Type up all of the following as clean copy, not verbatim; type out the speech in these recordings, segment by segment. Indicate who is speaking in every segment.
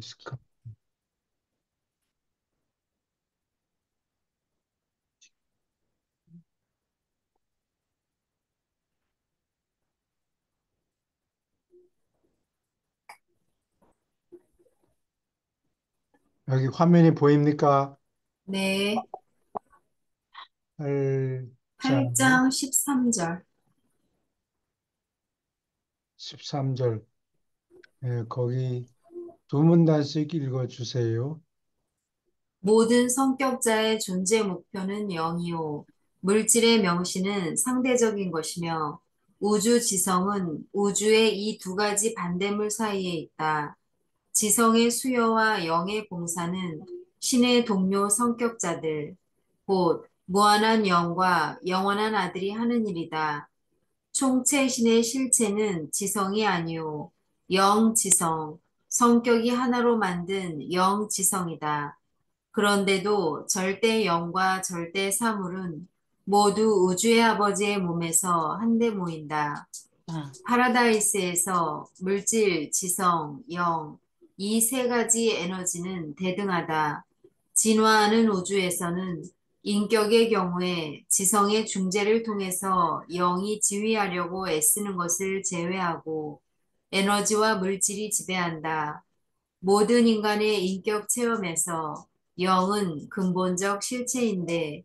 Speaker 1: 있을까? 여기 화면이 보입니까?
Speaker 2: 네,
Speaker 1: 8장
Speaker 2: 8장 13절.
Speaker 1: 13절. 예, 거기 두 문단씩 읽어주세요.
Speaker 2: 모든 성격자의 존재 목표는 영이요. 물질의 명시는 상대적인 것이며, 우주 지성은 우주의 이 두 가지 반대물 사이에 있다. 지성의 수요와 영의 봉사는 신의 동료 성격자들, 곧 무한한 영과 영원한 아들이 하는 일이다. 총체신의 실체는 지성이 아니요 영지성, 성격이 하나로 만든 영지성이다. 그런데도 절대 영과 절대 사물은 모두 우주의 아버지의 몸에서 한데 모인다.
Speaker 1: 아,
Speaker 2: 파라다이스에서 물질, 지성, 영, 이 세 가지 에너지는 대등하다. 진화하는 우주에서는 인격의 경우에 지성의 중재를 통해서 영이 지휘하려고 애쓰는 것을 제외하고 에너지와 물질이 지배한다. 모든 인간의 인격 체험에서 영은 근본적 실체인데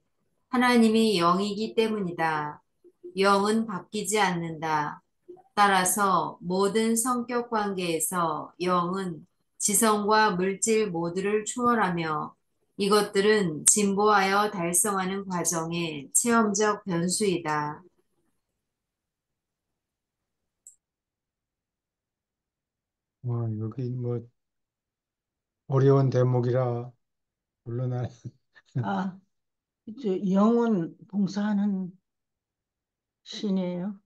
Speaker 2: 하나님이 영이기 때문이다. 영은 바뀌지 않는다. 따라서 모든 성격 관계에서 영은 지성과 물질 모두를 초월하며 이것들은 진보하여 달성하는 과정의 체험적 변수이다.
Speaker 1: 여기 뭐 어려운 대목이라 물론
Speaker 3: 아, 이제 영은 봉사하는 신이에요.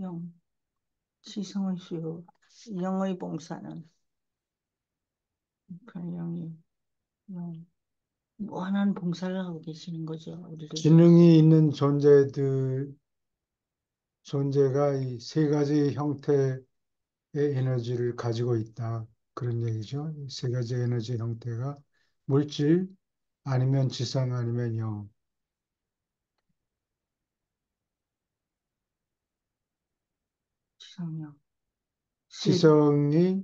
Speaker 3: 영, 지성은 수요. 영의 봉사는 그 영이 영 무한한 봉사를 하고 계시는 거죠. 우리를 위해서.
Speaker 1: 지능이 있는 존재가 이 세 가지 형태의 에너지를 가지고 있다. 그런 얘기죠. 이 세 가지 에너지 형태가 물질, 아니면 지성, 아니면 영.
Speaker 3: 지성령 세
Speaker 1: 지성이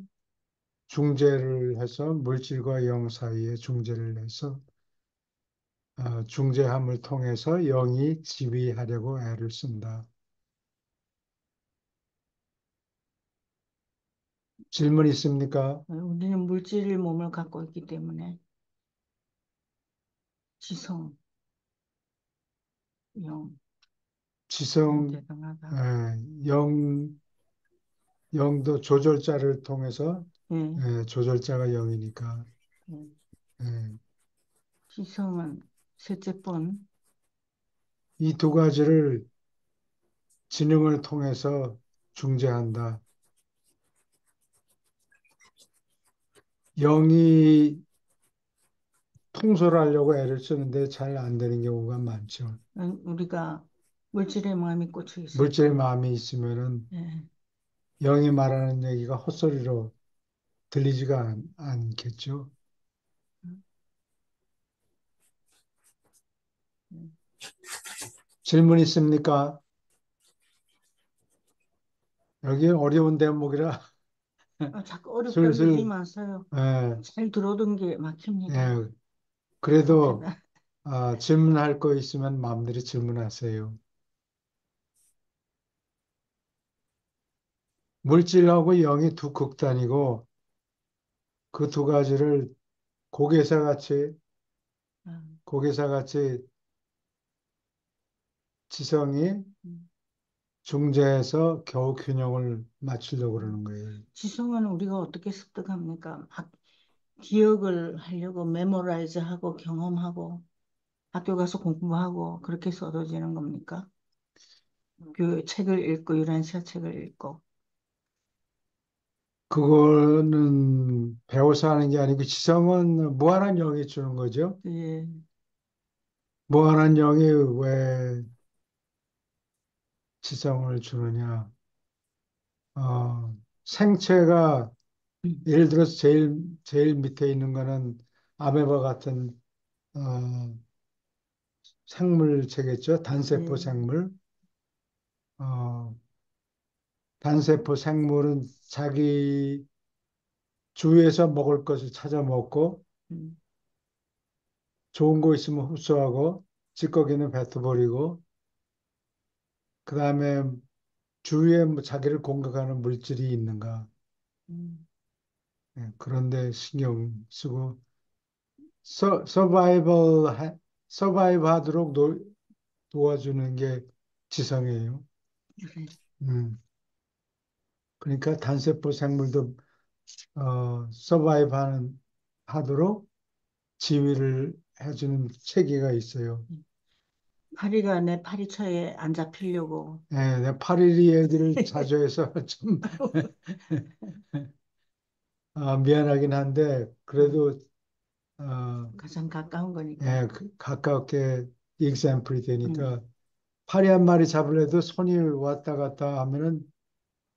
Speaker 1: 중재를 해서 물질과 영 사이에 중재를 해서 중재함을 통해서 영이 지휘하려고 애를 쓴다. 질문 있습니까?
Speaker 3: 우리는 물질 몸을 갖고 있기 때문에 지성, 영,
Speaker 1: 지성,
Speaker 3: 대단하다.
Speaker 1: 영, 영도 조절자를 통해서
Speaker 3: 예,
Speaker 1: 조절자가 영이니까
Speaker 3: 예.
Speaker 1: 예,
Speaker 3: 지성은 셋째 번,
Speaker 1: 이 두 가지를 지능을 통해서 중재한다. 영이 통솔하려고 애를 쓰는데 잘 안 되는 경우가 많죠.
Speaker 3: 우리가 물질의 마음이 꽂혀 있을
Speaker 1: 물질의
Speaker 3: 때,
Speaker 1: 마음이 있으면은
Speaker 3: 예,
Speaker 1: 영이 말하는 얘기가 헛소리로 들리지가 않겠죠.
Speaker 3: 예.
Speaker 1: 질문 있습니까? 여기 어려운 대목이라
Speaker 3: 자꾸 어렵다 그러지
Speaker 1: 슬슬
Speaker 3: 마세요.
Speaker 1: 예,
Speaker 3: 잘 들어오던 게 막힙니다.
Speaker 1: 예, 그래도
Speaker 3: 어쩌다.
Speaker 1: 질문할 거 있으면 마음대로 질문하세요. 물질하고 영이 두 극단이고 그 두 가지를 고개사 같이
Speaker 3: 아,
Speaker 1: 고개사 같이 지성이
Speaker 3: 음,
Speaker 1: 중재해서 겨우 균형을 맞추려고
Speaker 3: 음.
Speaker 1: 그러는 거예요.
Speaker 3: 지성은 우리가 어떻게 습득합니까? 기억을 하려고 메모라이즈하고 경험하고 학교 가서 공부하고 그렇게 써둬지는 겁니까? 그 책을 읽고 유란시아 책을 읽고
Speaker 1: 그거는 배워서 하는 게 아니고 지성은 무한한 영이 주는 거죠.
Speaker 3: 예,
Speaker 1: 무한한 영이 왜 지성을 주느냐? 생체가 예를 들어서 제일 밑에 있는 거는 아메바 같은 어, 생물체겠죠. 단세포
Speaker 3: 네.
Speaker 1: 생물. 어, 단세포 생물은 자기 주위에서 먹을 것을 찾아 먹고
Speaker 3: 음,
Speaker 1: 좋은 거 있으면 흡수하고 찌꺼기는 뱉어버리고 그다음에 주위에 뭐 자기를 공격하는 물질이 있는가
Speaker 3: 음,
Speaker 1: 예, 그런데 신경 쓰고 서바이벌 서바이브 하도록 도와주는 게 지성이에요.
Speaker 3: 그래.
Speaker 1: 음. 그러니까 단세포 생물도 서바이브 하도록 지휘를 해주는 체계가 있어요.
Speaker 3: 파리가 내 파리처에 안 잡히려고.
Speaker 1: 예, 내 파리리 얘기를 자주 해서 좀 미안하긴 한데
Speaker 3: 음,
Speaker 1: 그래도 어,
Speaker 3: 가장 가까운 거니까.
Speaker 1: 예, 가깝게 example이
Speaker 3: 음,
Speaker 1: 되니까 파리 한 마리 잡으려도 손이 왔다 갔다 하면은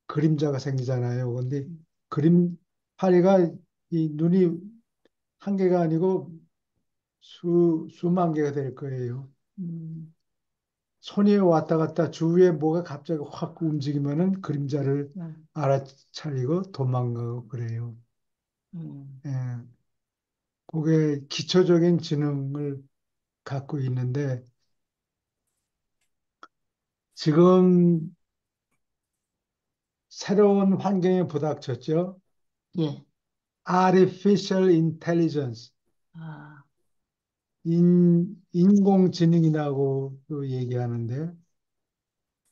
Speaker 1: 그림자가 생기잖아요. 근데
Speaker 3: 음,
Speaker 1: 그림 파리가 이 눈이 한 개가 아니고 수만 개가 될 거예요.
Speaker 3: 음,
Speaker 1: 손이 왔다 갔다 주위에 뭐가 갑자기 확 움직이면은 그림자를
Speaker 3: 음,
Speaker 1: 알아차리고 도망가고 그래요.
Speaker 3: 음.
Speaker 1: 예, 그게 기초적인 지능을 갖고 있는데 지금 새로운 환경에 부닥쳤죠.
Speaker 3: 예.
Speaker 1: Artificial Intelligence,
Speaker 3: 아,
Speaker 1: 인공지능이라고 또 얘기하는데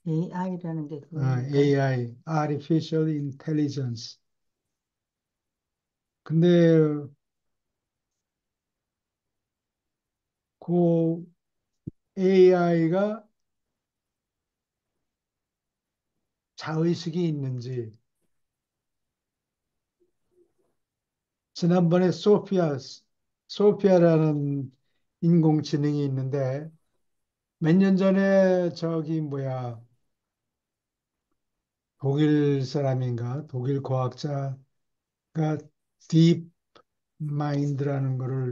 Speaker 3: AI라는 게 그겁니까?
Speaker 1: AI, Artificial Intelligence. 근데 그 AI가 자의식이 있는지 지난번에 소피아라는 인공지능이 있는데 몇 년 전에 저기 뭐야 독일 사람인가 독일 과학자가 딥 마인드라는 거를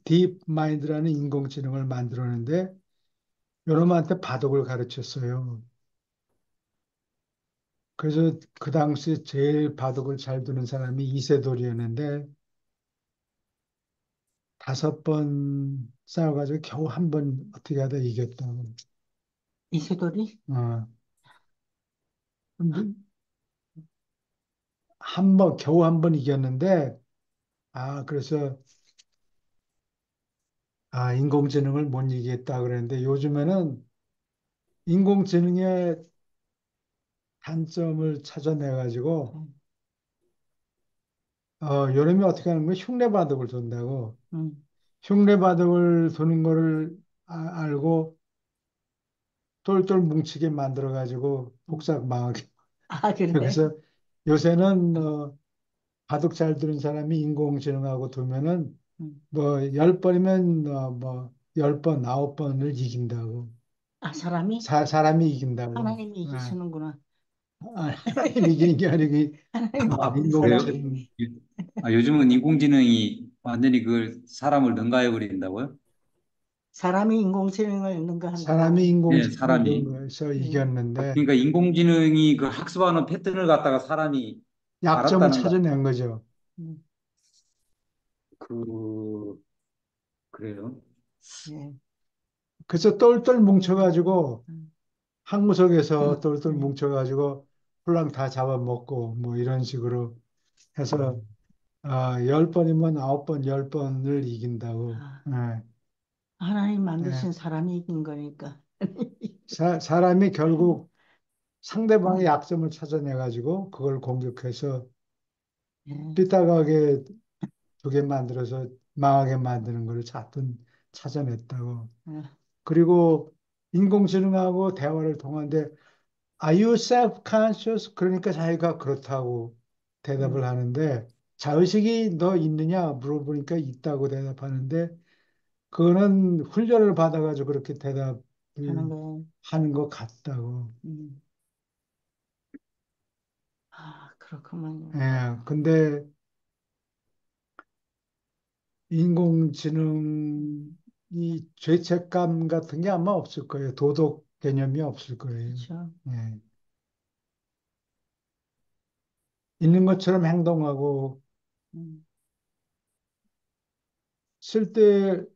Speaker 1: 딥 마인드라는 인공지능을 만들었는데 요놈한테 바둑을 가르쳤어요. 그래서 그 당시 제일 바둑을 잘 두는 사람이 이세돌이었는데 5번 싸워가지고 겨우 한 번 어떻게 하다 이겼다고.
Speaker 3: 이세돌이?
Speaker 1: 어, 근데 겨우 한 번 이겼는데, 그래서, 인공지능을 못 이기겠다 그랬는데, 요즘에는 인공지능의 단점을 찾아내가지고,
Speaker 3: 음,
Speaker 1: 요즘에 어떻게 하는 거야? 흉내바둑을 둔다고.
Speaker 3: 음.
Speaker 1: 흉내바둑을 두는 거를 알고, 똘똘 뭉치게 만들어가지고,
Speaker 3: 음.
Speaker 1: 복사가 망하게.
Speaker 3: 아, 그래?
Speaker 1: 그래서 요새는, 바둑 잘 두는 사람이 인공지능하고 두면은,
Speaker 3: 음.
Speaker 1: 뭐, 10번이면, 10번, 9번을 이긴다고.
Speaker 3: 아, 사람이?
Speaker 1: 사람이 이긴다고.
Speaker 3: 하나님이
Speaker 1: 예.
Speaker 3: 이기시는구나.
Speaker 1: 하나님 이기는 게 아니고,
Speaker 3: 하나님
Speaker 2: 어,
Speaker 3: 이 사람.
Speaker 2: 그래요?
Speaker 1: 인공지능.
Speaker 2: 요즘은 인공지능이 완전히 그 사람을 능가해 버린다고요?
Speaker 3: 사람이 인공지능을 능가한다.
Speaker 1: 사람이
Speaker 2: 네,
Speaker 1: 인공지능을
Speaker 2: 사람이.
Speaker 1: 이용해서
Speaker 3: 음,
Speaker 1: 이겼는데,
Speaker 2: 그러니까 인공지능이 그 학습하는 패턴을 갖다가 사람이
Speaker 1: 약점을
Speaker 2: 알았다는 거.
Speaker 1: 찾아낸 거죠.
Speaker 3: 음,
Speaker 2: 그, 그래요?
Speaker 3: 예.
Speaker 1: 그래서 똘똘
Speaker 3: 음,
Speaker 1: 뭉쳐가지고,
Speaker 3: 음,
Speaker 1: 항구석에서 똘똘
Speaker 3: 예.
Speaker 1: 뭉쳐가지고, 홀랑 다 잡아먹고, 뭐 이런 식으로 해서, 10번이면 9번, 10번을 이긴다고.
Speaker 3: 아,
Speaker 1: 예.
Speaker 3: 하나님
Speaker 1: 예.
Speaker 3: 만드신 사람이 이긴 거니까.
Speaker 1: 사람이 결국 상대방의
Speaker 3: 음,
Speaker 1: 약점을 찾아내가지고 그걸 공격해서
Speaker 3: 예.
Speaker 1: 삐딱하게 두게 만들어서 망하게 만드는 걸 찾아냈다고.
Speaker 3: 아,
Speaker 1: 그리고 인공지능하고 대화를 통하는데 Are you self-conscious? 그러니까 자기가 그렇다고 대답을
Speaker 3: 음,
Speaker 1: 하는데 자의식이 너 있느냐 물어보니까 있다고 대답하는데 그거는 훈련을 받아가지고 그렇게 대답을
Speaker 3: 하는 거예요.
Speaker 1: 하는 것 같다고.
Speaker 3: 음. 아, 그렇구만요.
Speaker 1: 예, 근데 인공지능이 죄책감 같은 게 아마 없을 거예요. 도덕 개념이 없을 거예요.
Speaker 3: 그렇죠.
Speaker 1: 예. 있는 것처럼 행동하고
Speaker 3: 음,
Speaker 1: 쓸데없이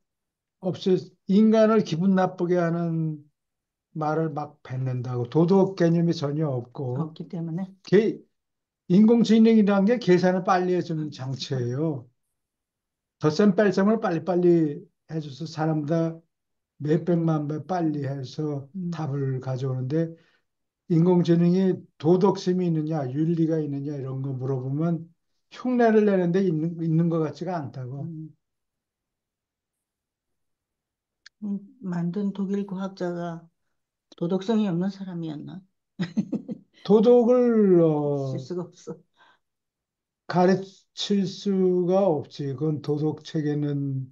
Speaker 1: 인간을 기분 나쁘게 하는 말을 막 뱉는다고 도덕 개념이 전혀 없고
Speaker 3: 없기 때문에.
Speaker 1: 개- 인공지능이라는 게 계산을 빨리 해주는 장치예요. 덧셈 뺄셈을 빨리빨리 해줘서 사람보다 몇백만 배 빨리 해서
Speaker 3: 음,
Speaker 1: 답을 가져오는데 인공지능이 도덕심이 있느냐, 윤리가 있느냐 이런 거 물어보면 흉내를 내는데 있는 것 같지가 않다고.
Speaker 3: 음. 만든 독일 과학자가 도덕성이 없는 사람이었나?
Speaker 1: 도덕을
Speaker 3: 있을 수가 없어.
Speaker 1: 가르칠 수가 없지. 그건 도덕 체계는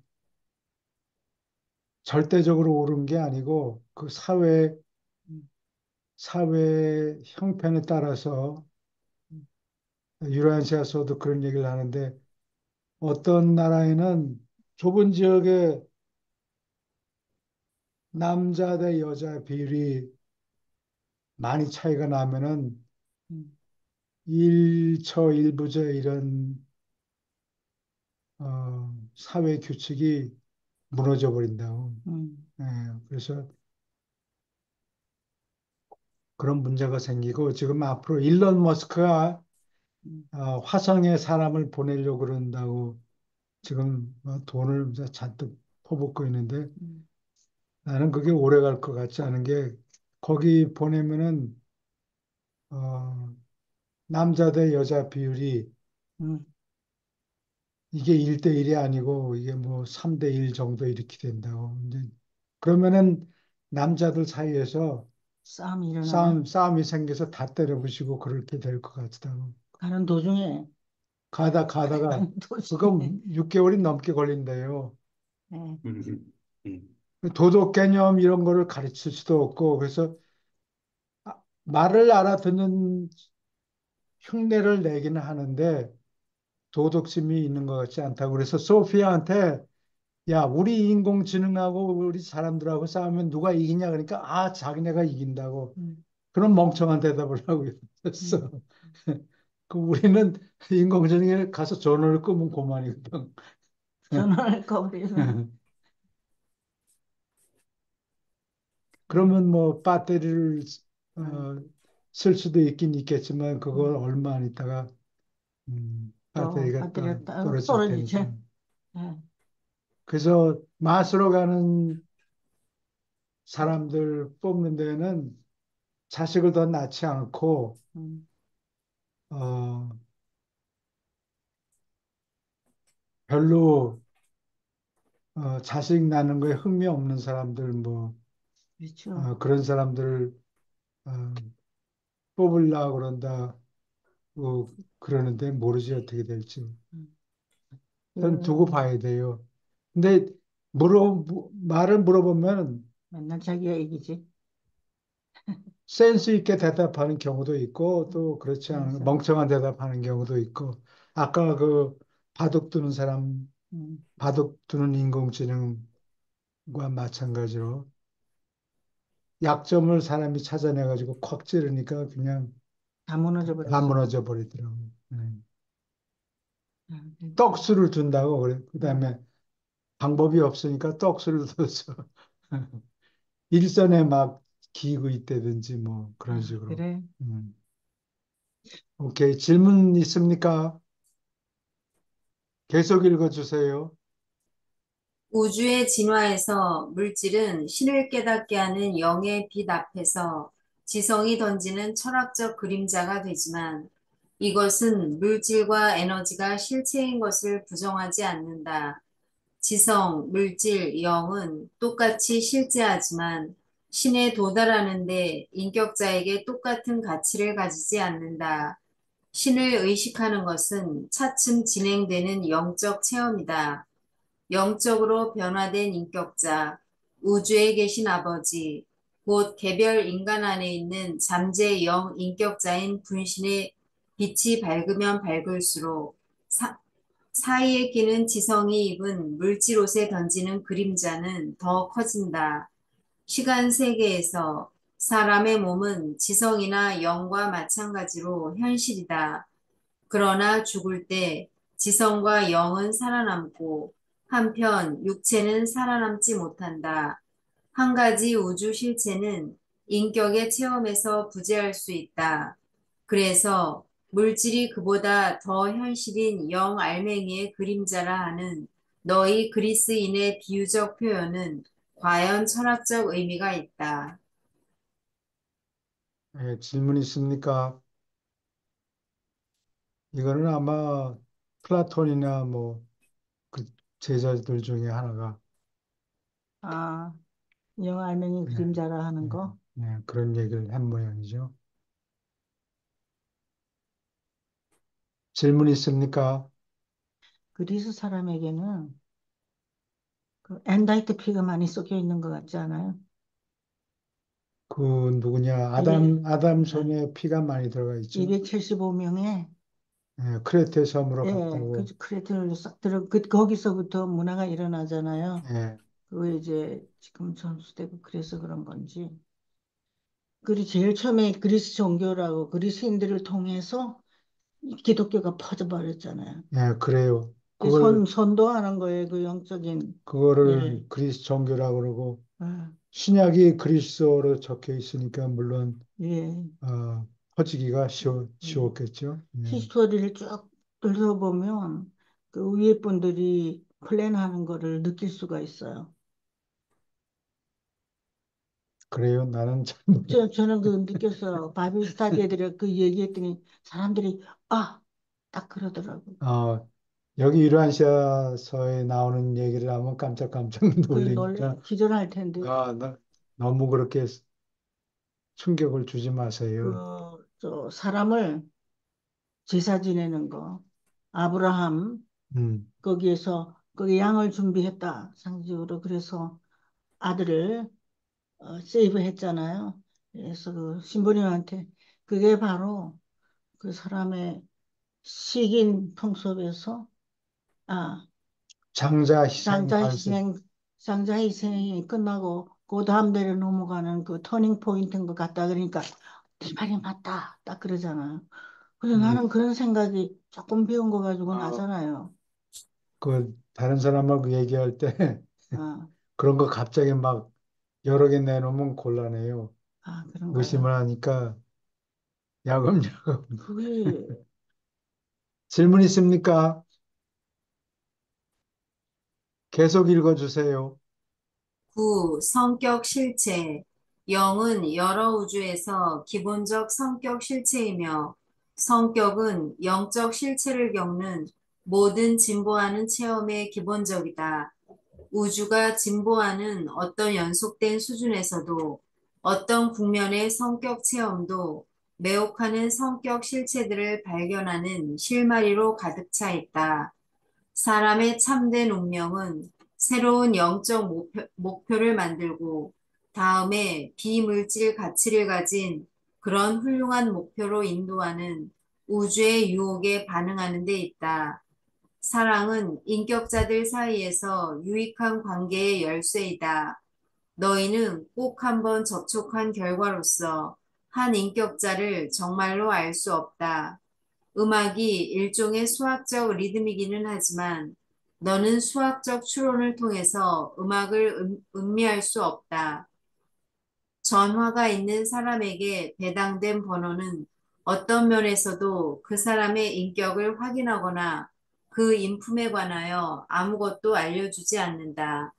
Speaker 1: 절대적으로 옳은 게 아니고 그
Speaker 3: 음,
Speaker 1: 사회 형편에 따라서
Speaker 3: 음,
Speaker 1: 유라시아서도 그런 얘기를 하는데 어떤 나라에는 좁은 지역에 남자 대 여자 비율이 많이 차이가 나면은
Speaker 3: 음,
Speaker 1: 일처 일부제 이런 사회 규칙이 무너져 버린다고.
Speaker 3: 음,
Speaker 1: 예, 그래서 그런 문제가 생기고 지금 앞으로 일론 머스크가
Speaker 3: 음,
Speaker 1: 화성에 사람을 보내려고 그런다고 지금 돈을 잔뜩 퍼붓고 있는데
Speaker 3: 음,
Speaker 1: 나는 그게 오래 갈 것 같지 않은 게 거기 보내면은 어, 남자 대 여자 비율이
Speaker 3: 음.
Speaker 1: 이게 1대1이 아니고 이게 뭐 3대1 정도 이렇게 된다고. 이제 그러면은 남자들 사이에서
Speaker 3: 싸움이 일어나나?
Speaker 1: 싸움이 생겨서 다 때려부시고 그렇게 될 것 같다고.
Speaker 3: 가는 도중에,
Speaker 1: 가다가
Speaker 3: 가는
Speaker 1: 그거
Speaker 3: 도중에.
Speaker 1: 6개월이 넘게 걸린대요.
Speaker 3: 예,
Speaker 2: 음.
Speaker 1: 도덕 개념 이런 거를 가르칠 수도 없고 그래서 말을 알아듣는 흉내를 내기는 하는데 도덕심이 있는 것 같지 않다고 그래서 소피아한테 야 우리 인공지능하고 우리 사람들하고 싸우면 누가 이기냐 그러니까 자기네가 이긴다고
Speaker 3: 음,
Speaker 1: 그런 멍청한 대답을 하고 있었어.
Speaker 3: 음.
Speaker 1: 그 우리는 인공지능에 가서 전원을 끄면 그만이거든.
Speaker 3: 전화할 거 그래서.
Speaker 1: 그러면 뭐 배터리를
Speaker 3: 음,
Speaker 1: 어, 쓸 수도 있긴 있겠지만 그걸
Speaker 3: 음.
Speaker 1: 얼마 안 있다가
Speaker 3: 또
Speaker 1: 배터리가
Speaker 3: 배터리가 딱
Speaker 1: 떨어질
Speaker 3: 떨어지지.
Speaker 1: 테니까.
Speaker 3: 예,
Speaker 1: 그래서 마스로 가는 사람들 뽑는 데는 자식을 더 낳지 않고
Speaker 3: 음,
Speaker 1: 어, 별로 자식 낳는 거에 흥미 없는 사람들 뭐
Speaker 3: 그렇죠.
Speaker 1: 그런 사람들을 어, 뽑으려고 그런다 그러는데 모르지 어떻게 될지.
Speaker 3: 음.
Speaker 1: 일단 두고
Speaker 3: 그,
Speaker 1: 봐야 돼요. 근데 말을 물어보면
Speaker 3: 맨날 자기가 얘기지.
Speaker 1: 센스 있게 대답하는 경우도 있고 또 그렇지 않은
Speaker 3: 그래서,
Speaker 1: 멍청한 대답하는 경우도 있고 아까 그 바둑 두는 사람
Speaker 3: 음,
Speaker 1: 바둑 두는 인공지능과 마찬가지로 약점을 사람이 찾아내가지고 콱 찌르니까 그냥
Speaker 3: 다 무너져
Speaker 1: 다
Speaker 3: 버렸어.
Speaker 1: 무너져 버리더라고. 네.
Speaker 3: 아,
Speaker 1: 떡수를 둔다고 그래.
Speaker 3: 음.
Speaker 1: 그다음에 방법이 없으니까 떡수를 둬서 일선에 막 기고 있다든지 뭐 그런
Speaker 3: 아,
Speaker 1: 식으로.
Speaker 3: 그래.
Speaker 1: 음. 오케이. 질문 있습니까? 계속 읽어주세요.
Speaker 4: 우주의 진화에서 물질은 신을 깨닫게 하는 영의 빛 앞에서 지성이 던지는 철학적 그림자가 되지만 이것은 물질과 에너지가 실체인 것을 부정하지 않는다. 지성, 물질, 영은 똑같이 실제하지만 신에 도달하는데 인격자에게 똑같은 가치를 가지지 않는다. 신을 의식하는 것은 차츰 진행되는 영적 체험이다. 영적으로 변화된 인격자, 우주에 계신 아버지, 곧 개별 인간 안에 있는 잠재 영 인격자인 분신의 빛이 밝으면 밝을수록 사이에 끼는 지성이 입은 물질 옷에 던지는 그림자는 더 커진다. 시간 세계에서 사람의 몸은 지성이나 영과 마찬가지로 현실이다. 그러나 죽을 때 지성과 영은 살아남고 한편 육체는 살아남지 못한다. 한 가지 우주 실체는 인격의 체험에서 부재할 수 있다. 그래서 물질이 그보다 더 현실인 영 알맹이의 그림자라 하는 너희 그리스인의 비유적 표현은 과연 철학적 의미가 있다.
Speaker 1: 예, 질문 있습니까? 이거는 아마 플라톤이나 뭐 그 제자들 중에 하나가
Speaker 3: 아, 영 알맹이
Speaker 1: 예,
Speaker 3: 그림자라 하는
Speaker 1: 예,
Speaker 3: 거.
Speaker 1: 그런 얘기를 한 모양이죠. 질문 있습니까?
Speaker 3: 그리스 사람에게는 그 엔다이트 피가 많이 섞여 있는 것 같지 않아요?
Speaker 1: 그 누구냐?
Speaker 3: 이게
Speaker 1: 아담 손에 피가 많이 들어가 있죠.
Speaker 3: 275명의
Speaker 1: 예, 크레테 섬으로
Speaker 3: 예, 그
Speaker 1: 갔다고.
Speaker 3: 크레테를 싹 들어 거기서부터 문화가 일어나잖아요.
Speaker 1: 예,
Speaker 3: 그거 이제 지금 전수되고 그래서 그런 건지. 그리고 제일 처음에 그리스 종교라고 그리스인들을 통해서 이 기독교가 퍼져버렸잖아요.
Speaker 1: 그래요.
Speaker 3: 그 선도하는 거예요. 그 영적인
Speaker 1: 그거를
Speaker 3: 일.
Speaker 1: 그리스 종교라고 그러고
Speaker 3: 아,
Speaker 1: 신약이 그리스어로 적혀 있으니까 물론
Speaker 3: 예.
Speaker 1: 퍼지기가
Speaker 3: 예.
Speaker 1: 쉬웠겠죠. 예.
Speaker 3: 히스토리를 쭉 들여보면 그 위에 분들이 플랜하는 거를 느낄 수가 있어요.
Speaker 1: 그래요. 나는 잘 모르.
Speaker 3: 저는 그 느꼈어요. 바이블 스타디 애들이 그 얘기했더니 사람들이 아, 딱 그러더라고.
Speaker 1: 어, 여기 유란시아서에 나오는 얘기를 하면 깜짝깜짝
Speaker 3: 그 놀래
Speaker 1: 놀리니까
Speaker 3: 기절할 텐데
Speaker 1: 너무 그렇게 충격을 주지 마세요.
Speaker 3: 저 사람을 제사 지내는 거. 아브라함
Speaker 1: 음,
Speaker 3: 거기에서 거기 양을 준비했다 상징으로 그래서 아들을 세이브 했잖아요. 그래서 그 신부님한테 그게 바로 그 사람의 식인 풍습에서 아
Speaker 1: 장자 희생
Speaker 3: 장자
Speaker 1: 발생.
Speaker 3: 희생 장자 희생이 끝나고 그 다음 대로 넘어가는 그 터닝 포인트인 것 같다 그러니까 네 말이 맞다 딱 그러잖아요. 그래서
Speaker 1: 음,
Speaker 3: 나는 그런 생각이 조금 배운 거 가지고
Speaker 1: 어,
Speaker 3: 나잖아요.
Speaker 1: 그 다른 사람하고 얘기할 때
Speaker 3: 아,
Speaker 1: 그런 거 갑자기 막 여러 개 내놓으면 곤란해요.
Speaker 3: 아 그런가요?
Speaker 1: 의심을 하니까 야금야금.
Speaker 3: 그게
Speaker 1: 질문 있습니까? 계속 읽어주세요.
Speaker 4: 9. 성격 실체. 영은 여러 우주에서 기본적 성격 실체이며 성격은 영적 실체를 겪는 모든 진보하는 체험의 기본적이다. 우주가 진보하는 어떤 연속된 수준에서도 어떤 국면의 성격 체험도 매혹하는 성격 실체들을 발견하는 실마리로 가득 차 있다. 사람의 참된 운명은 새로운 영적 목표를 만들고 다음에 비물질 가치를 가진 그런 훌륭한 목표로 인도하는 우주의 유혹에 반응하는 데 있다. 사랑은 인격자들 사이에서 유익한 관계의 열쇠이다. 너희는 꼭 한번 접촉한 결과로서 한 인격자를 정말로 알 수 없다. 음악이 일종의 수학적 리듬이기는 하지만 너는 수학적 추론을 통해서 음악을 음미할 수 없다. 전화가 있는 사람에게 배당된 번호는 어떤 면에서도 그 사람의 인격을 확인하거나 그 인품에 관하여 아무것도 알려주지 않는다.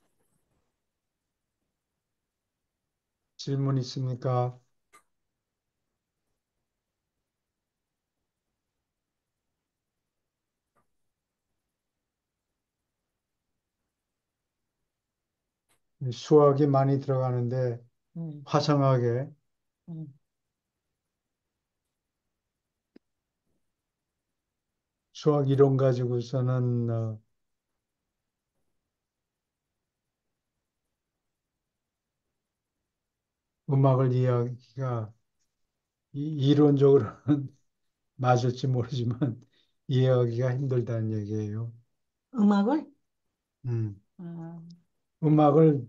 Speaker 1: 질문 있습니까? 수학이 많이 들어가는데
Speaker 3: 음,
Speaker 1: 화성하게
Speaker 3: 음.
Speaker 1: 수학 이론 가지고서는 음악을 이해하기가 이론적으로는 맞을지 모르지만 이해하기가 힘들다는 얘기예요.
Speaker 3: 음악을?
Speaker 1: 음.
Speaker 3: 아,
Speaker 1: 음악을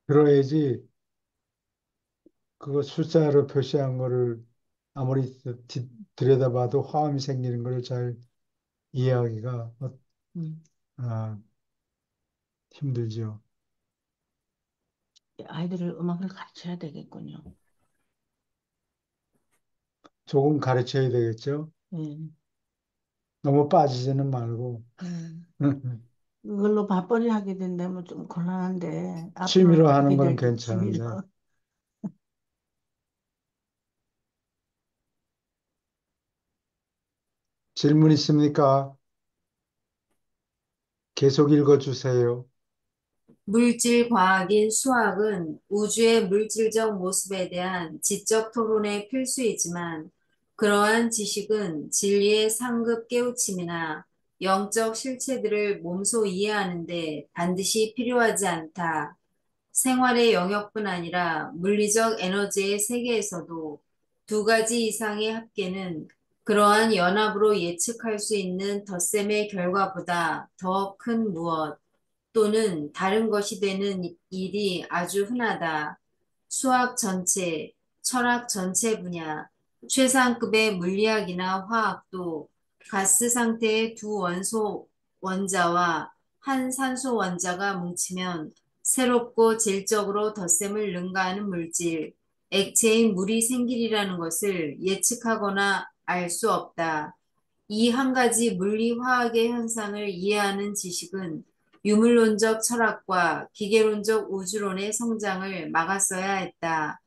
Speaker 1: 들어야지 그거 숫자로 표시한 거를 아무리 들여다봐도 화음이 생기는 걸 잘 이해하기가
Speaker 3: 음.
Speaker 1: 아, 힘들죠.
Speaker 3: 아이들을 음악을 가르쳐야 되겠군요.
Speaker 1: 조금 가르쳐야 되겠죠.
Speaker 3: 예.
Speaker 1: 너무 빠지지는 말고
Speaker 3: 음. 그걸로 밥벌이 하게 된다면 좀 곤란한데 앞으로는
Speaker 1: 취미로 하는
Speaker 3: 어떻게
Speaker 1: 건
Speaker 3: 될지 취미로.
Speaker 1: 괜찮은데 질문 있습니까? 계속 읽어주세요.
Speaker 4: 물질 과학인 수학은 우주의 물질적 모습에 대한 지적 토론의 필수이지만 그러한 지식은 진리의 상급 깨우침이나 영적 실체들을 몸소 이해하는 데 반드시 필요하지 않다. 생활의 영역뿐 아니라 물리적 에너지의 세계에서도 두 가지 이상의 합계는 그러한 연합으로 예측할 수 있는 덧셈의 결과보다 더 큰 무엇 또는 다른 것이 되는 일이 아주 흔하다. 수학 전체, 철학 전체 분야, 최상급의 물리학이나 화학도 가스 상태의 두 원소 원자와 한 산소 원자가 뭉치면 새롭고 질적으로 덧셈을 능가하는 물질, 액체인 물이 생기리라는 것을 예측하거나 알 수 없다. 이 한 가지 물리화학의 현상을 이해하는 지식은 유물론적 철학과 기계론적 우주론의 성장을 막았어야 했다.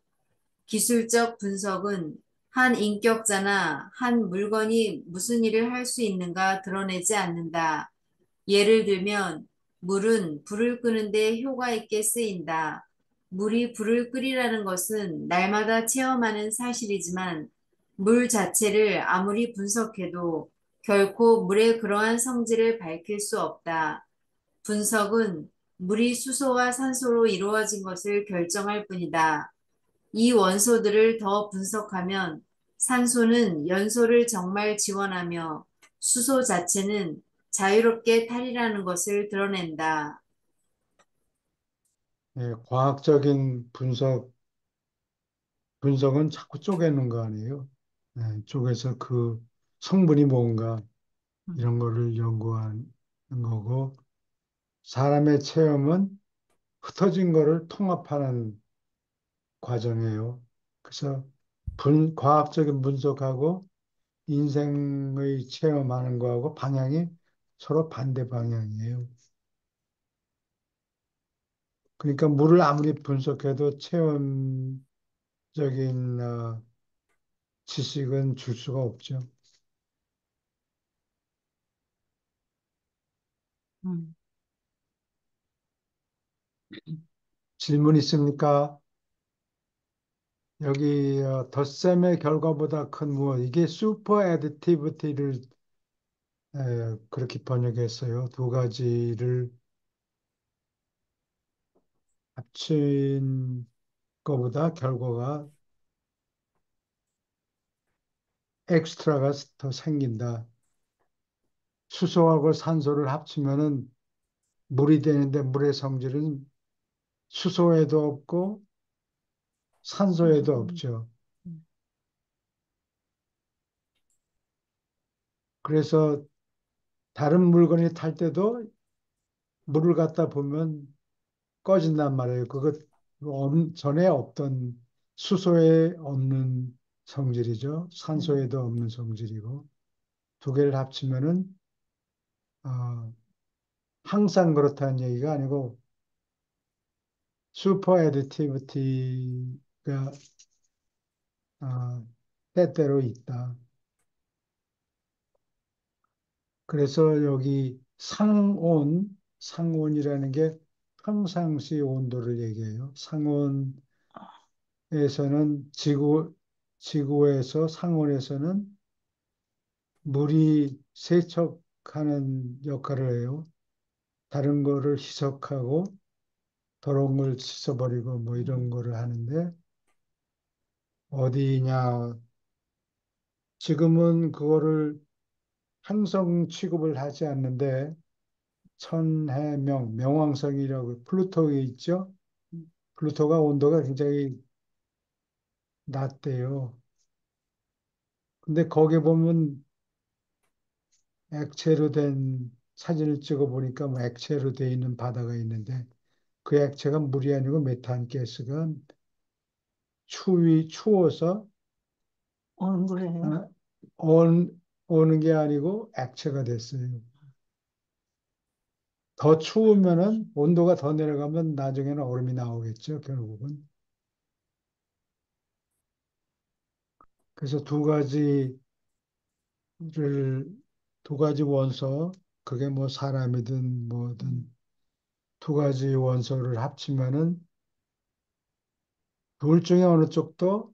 Speaker 4: 기술적 분석은 한 인격자나 한 물건이 무슨 일을 할 수 있는가 드러내지 않는다. 예를 들면, 물은 불을 끄는데 효과 있게 쓰인다. 물이 불을 끓이라는 것은 날마다 체험하는 사실이지만, 물 자체를 아무리 분석해도 결코 물의 그러한 성질을 밝힐 수 없다. 분석은 물이 수소와 산소로 이루어진 것을 결정할 뿐이다. 이 원소들을 더 분석하면 산소는 연소를 정말 지원하며 수소 자체는 자유롭게 탈이라는 것을 드러낸다.
Speaker 1: 예, 과학적인 분석은 자꾸 쪼개는 거 아니에요. 예, 쪼개서 그 성분이 뭔가
Speaker 3: 음.
Speaker 1: 이런 거를 연구하는 거고 사람의 체험은 흩어진 거를 통합하는 과정이에요. 그래서 과학적인 분석하고 인생의 체험하는 거하고 방향이 서로 반대 방향이에요. 그러니까 물을 아무리 분석해도 체험적인 지식은 줄 수가 없죠.
Speaker 3: 음.
Speaker 1: 질문 있습니까? 여기 덧셈의 결과보다 큰 무엇? 이게 슈퍼 애디티비티를 그렇게 번역했어요. 두 가지를 합친 거보다 결과가 엑스트라가 더 생긴다. 수소하고 산소를 합치면은 물이 되는데 물의 성질은 수소에도 없고 산소에도
Speaker 3: 음.
Speaker 1: 없죠.
Speaker 3: 음.
Speaker 1: 그래서 다른 물건이 탈 때도 물을 갖다 보면 꺼진단 말이에요. 전에 없던 수소에 없는 성질이죠.
Speaker 3: 음.
Speaker 1: 산소에도 없는 성질이고 두 개를 합치면은 어, 항상 그렇다는 얘기가 아니고 슈퍼 애디티비티가 때때로 있다. 그래서 여기 상온이라는 게 평상시 온도를 얘기해요. 상온에서는 지구에서 상온에서는 물이 세척하는 역할을 해요. 다른 거를 희석하고 더러운 걸 씻어버리고 뭐 이런
Speaker 3: 음.
Speaker 1: 거를 하는데 어디냐 지금은 그거를 행성 취급을 하지 않는데 천해명, 명왕성이라고 플루토에 있죠. 플루토가 온도가 굉장히 낮대요. 근데 거기 보면 액체로 된 사진을 찍어 보니까 뭐 액체로 돼 있는 바다가 있는데 그 액체가 물이 아니고 메탄 가스가 추워서
Speaker 3: 얼굴에요.
Speaker 1: 어, 어는 게 아니고 액체가 됐어요. 더 추우면은 온도가 더 내려가면 나중에는 얼음이 나오겠죠, 결국은. 그래서 를, 두 가지 원소, 그게 뭐 사람이든 뭐든 두 가지 원소를 합치면은 둘 중에 어느 쪽도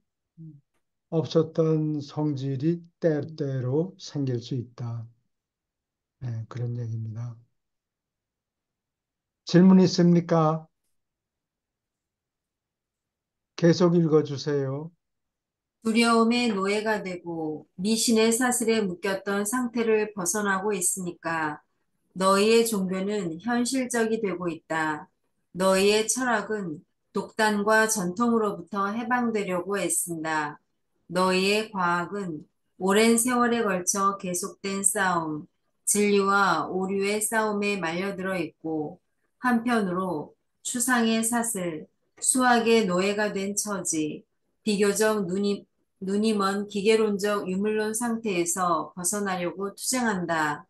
Speaker 1: 없었던 성질이 때때로 생길 수 있다. 네, 그런 얘기입니다. 질문 있습니까? 계속 읽어주세요.
Speaker 4: 두려움의 노예가 되고 미신의 사슬에 묶였던 상태를 벗어나고 있으니까 너희의 종교는 현실적이 되고 있다. 너희의 철학은 독단과 전통으로부터 해방되려고 애쓴다. 너희의 과학은 오랜 세월에 걸쳐 계속된 싸움, 진리와 오류의 싸움에 말려들어 있고, 한편으로 추상의 사슬, 수학의 노예가 된 처지, 비교적 눈이 먼 기계론적 유물론 상태에서 벗어나려고 투쟁한다.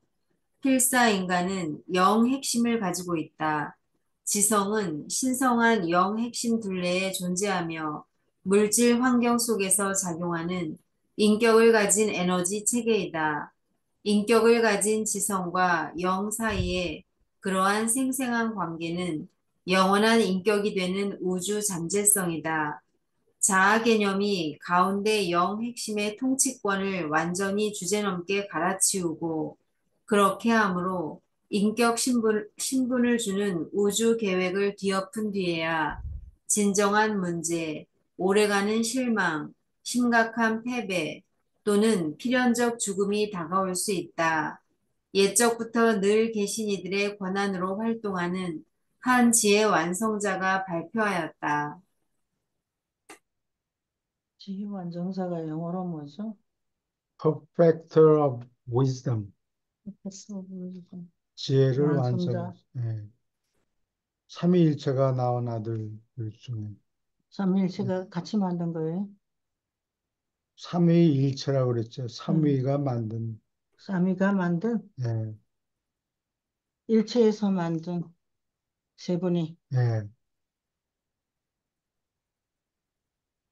Speaker 4: 필사 인간은 영 핵심을 가지고 있다. 지성은 신성한 영 핵심 둘레에 존재하며 물질 환경 속에서 작용하는 인격을 가진 에너지 체계이다. 인격을 가진 지성과 영 사이의 그러한 생생한 관계는 영원한 인격이 되는 우주 잠재성이다. 자아 개념이 가운데 영 핵심의 통치권을 완전히 주제넘게 갈아치우고 그렇게 함으로 신분을 주는 우주 계획을 뒤엎은 뒤에야 진정한 문제, 오래가는 실망, 심각한 패배 또는 필연적 죽음이 다가올 수 있다. 옛적부터 늘 계신 이들의 권한으로 활동하는 한 지혜 완성자가 발표하였다.
Speaker 3: 지휘완전사가 영어로 뭐죠?
Speaker 1: Perfecter of wisdom,
Speaker 3: 패스 오브
Speaker 1: 지혜를 완성.
Speaker 3: 완성자.
Speaker 1: 예. 삼위일체가 낳은 아들 중에
Speaker 3: 삼일체가 같이 만든 거예요.
Speaker 1: 삼위일체라고 그랬죠.
Speaker 3: 음.
Speaker 1: 삼위가 만든.
Speaker 3: 쌈이가 만든
Speaker 1: 예,
Speaker 3: 일체에서 만든 세 분이.
Speaker 1: 예.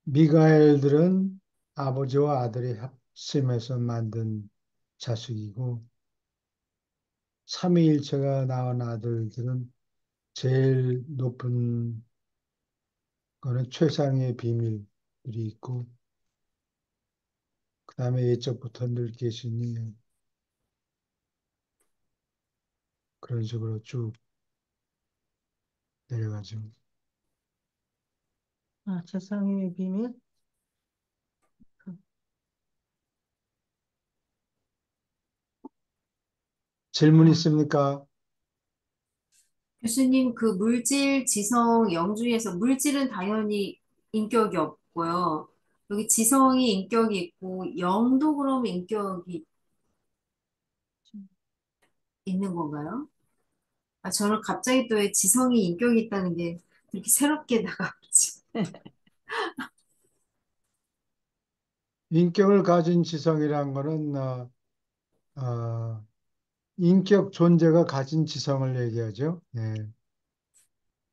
Speaker 1: 미가엘들은 아버지와 아들이 합심해서 만든 자식이고 삼위일체가 낳은 아들들은 제일 높은 거는 최상의 비밀들이 있고 그 다음에 예적부터 늘 계시니 그런 식으로 쭉 내려가죠.
Speaker 3: 아, 최상위의 비밀?
Speaker 1: 질문
Speaker 3: 아,
Speaker 1: 있습니까?
Speaker 4: 교수님, 그 물질, 지성, 영 중에서 물질은 당연히 인격이 없고요. 여기 지성이 인격이 있고, 영도 그럼 인격이 있는 건가요? 아, 저는 갑자기 또 왜 지성이 인격이 있다는 게 이렇게 새롭게 다가오지.
Speaker 1: 인격을 가진 지성이란 거는 어, 인격 존재가 가진 지성을 얘기하죠. 예.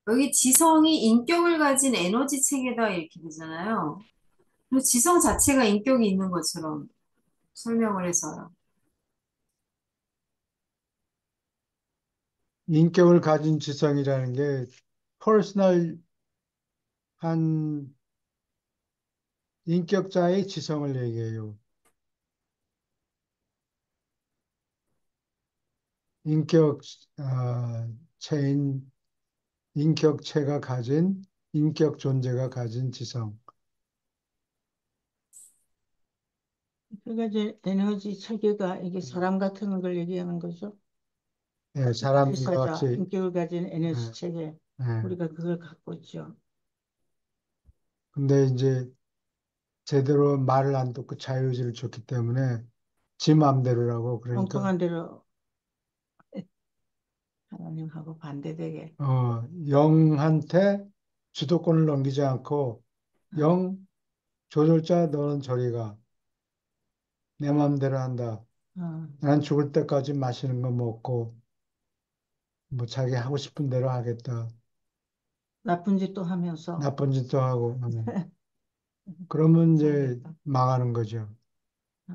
Speaker 4: 여기 지성이 인격을 가진 에너지 체계다 이렇게 되잖아요. 그리고 지성 자체가 인격이 있는 것처럼 설명을 해서요.
Speaker 1: 인격을 가진 지성이라는 게 퍼스널한 인격자의 지성을 얘기해요. 인격 체인 인격체가 가진 인격 존재가 가진 지성.
Speaker 3: 그러니까 이제 에너지 체계가 이게 사람 같은 걸 얘기하는 거죠.
Speaker 1: 예, 사람과
Speaker 3: 대사자,
Speaker 1: 같이,
Speaker 3: 인격을 가진 에너지
Speaker 1: 예,
Speaker 3: 체계.
Speaker 1: 예.
Speaker 3: 우리가 그걸 갖고 있죠.
Speaker 1: 근데 이제 제대로 말을 안 듣고 자유의지를 줬기 때문에 지 맘대로라고 그러니까
Speaker 3: 엉뚱한 대로 하나님하고 반대되게.
Speaker 1: 영한테 주도권을 넘기지 않고
Speaker 3: 어,
Speaker 1: 영 조절자 너는 저리 가. 내 맘대로 한다.
Speaker 3: 어,
Speaker 1: 난 죽을 때까지 마시는 거 먹고 뭐 자기 하고 싶은 대로 하겠다.
Speaker 3: 나쁜 짓도 하면서
Speaker 1: 나쁜 짓도 하고. 그러면 이제
Speaker 3: 살겠다.
Speaker 1: 망하는 거죠.
Speaker 3: 어,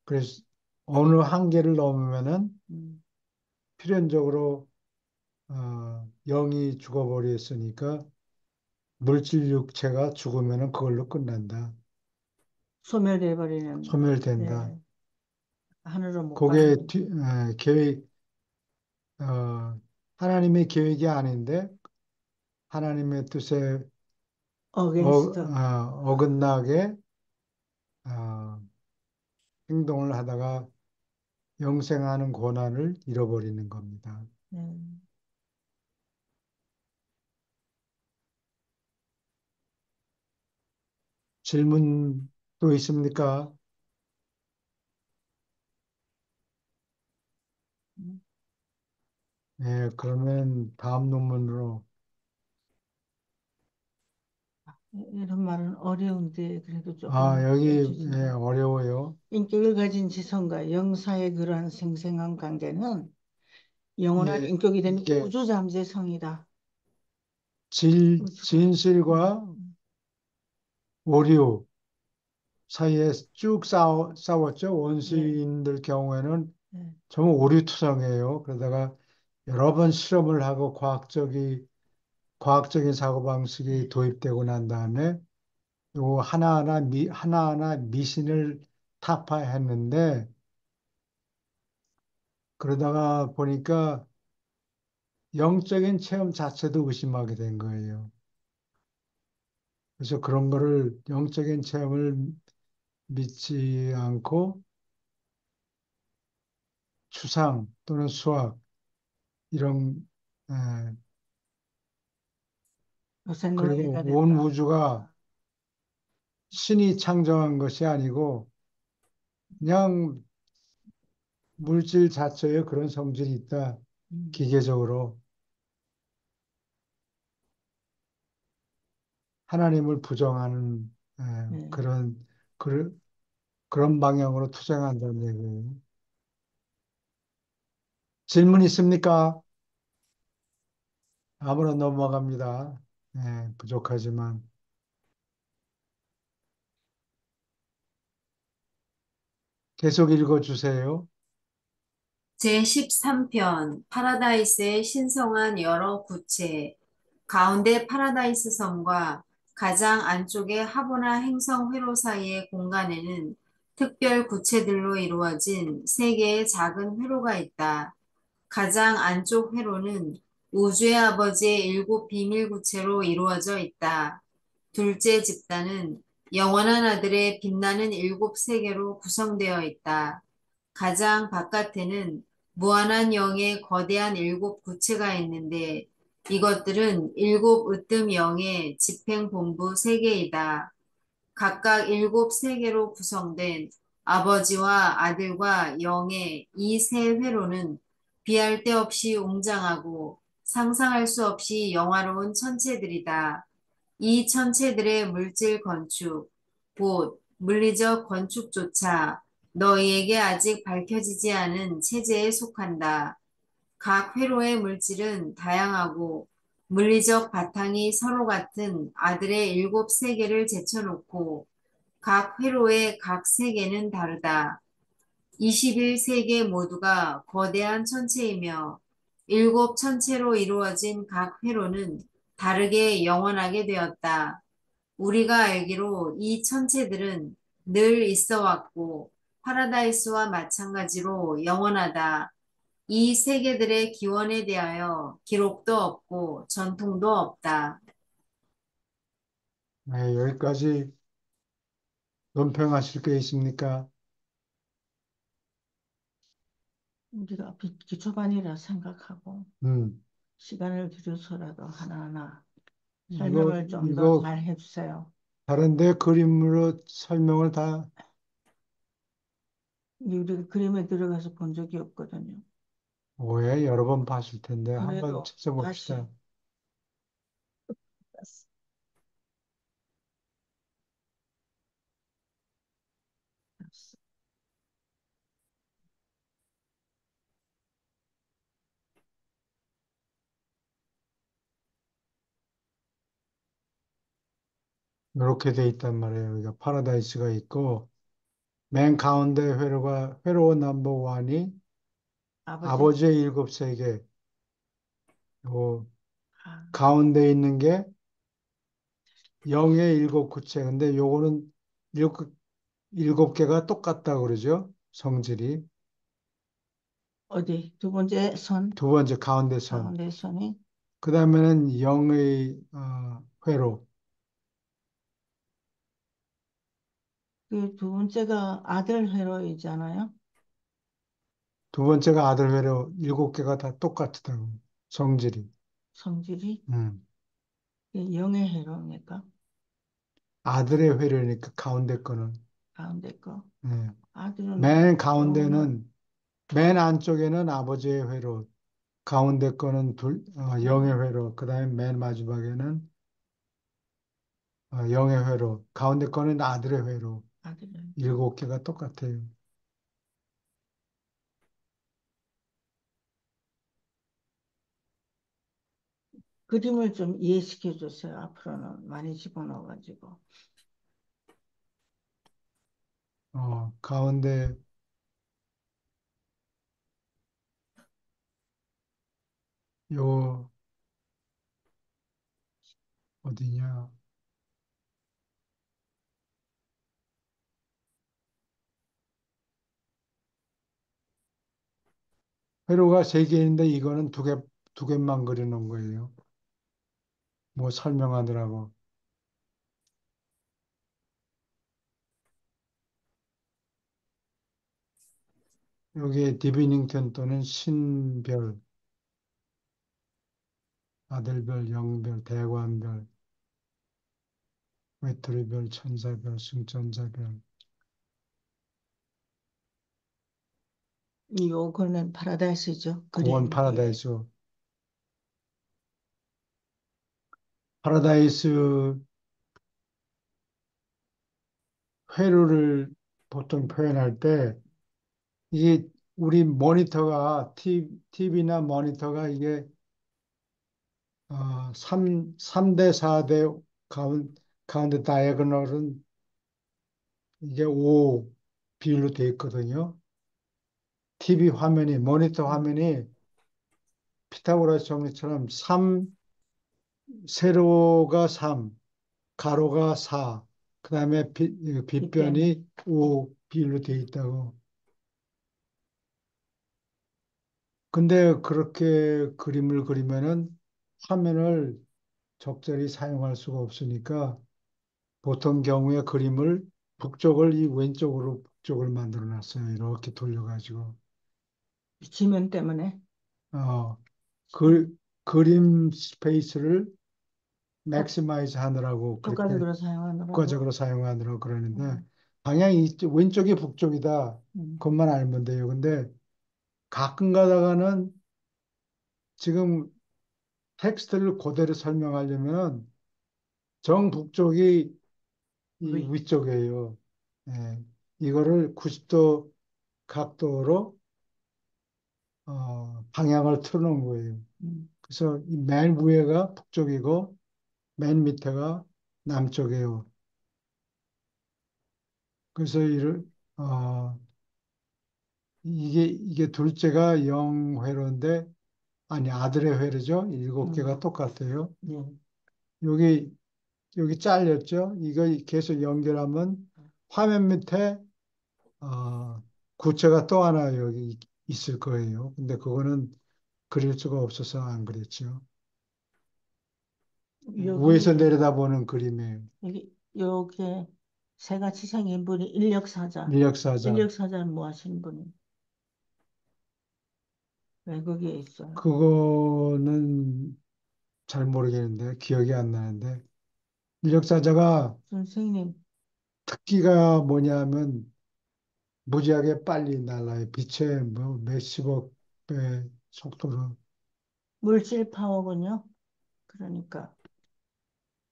Speaker 1: 그래서 어느 한계를 넘으면은
Speaker 3: 음.
Speaker 1: 필연적으로 영이 죽어버렸으니까 물질 육체가 죽으면은 그걸로 끝난다.
Speaker 3: 소멸돼 버리는
Speaker 1: 소멸된다.
Speaker 3: 예, 하늘로 못 가는
Speaker 1: 그게
Speaker 3: 거.
Speaker 1: 계획, 하나님의 계획이 아닌데 하나님의 뜻에
Speaker 3: 어게인스트.
Speaker 1: 어긋나게 어, 행동을 하다가 영생하는 고난을 잃어버리는 겁니다.
Speaker 3: 예.
Speaker 1: 질문 또 있습니까?
Speaker 3: 음.
Speaker 1: 예, 그러면 다음 논문으로
Speaker 3: 이런 말은 어려운데 그래도 조금
Speaker 1: 여기 예,
Speaker 3: 해주신다.
Speaker 1: 어려워요.
Speaker 3: 인격을 가진 지성과 영사의 그러한 생생한 관계는 영원한
Speaker 1: 예,
Speaker 3: 인격이 된
Speaker 1: 이게
Speaker 3: 우주 잠재성이다. 우주가.
Speaker 1: 진실과
Speaker 3: 음.
Speaker 1: 오류 사이에 쭉 싸웠죠.
Speaker 3: 네,
Speaker 1: 원시인들 경우에는
Speaker 3: 네,
Speaker 1: 정말 오류투성이에요. 그러다가 여러 번 실험을 하고 과학적인 사고방식이
Speaker 3: 네.
Speaker 1: 도입되고 난 다음에 요 하나하나 미신을 타파했는데 그러다가 보니까 영적인 체험 자체도 의심하게 된 거예요. 그래서 그런 거를 영적인 체험을 믿지 않고 추상 또는 수학 이런 에,
Speaker 3: 요새
Speaker 1: 그리고
Speaker 3: 노예가
Speaker 1: 온
Speaker 3: 됐다.
Speaker 1: 우주가 신이 창조한 것이 아니고 그냥 물질 자체에 그런 성질이 있다.
Speaker 3: 음,
Speaker 1: 기계적으로 하나님을 부정하는
Speaker 3: 네.
Speaker 1: 그런 그런 방향으로 투쟁한다는 얘기예요. 질문 있습니까? 아무나 넘어갑니다. 부족하지만 계속 읽어주세요.
Speaker 4: 제13편 파라다이스의 신성한 여러 구체 가운데 파라다이스 섬과 가장 안쪽의 하보나 행성 회로 사이의 공간에는 특별 구체들로 이루어진 세 개의 작은 회로가 있다. 가장 안쪽 회로는 우주의 아버지의 일곱 비밀 구체로 이루어져 있다. 둘째 집단은 영원한 아들의 빛나는 일곱 세계로 구성되어 있다. 가장 바깥에는 무한한 영의 거대한 일곱 구체가 있는데 이것들은 일곱 으뜸 영의 집행본부 세계이다. 각각 일곱 세계로 구성된 아버지와 아들과 영의 이 세 회로는 비할 데 없이 웅장하고 상상할 수 없이 영화로운 천체들이다. 이 천체들의 물질 건축, 곧 물리적 건축조차 너희에게 아직 밝혀지지 않은 체제에 속한다. 각 회로의 물질은 다양하고 물리적 바탕이 서로 같은 아들의 일곱 세계를 제쳐놓고 각 회로의 각 세계는 다르다. 21세계 모두가 거대한 천체이며 일곱 천체로 이루어진 각 회로는 다르게 영원하게 되었다. 우리가 알기로 이 천체들은 늘 있어 왔고 파라다이스와 마찬가지로 영원하다. 이 세계들의 기원에 대하여 기록도 없고 전통도 없다.
Speaker 1: 여기까지 논평하실 게 있습니까?
Speaker 3: 우리가 기초반이라 생각하고
Speaker 1: 음,
Speaker 3: 시간을 들여서라도 하나하나
Speaker 1: 이거,
Speaker 3: 설명을 좀 더
Speaker 1: 이거
Speaker 3: 잘 해주세요.
Speaker 1: 다른데 그림으로 설명을 다,
Speaker 3: 우리가 그림에 들어가서 본 적이 없거든요.
Speaker 1: 왜 여러 번 봤을 텐데 한번
Speaker 3: 그래도 다시
Speaker 1: 찾아봅시다. 이렇게 돼 있단 말이에요. 여기가 파라다이스가 있고, 맨 가운데 회로 넘버 원이
Speaker 3: 아버지,
Speaker 1: 아버지의 일곱 세계, 요
Speaker 3: 아,
Speaker 1: 가운데 있는 게 영의 일곱 구체. 근데 요거는 일곱 개가 똑같다 그러죠. 성질이.
Speaker 3: 어디 두 번째 선
Speaker 1: 두 번째 가운데 선.
Speaker 3: 가운데 선이
Speaker 1: 그 다음에는 영의 회로.
Speaker 3: 그 두 번째가 아들 회로이잖아요.
Speaker 1: 두 번째가 아들 회로. 일곱 개가 다 똑같다고. 성질이.
Speaker 3: 성질이
Speaker 1: 음.
Speaker 3: 영의 회로입니까?
Speaker 1: 아들의 회로니까 가운데 거는.
Speaker 3: 가운데 거
Speaker 1: 예.
Speaker 3: 아들은
Speaker 1: 맨
Speaker 3: 영은
Speaker 1: 가운데는 맨 안쪽에는 아버지의 회로. 가운데 거는 영의 회로. 그 다음에 맨 마지막에는 영의 회로. 가운데 거는 아들의 회로.
Speaker 3: 아들은
Speaker 1: 일곱 개가 똑같아요.
Speaker 3: 그림을 좀 이해시켜 주세요. 앞으로는 많이 집어넣어가지고
Speaker 1: 가운데 요 어디냐? 회로가 세 개인데 이거는 두 개만 그려놓은 거예요. 뭐 설명하느라고. 여기에 디비닝턴 또는 신별, 아들별, 영별, 대관별, 외톨이별, 천사별, 승천자별.
Speaker 3: 요거는 파라다이스죠.
Speaker 1: 그건
Speaker 3: 그림 예.
Speaker 1: 파라다이스. 파라다이스 회로를 보통 표현할 때 이게 우리 모니터가 TV나 모니터가 이게 3대 4대 가운데 다이아고널은 이게 5 비율로 되어 있거든요. TV 화면이 모니터
Speaker 3: 음,
Speaker 1: 화면이 피타고라스 정리처럼 3 세로가 3, 가로가 4, 그다음에
Speaker 3: 빗변이
Speaker 1: 빗변이 5 비율로 되어 있다고. 근데 그렇게 그림을 그리면은 화면을 적절히 사용할 수가 없으니까 보통 경우에 그림을 북쪽을 이 왼쪽으로 북쪽을 만들어 놨어요. 이렇게 돌려가지고.
Speaker 3: 지면 때문에
Speaker 1: 어, 그, 그림 스페이스를
Speaker 3: 효,
Speaker 1: 맥시마이즈 하느라고 그렇게
Speaker 3: 효과적으로 사용하느라고
Speaker 1: 효과적으로 사용하느라고 그러는데
Speaker 3: 음,
Speaker 1: 방향이 왼쪽이 북쪽이다.
Speaker 3: 음,
Speaker 1: 그것만 알면 돼요. 근데 가끔 가다가는 지금 텍스트를 그대로 설명하려면 정북쪽이 이
Speaker 3: 위,
Speaker 1: 위쪽이에요. 예. 이거를 90도 각도로 방향을 틀어놓은 거예요.
Speaker 3: 음,
Speaker 1: 그래서 이 맨 위에가 북쪽이고 맨 밑에가 남쪽이에요. 그래서 어, 이게 둘째가 영회로인데 아니 아들의 회로죠. 일곱
Speaker 3: 음,
Speaker 1: 개가 똑같아요.
Speaker 3: 네.
Speaker 1: 여기 여기 잘렸죠. 이거 계속 연결하면 화면 밑에 구체가 또 하나 여기 있을 거예요. 근데 그거는 그릴 수가 없어서 안 그렸죠. 위에서
Speaker 3: 여기
Speaker 1: 내려다보는 그림이에요.
Speaker 3: 여기 세 가지 생긴 분이 인력사자.
Speaker 1: 인력사자.
Speaker 3: 인력사자는 뭐 하시는 분이? 외국에 있어요.
Speaker 1: 그거는 잘 모르겠는데, 기억이 안 나는데, 인력사자가
Speaker 3: 선생님,
Speaker 1: 특기가 뭐냐면, 무지하게 빨리 날아요. 빛의 뭐 몇십억 배 속도로.
Speaker 3: 물질 파워군요. 그러니까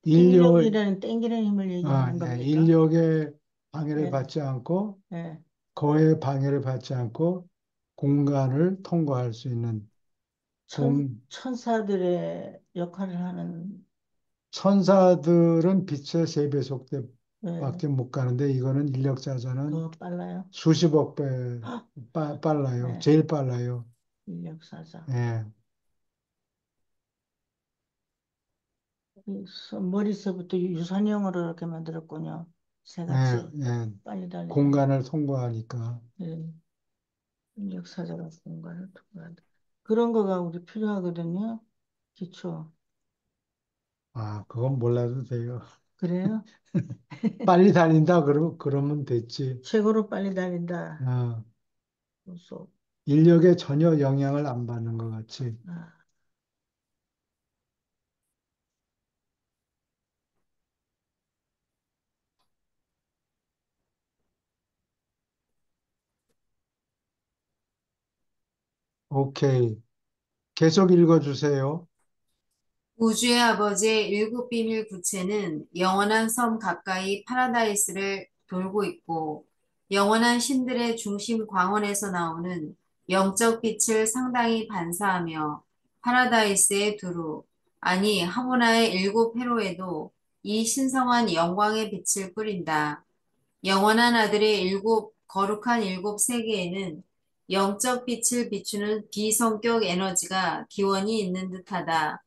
Speaker 1: 인력,
Speaker 3: 땡기는 힘을 얘기하는
Speaker 1: 예,
Speaker 3: 겁니까?
Speaker 1: 인력의 방해를
Speaker 3: 예,
Speaker 1: 받지 않고,
Speaker 3: 예.
Speaker 1: 거의 방해를 받지 않고, 공간을 통과할 수 있는
Speaker 3: 천사들의 역할을 하는,
Speaker 1: 천사들은 빛의 3배
Speaker 3: 예,
Speaker 1: 속도밖에 못 가는데 이거는 인력자자는
Speaker 3: 더 빨라요.
Speaker 1: 수십억 배
Speaker 3: 헉,
Speaker 1: 빨라요.
Speaker 3: 예,
Speaker 1: 제일 빨라요.
Speaker 3: 인력사자.
Speaker 1: 예,
Speaker 3: 머릿속부터 유선형으로 이렇게 만들었군요.
Speaker 1: 예,
Speaker 3: 새같이
Speaker 1: 예.
Speaker 3: 빨리 달리는.
Speaker 1: 공간을 통과하니까.
Speaker 3: 예, 인력사자가 공간을 통과한다. 그런 거가 우리 필요하거든요. 기초.
Speaker 1: 아, 그건 몰라도 돼요.
Speaker 3: 그래요?
Speaker 1: 빨리 달린다 그러면 됐지.
Speaker 3: 최고로 빨리 달린다.
Speaker 1: 어,
Speaker 3: 그래서,
Speaker 1: 인력에 전혀 영향을 안 받는 것 같이.
Speaker 3: 아,
Speaker 1: 오케이. 계속 읽어주세요.
Speaker 4: 우주의 아버지의 일곱 비밀 구체는 영원한 섬 가까이 파라다이스를 돌고 있고 영원한 신들의 중심 광원에서 나오는 영적 빛을 상당히 반사하며 파라다이스의 두루, 아니 하모나의 일곱 회로에도 이 신성한 영광의 빛을 뿌린다. 영원한 아들의 거룩한 일곱 세계에는 영적 빛을 비추는 비성격 에너지가 기원이 있는 듯하다.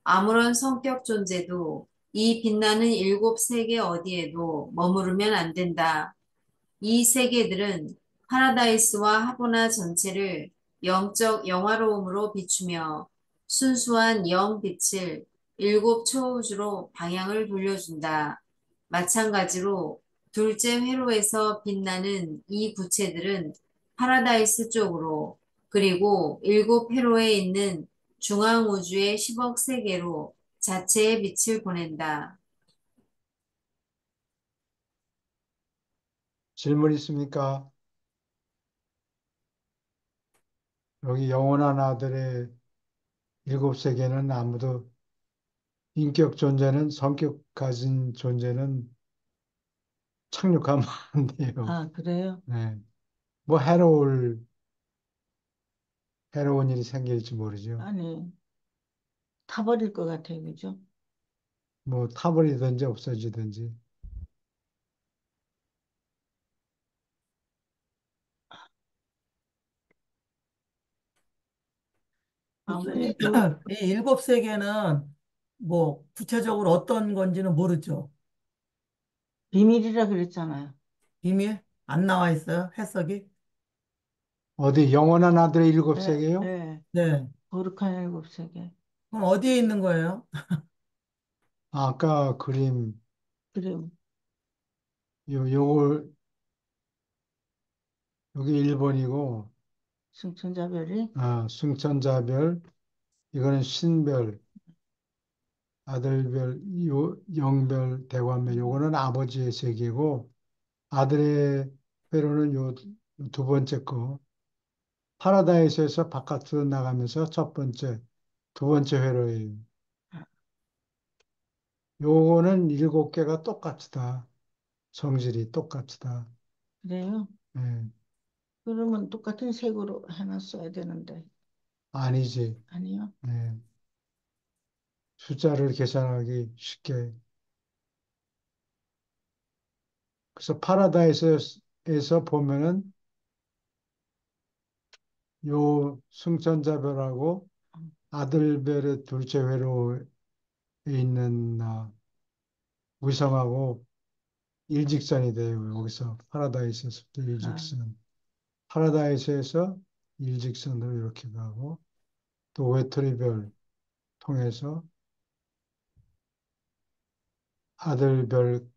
Speaker 4: 아무런 성격 존재도 이 빛나는 일곱 세계 어디에도 머무르면 안 된다. 이 세계들은 파라다이스와 하보나 전체를 영적 영화로움으로 비추며 순수한 영빛을 일곱 초우주로 방향을 돌려준다. 마찬가지로 둘째 회로에서 빛나는 이 구체들은 파라다이스 쪽으로 그리고 일곱 회로에 있는 중앙 우주의 10억 세계로 자체의 빛을 보낸다.
Speaker 1: 질문 있습니까? 여기 영원한 아들의 7세계는 아무도 인격 존재는 성격 가진 존재는 착륙하면 안 돼요.
Speaker 3: 아, 그래요?
Speaker 1: 네. 뭐 해로운 일이 생길지 모르죠.
Speaker 3: 아니, 타버릴 것 같아요. 그죠?
Speaker 1: 뭐 타버리든지 없어지든지.
Speaker 3: 아무튼
Speaker 5: 이 일곱 세계는 뭐 구체적으로 어떤 건지는 모르죠.
Speaker 3: 비밀이라 그랬잖아요.
Speaker 5: 비밀? 안 나와 있어요? 해석이?
Speaker 1: 어디 영원한 아들의 일곱
Speaker 3: 예,
Speaker 1: 세계요?
Speaker 3: 예.
Speaker 5: 네.
Speaker 3: 거룩한 일곱 세계.
Speaker 5: 그럼 어디에 있는 거예요?
Speaker 1: 아까 그림
Speaker 3: 그리고
Speaker 1: 요걸 여기 1번이고
Speaker 3: 승천자별이
Speaker 1: 승천자별 이거는 신별 아들별 영별 대관별 요거는 아버지의 세계고 아들의 회로는 요 두 번째 거 파라다이스에서 바깥으로 나가면서 첫 번째 두 번째 회로예요. 요거는 7개가 똑같다. 성질이 똑같다.
Speaker 3: 그래요?
Speaker 1: 예,
Speaker 3: 그러면 똑같은 색으로 해놨어야 되는데
Speaker 1: 아니지.
Speaker 3: 아니요?
Speaker 1: 예, 숫자를 계산하기 쉽게. 그래서 파라다이스에서 보면은 요 승천자별하고 아들별의 둘째 회로에 있는 위성하고 일직선이 돼요. 여기서 파라다이스에서부터
Speaker 3: 아,
Speaker 1: 일직선. 파라다이스에서 일직선으로 이렇게 가고 또 외톨이별 통해서 아들별,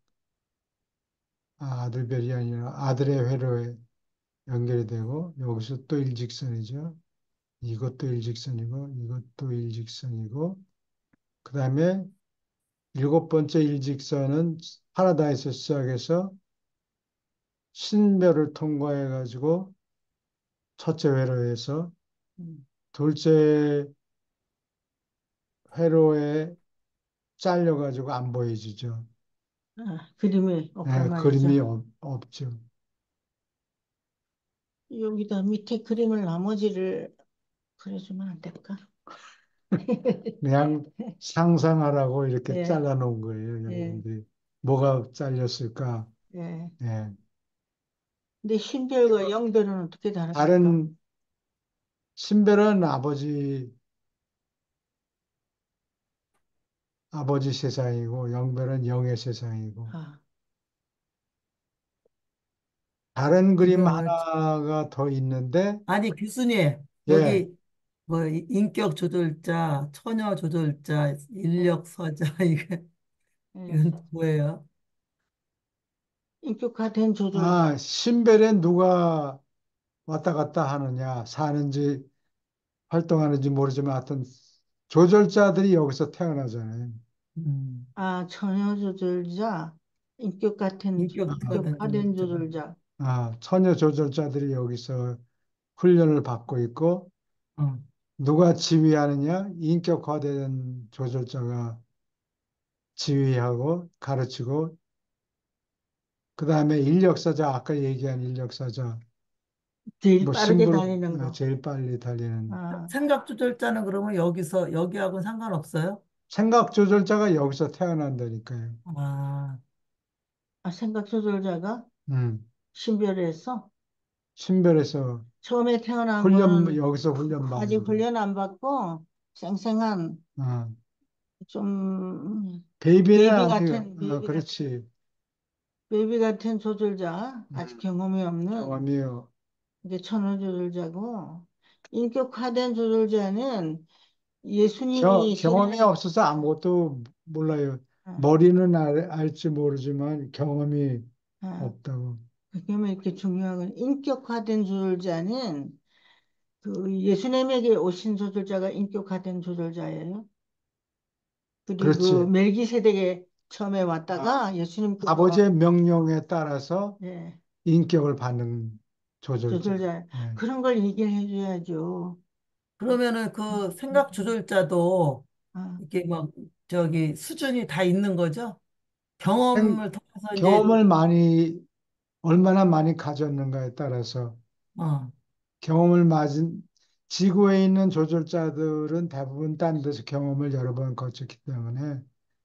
Speaker 1: 아들별이 아니라 아들의 회로에 연결이 되고 여기서 또 일직선이죠. 이것도 일직선이고, 이것도 일직선이고, 그 다음에 일곱 번째 일직선은 파라다이스 시작해서 신별을 통과해가지고 첫째 회로에서
Speaker 3: 음.
Speaker 1: 둘째 회로에 잘려가지고 안 보여지죠.
Speaker 3: 그림이 없단
Speaker 1: 그림이
Speaker 3: 말이죠.
Speaker 1: 없죠.
Speaker 3: 여기다 밑에 그림을 나머지를 그려주면 안 될까?
Speaker 1: 그냥 상상하라고 이렇게
Speaker 3: 예,
Speaker 1: 잘라놓은 거예요,
Speaker 3: 예,
Speaker 1: 여러분들이. 뭐가 잘렸을까?
Speaker 3: 예.
Speaker 1: 예.
Speaker 3: 근데 신별과 영별은 어떻게 다릅니까?
Speaker 1: 다른 신별은 아버지 세상이고, 영별은 영의 세상이고,
Speaker 3: 아,
Speaker 1: 다른 그림
Speaker 5: 그,
Speaker 1: 하나가 더 있는데,
Speaker 5: 아니, 교수님,
Speaker 1: 예,
Speaker 5: 여기 뭐 인격 조절자, 처녀 조절자,
Speaker 3: 예,
Speaker 5: 인력 서자, 이게
Speaker 3: 예.
Speaker 5: 이건 뭐예요?
Speaker 3: 인격화된 조절자.
Speaker 1: 신별에 누가 왔다 갔다 하느냐, 사는지 활동하는지 모르지만 하여튼 조절자들이 여기서 태어나잖아요.
Speaker 5: 음,
Speaker 3: 처녀 조절자,
Speaker 5: 인격화된
Speaker 3: 인격화된
Speaker 5: 조절자.
Speaker 3: 조절자.
Speaker 1: 처녀 조절자들이 여기서 훈련을 받고 있고,
Speaker 5: 어.
Speaker 1: 누가 지휘하느냐? 인격화된 조절자가 지휘하고 가르치고, 그 다음에 인력사자, 아까 얘기한 인력사자,
Speaker 3: 제일
Speaker 1: 뭐
Speaker 3: 빠르게 달리는 거.
Speaker 1: 제일 빨리 달리는
Speaker 3: 아,
Speaker 5: 생각 조절자는 그러면 여기서 여기하고는 상관없어요?
Speaker 1: 생각 조절자가 여기서 태어난다니까요.
Speaker 5: 아,
Speaker 3: 생각 조절자가
Speaker 1: 음,
Speaker 3: 신별에서
Speaker 1: 신별에서
Speaker 3: 처음에 태어난 거는
Speaker 1: 여기서 훈련
Speaker 3: 아직
Speaker 1: 받는 거예요.
Speaker 3: 훈련 안 받고 생생한
Speaker 1: 어,
Speaker 3: 좀
Speaker 1: 베이비는
Speaker 3: 베이비
Speaker 1: 아직,
Speaker 3: 같은 베이비 같은
Speaker 1: 그렇지.
Speaker 3: 베이비 같은 조절자 아직
Speaker 1: 음,
Speaker 3: 경험이 없는
Speaker 1: 경험이
Speaker 3: 이게 천호 조절자고 인격화된 조절자는 예수님이
Speaker 1: 경험이
Speaker 3: 세례
Speaker 1: 없어서 아무것도 몰라요.
Speaker 3: 아,
Speaker 1: 머리는 알지 모르지만 경험이
Speaker 3: 아,
Speaker 1: 없다고.
Speaker 3: 그러면 이렇게 중요한 건 인격화된 조절자는 그 예수님에게 오신 조절자가 인격화된 조절자예요. 그리고
Speaker 1: 그렇지.
Speaker 3: 멜기세덱에 처음에
Speaker 1: 아,
Speaker 3: 왔다가 예수님께서
Speaker 1: 아버지의 명령에 따라서
Speaker 3: 예,
Speaker 1: 인격을 받는 조절자.
Speaker 3: 조절자
Speaker 1: 예.
Speaker 3: 그런 걸 얘기를 해줘야죠.
Speaker 5: 그러면은
Speaker 3: 음,
Speaker 5: 그
Speaker 3: 음,
Speaker 5: 생각 조절자도
Speaker 3: 아,
Speaker 5: 이게 막 저기 수준이 다 있는 거죠?
Speaker 1: 생-
Speaker 5: 경험을 통해서 이제
Speaker 1: 경험을 얼마나 많이 가졌는가에 따라서
Speaker 5: 어,
Speaker 1: 경험을 맞은 지구에 있는 조절자들은 대부분 딴 데서 경험을 여러 번 거쳤기 때문에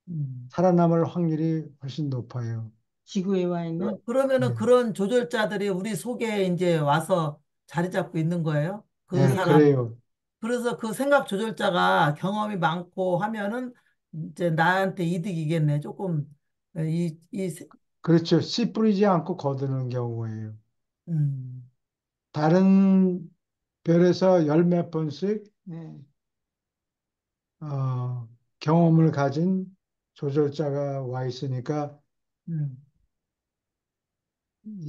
Speaker 5: 음.
Speaker 1: 살아남을 확률이 훨씬 높아요.
Speaker 3: 지구에 와 있는
Speaker 5: 그러면은
Speaker 1: 예,
Speaker 5: 그런 조절자들이 우리 속에 이제 와서 자리 잡고 있는 거예요? 그
Speaker 1: 예,
Speaker 3: 예,
Speaker 5: 사람.
Speaker 1: 그래요.
Speaker 5: 그래서 그 생각 조절자가 경험이 많고 하면은 이제 나한테 이득이겠네. 조금
Speaker 1: 그렇죠. 씨 뿌리지 않고 거두는 경우예요.
Speaker 5: 음,
Speaker 1: 다른 별에서 열 몇 번씩
Speaker 3: 예.
Speaker 1: 경험을 가진 조절자가 와 있으니까
Speaker 5: 음,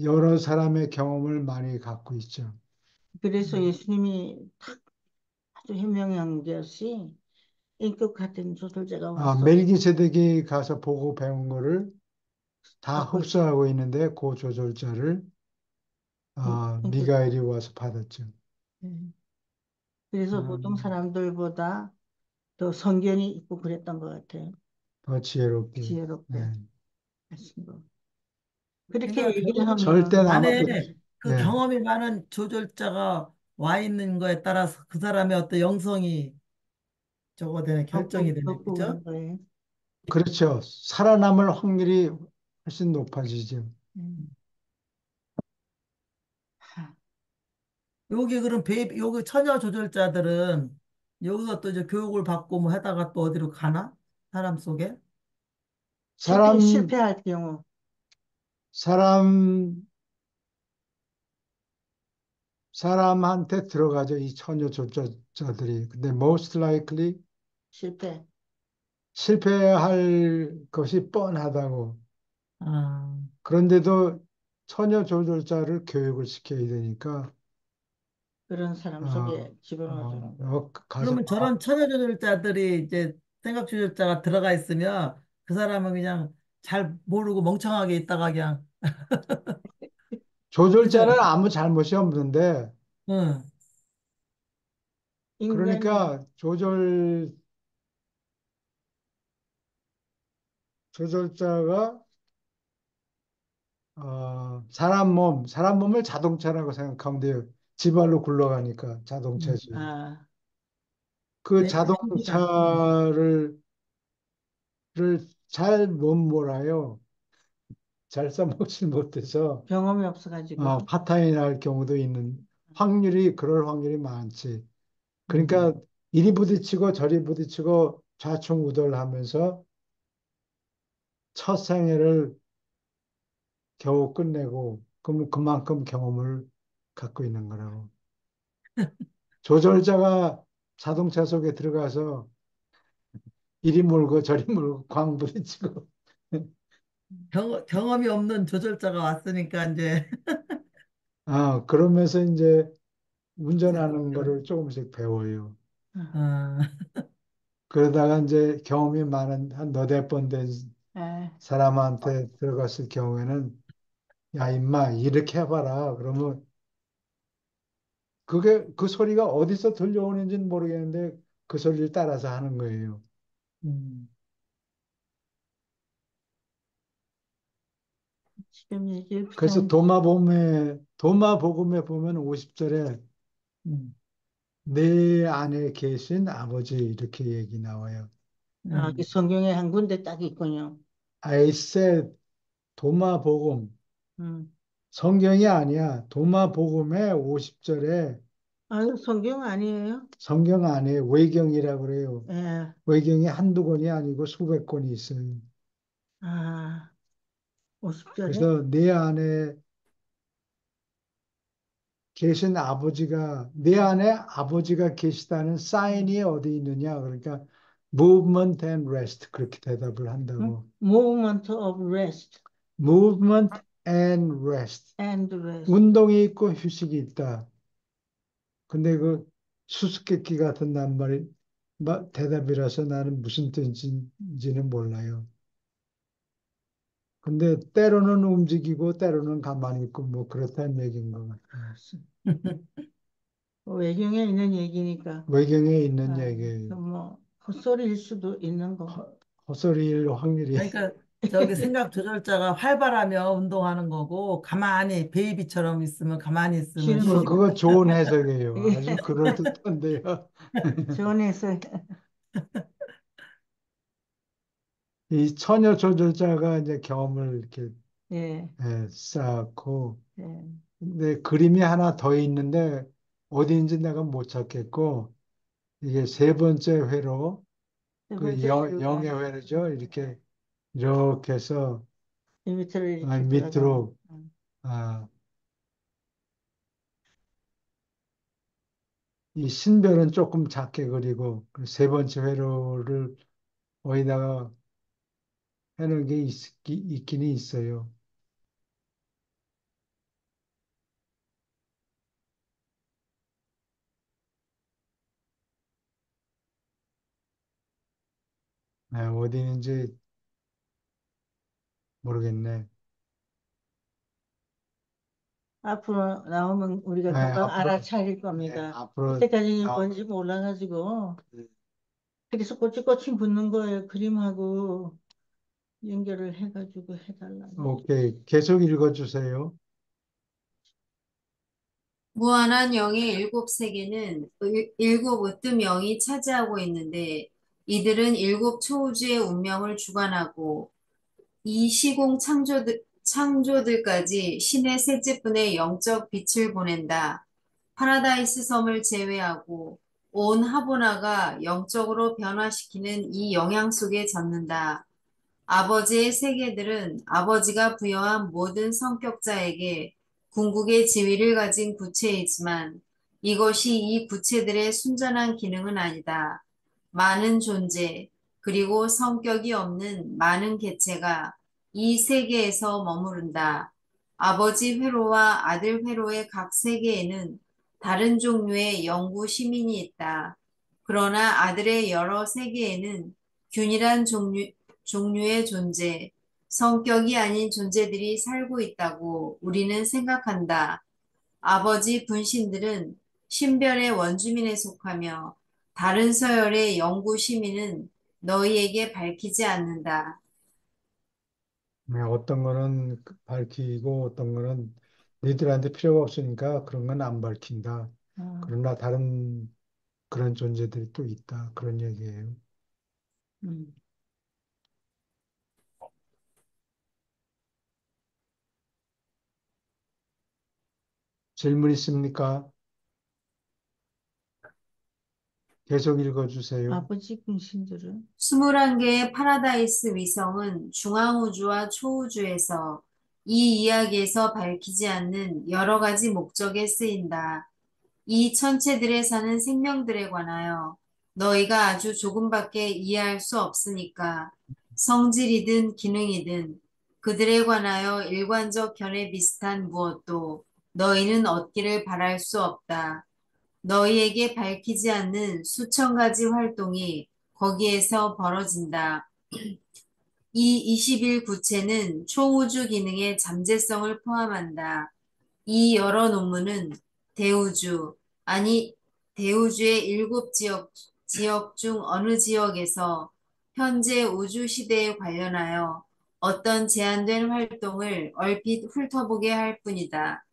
Speaker 1: 여러 사람의 경험을 많이 갖고 있죠.
Speaker 3: 그래서
Speaker 5: 음.
Speaker 3: 예수님이 아주 현명한 것이 인격화된 조절자가 와서
Speaker 1: 멜기세덱이 가서 보고 배운 거를 다
Speaker 3: 받고 있,
Speaker 1: 흡수하고 있는데 그 조절자를
Speaker 3: 인격,
Speaker 1: 미가엘이 와서 받았죠.
Speaker 3: 예. 그래서 보통
Speaker 5: 음.
Speaker 3: 사람들보다 더 성견이 있고 그랬던 것 같아요.
Speaker 1: 더 지혜롭게.
Speaker 3: 지혜롭게
Speaker 1: 네.
Speaker 3: 하신 거. 그렇게
Speaker 5: 그러니까
Speaker 3: 얘기를
Speaker 1: 절대
Speaker 3: 하면
Speaker 5: 안에
Speaker 1: 남들,
Speaker 5: 그
Speaker 1: 예.
Speaker 5: 경험이 많은 조절자가 와 있는 거에 따라서 그 사람의 어떤 영성이 저거 되네, 결정이 되네.
Speaker 3: 덮고
Speaker 5: 그죠?
Speaker 3: 그런 거예요.
Speaker 1: 그렇죠. 살아남을 확률이 훨씬 높아지죠.
Speaker 3: 음. 하,
Speaker 5: 여기 그럼 여기 처녀 조절자들은 여기서 또 이제 교육을 받고 뭐 하다가 또 어디로 가나? 사람 속에?
Speaker 1: 사람,
Speaker 3: 실패할 경우
Speaker 1: 사람, 사람한테 들어가죠. 이 처녀 조절자들이. 근데 most likely
Speaker 3: 실패.
Speaker 1: 실패할 것이 뻔하다고.
Speaker 5: 아,
Speaker 1: 그런데도 처녀 조절자를 교육을 시켜야 되니까
Speaker 3: 그런 사람
Speaker 1: 어,
Speaker 3: 속에 집어넣어주는 거.
Speaker 1: 가서
Speaker 5: 그러면 저런 처녀 조절자들이 이제 생각 조절자가 들어가 있으면 그 사람은 그냥 잘 모르고 멍청하게 있다가 그냥 그죠?
Speaker 1: 조절자는 아무 잘못이 없는데
Speaker 5: 응.
Speaker 3: 인간이
Speaker 1: 그러니까 조절자가 사람 몸을 자동차라고 생각하면 돼요. 지발로 굴러가니까
Speaker 5: 응.
Speaker 1: 자동차지.
Speaker 3: 아,
Speaker 1: 그
Speaker 5: 내비가. 응.
Speaker 1: 자동차를 잘 못 몰아요. 잘 써먹지 못해서
Speaker 3: 경험이 없어가지고.
Speaker 1: 파탄이 날 경우도 있는 그럴 확률이 많지. 그러니까
Speaker 5: 응.
Speaker 1: 이리 부딪히고 저리 부딪히고 좌충우돌하면서 첫 생애를 겨우 끝내고 그럼 그만큼 경험을 갖고 있는 거라고. 조절자가 자동차 속에 들어가서 이리 몰고 저리 몰고 광 부딪히고
Speaker 5: 경험이 없는 조절자가 왔으니까 이제
Speaker 1: 그러면서 이제 운전하는 거를 조금씩 배워요.
Speaker 3: 아,
Speaker 5: 어,
Speaker 1: 그러다가 이제 경험이 많은 한 너댓 번 된
Speaker 3: 아,
Speaker 1: 사람한테 들어갔을 경우에는 야 임마 이렇게 해봐라. 그러면 그게 그 소리가 어디서 들려오는지는 모르겠는데 그 소리를 따라서 하는 거예요.
Speaker 5: 음,
Speaker 3: 지금 얘기를
Speaker 1: 그래서
Speaker 3: 붙여면
Speaker 1: 도마복음에 보면 50절에
Speaker 5: 음,
Speaker 1: 내 안에 계신 아버지 이렇게 얘기 나와요.
Speaker 3: 이
Speaker 5: 음,
Speaker 3: 성경에 한 군데 딱 있군요.
Speaker 1: I said 도마복음
Speaker 3: 음.
Speaker 1: 성경이 아니야. 도마복음의 50절에
Speaker 3: 성경 아니에요?
Speaker 1: 성경 안에 외경이라고 그래요.
Speaker 3: 예.
Speaker 1: 외경이 한두 권이 아니고 수백 권이 있어요.
Speaker 3: 아, 50절에?
Speaker 1: 그래서 내 안에 계신 내 안에 아버지가 계시다는 사인이 어디 있느냐? 그러니까 movement and rest 그렇게 대답을 한다고.
Speaker 3: Movement of rest
Speaker 1: movement and rest.
Speaker 3: and rest.
Speaker 1: 운동이 있고 휴식이 있다. 근데 그 수수께끼 같은 낱말이 대답이라서 나는 무슨 뜻인지는 몰라요. 근데 때로는 움직이고 때로는 가만히 있고 뭐 그렇다는 얘기인 것 같아요.
Speaker 3: 외경에 있는 얘기니까,
Speaker 1: 외경에 있는 얘기예요.
Speaker 3: 뭐, 헛소리일 수도 있는 거.
Speaker 1: 헛소리일 확률이
Speaker 5: 그러니까 저기 생각 조절자가 활발하면 운동하는 거고 가만히 베이비처럼 있으면 가만히 있으면
Speaker 3: 쉬는
Speaker 5: 쉬는
Speaker 3: 거고.
Speaker 1: 그거 좋은 해석이에요. 아주 그럴듯한데요.
Speaker 3: 전에서,
Speaker 1: 이 처녀 조절자가 이제 경험을 이렇게
Speaker 3: 예,
Speaker 1: 쌓고
Speaker 3: 예.
Speaker 1: 근데 그림이 하나 더 있는데 어디인지 내가 못 찾겠고 이게 세 번째 회로
Speaker 3: 세
Speaker 1: 그
Speaker 3: 번째 회로가
Speaker 1: 영의 회로죠. 이렇게 해서
Speaker 3: 이 밑으로 이렇게 돌아가는.
Speaker 1: 밑으로 아, 이 신별은 조금 작게 그리고 그세 번째 회로를 거기다가 해놓은 게 있기는 있어요. 어디 있는지 모르겠네.
Speaker 3: 앞으로 나오면 우리가 금방
Speaker 1: 앞으로
Speaker 3: 알아차릴 겁니다.
Speaker 1: 앞으로
Speaker 3: 이때까지는
Speaker 1: 나
Speaker 3: 뭔지 몰라가지고. 그래서 꼬치꼬치 붙는 거예요. 그림하고 연결을 해가지고 해달라고.
Speaker 1: 오케이 계속 읽어주세요.
Speaker 4: 무한한 영의 일곱 세계는 일곱 으뜸 영이 차지하고 있는데 이들은 일곱 초우주의 운명을 주관하고 이 시공 창조들까지 신의 셋째분의 영적 빛을 보낸다. 파라다이스 섬을 제외하고 온 하보나가 영적으로 변화시키는 이 영향 속에 젖는다. 아버지의 세계들은 아버지가 부여한 모든 성격자에게 궁극의 지위를 가진 구체이지만 이것이 이 구체들의 순전한 기능은 아니다. 많은 존재, 그리고 성격이 없는 많은 개체가 이 세계에서 머무른다. 아버지 회로와 아들 회로의 각 세계에는 다른 종류의 영구 시민이 있다. 그러나 아들의 여러 세계에는 균일한 종류의 존재, 성격이 아닌 존재들이 살고 있다고 우리는 생각한다. 아버지 분신들은 신별의 원주민에 속하며 다른 서열의 영구 시민은 너희에게 밝히지 않는다.
Speaker 1: 네, 어떤 거는 밝히고 어떤 거는 너희들한테 필요가 없으니까 그런 건 안 밝힌다.
Speaker 3: 아,
Speaker 1: 그러나 다른 그런 존재들이 또 있다. 그런 얘기예요.
Speaker 3: 음.
Speaker 1: 질문 있습니까? 계속 읽어주세요.
Speaker 3: 아버지 분신들은
Speaker 4: 21개의 파라다이스 위성은 중앙우주와 초우주에서 이 이야기에서 밝히지 않는 여러 가지 목적에 쓰인다. 이 천체들에 사는 생명들에 관하여 너희가 아주 조금밖에 이해할 수 없으니까 성질이든 기능이든 그들에 관하여 일관적 견해 비슷한 무엇도 너희는 얻기를 바랄 수 없다. 너희에게 밝히지 않는 수천 가지 활동이 거기에서 벌어진다. 이 21 구체는 초우주 기능의 잠재성을 포함한다. 이 여러 논문은 대우주, 아니 대우주의 7지역 중 어느 지역에서 현재 우주 시대에 관련하여 어떤 제한된 활동을 얼핏 훑어보게 할 뿐이다.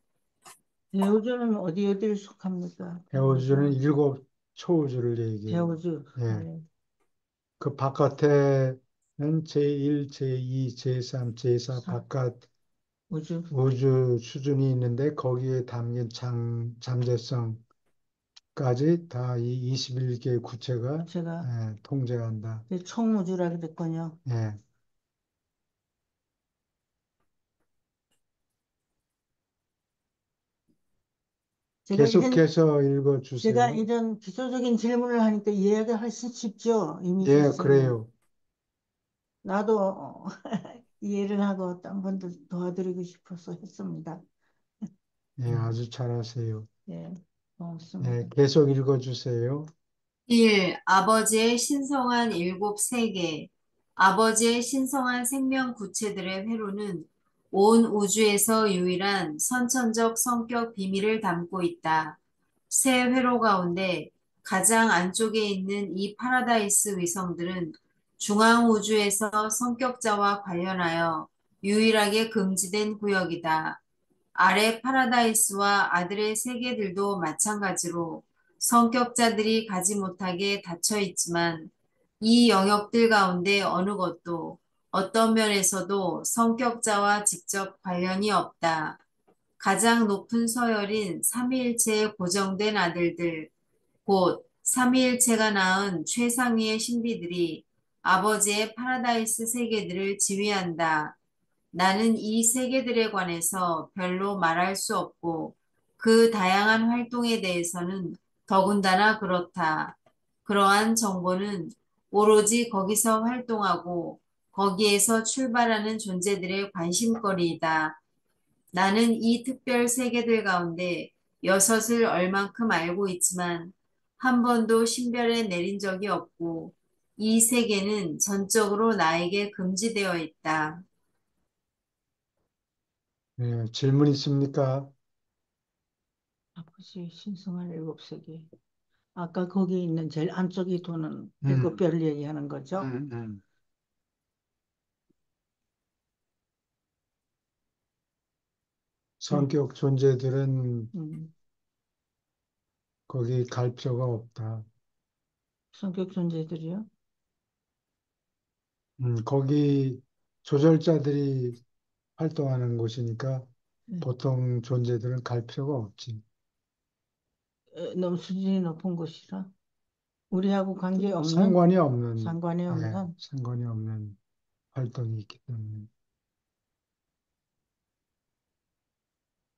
Speaker 3: 대우주는 어디에 속합니까?
Speaker 1: 배우주는
Speaker 3: 대우주,
Speaker 1: 일곱 초우주를 얘기해요.
Speaker 3: 대우주,
Speaker 1: 예.
Speaker 3: 네.
Speaker 1: 그 바깥에는 제1, 제2, 제3, 제4
Speaker 3: 사,
Speaker 1: 바깥
Speaker 3: 우주,
Speaker 1: 우주 수준이 있는데 거기에 담긴 잠재성까지 다 이 21개 구체가
Speaker 3: 제가
Speaker 1: 통제한다.
Speaker 3: 총우주라 그랬군요.
Speaker 1: 예.
Speaker 3: 제가 이런
Speaker 1: 계속해서
Speaker 3: 제가
Speaker 1: 읽어주세요.
Speaker 3: 이런 기초적인 질문을 하니까 이해가 훨씬 쉽죠. 이미
Speaker 1: 예,
Speaker 3: 됐으면.
Speaker 1: 그래요.
Speaker 3: 나도 이해를 하고 한 번 더 도와드리고 싶어서 했습니다.
Speaker 1: 예, 아주 잘하세요.
Speaker 3: 예,
Speaker 1: 예,
Speaker 3: 고맙습니다.
Speaker 1: 계속 읽어주세요.
Speaker 4: 1. 아버지의 신성한 일곱 세계. 아버지의 신성한 생명 구체들의 회로는 온 우주에서 유일한 선천적 성격 비밀을 담고 있다. 새 회로 가운데 가장 안쪽에 있는 이 파라다이스 위성들은 중앙 우주에서 성격자와 관련하여 유일하게 금지된 구역이다. 아래 파라다이스와 아들의 세계들도 마찬가지로 성격자들이 가지 못하게 닫혀 있지만 이 영역들 가운데 어느 것도 어떤 면에서도 성격자와 직접 관련이 없다. 가장 높은 서열인 삼위일체의 고정된 아들들, 곧 삼위일체가 낳은 최상위의 신비들이 아버지의 파라다이스 세계들을 지휘한다. 나는 이 세계들에 관해서 별로 말할 수 없고 그 다양한 활동에 대해서는 더군다나 그렇다. 그러한 정보는 오로지 거기서 활동하고 거기에서 출발하는 존재들의 관심거리이다. 나는 이 특별 세계들 가운데 여섯을 얼만큼 알고 있지만 한 번도 신별에 내린 적이 없고 이 세계는 전적으로 나에게 금지되어 있다.
Speaker 1: 예, 질문 있습니까?
Speaker 3: 아버지 신성한 일곱 세계. 아까 거기 있는 제일 안쪽에 도는 일곱
Speaker 1: 음,
Speaker 3: 별을 얘기하는 거죠?
Speaker 1: 음, 음.
Speaker 3: 네.
Speaker 1: 성격 존재들은
Speaker 3: 음,
Speaker 1: 거기 갈 필요가 없다.
Speaker 3: 성격 존재들이요?
Speaker 1: 거기 조절자들이 활동하는 곳이니까
Speaker 3: 네.
Speaker 1: 보통 존재들은 갈 필요가 없지.
Speaker 3: 너무 수준이 높은 곳이라 우리하고 관계 없는
Speaker 1: 상관이 없는,
Speaker 3: 상관이 없는
Speaker 1: 상관이 없는 활동이 있기 때문에.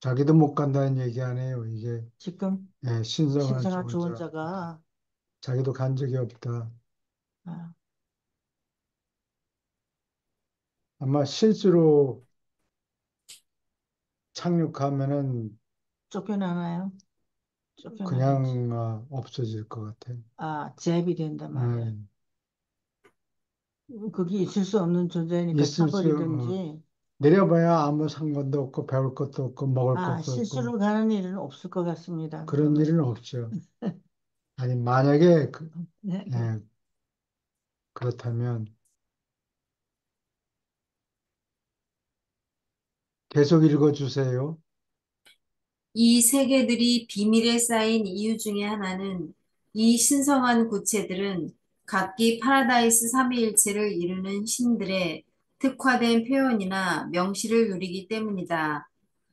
Speaker 1: 자기도 못 간다는 얘기 안 해요. 이게
Speaker 3: 지금
Speaker 1: 신성한
Speaker 3: 신성한
Speaker 1: 조언자.
Speaker 3: 주원자가
Speaker 1: 자기도 간 적이 없다.
Speaker 3: 아,
Speaker 1: 아마 실수로 착륙하면은
Speaker 3: 쫓겨나나요? 쫓겨나든지.
Speaker 1: 그냥 없어질 것 같아.
Speaker 3: 제압이 된단 말이야.
Speaker 1: 예,
Speaker 3: 그게 있을 수 없는 존재니까
Speaker 1: 있을 수,
Speaker 3: 타버리든지.
Speaker 1: 내려봐야 아무 상관도 없고 배울 것도 없고 먹을 것도 없고
Speaker 3: 실수로 가는 일은 없을 것 같습니다.
Speaker 1: 그런
Speaker 3: 그러면.
Speaker 1: 일은 없죠. 아니, 만약에
Speaker 3: 네, 네.
Speaker 1: 예, 그렇다면 계속 읽어주세요.
Speaker 4: 이 세계들이 비밀에 쌓인 이유 중에 하나는 이 신성한 구체들은 각기 파라다이스 삼위일체를 이루는 신들의 특화된 표현이나 명시를 누리기 때문이다.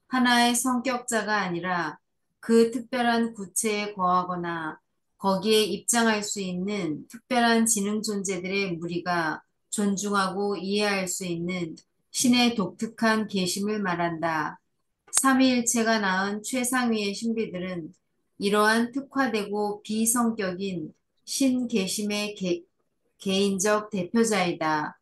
Speaker 4: 하나의 성격자가 아니라 그 특별한 구체에 거하거나 거기에 입장할 수 있는 특별한 지능 존재들의 무리가 존중하고 이해할 수 있는 신의 독특한 계심을 말한다. 삼위일체가 낳은 최상위의 신비들은 이러한 특화되고 비성격인 신계심의 개인적 대표자이다.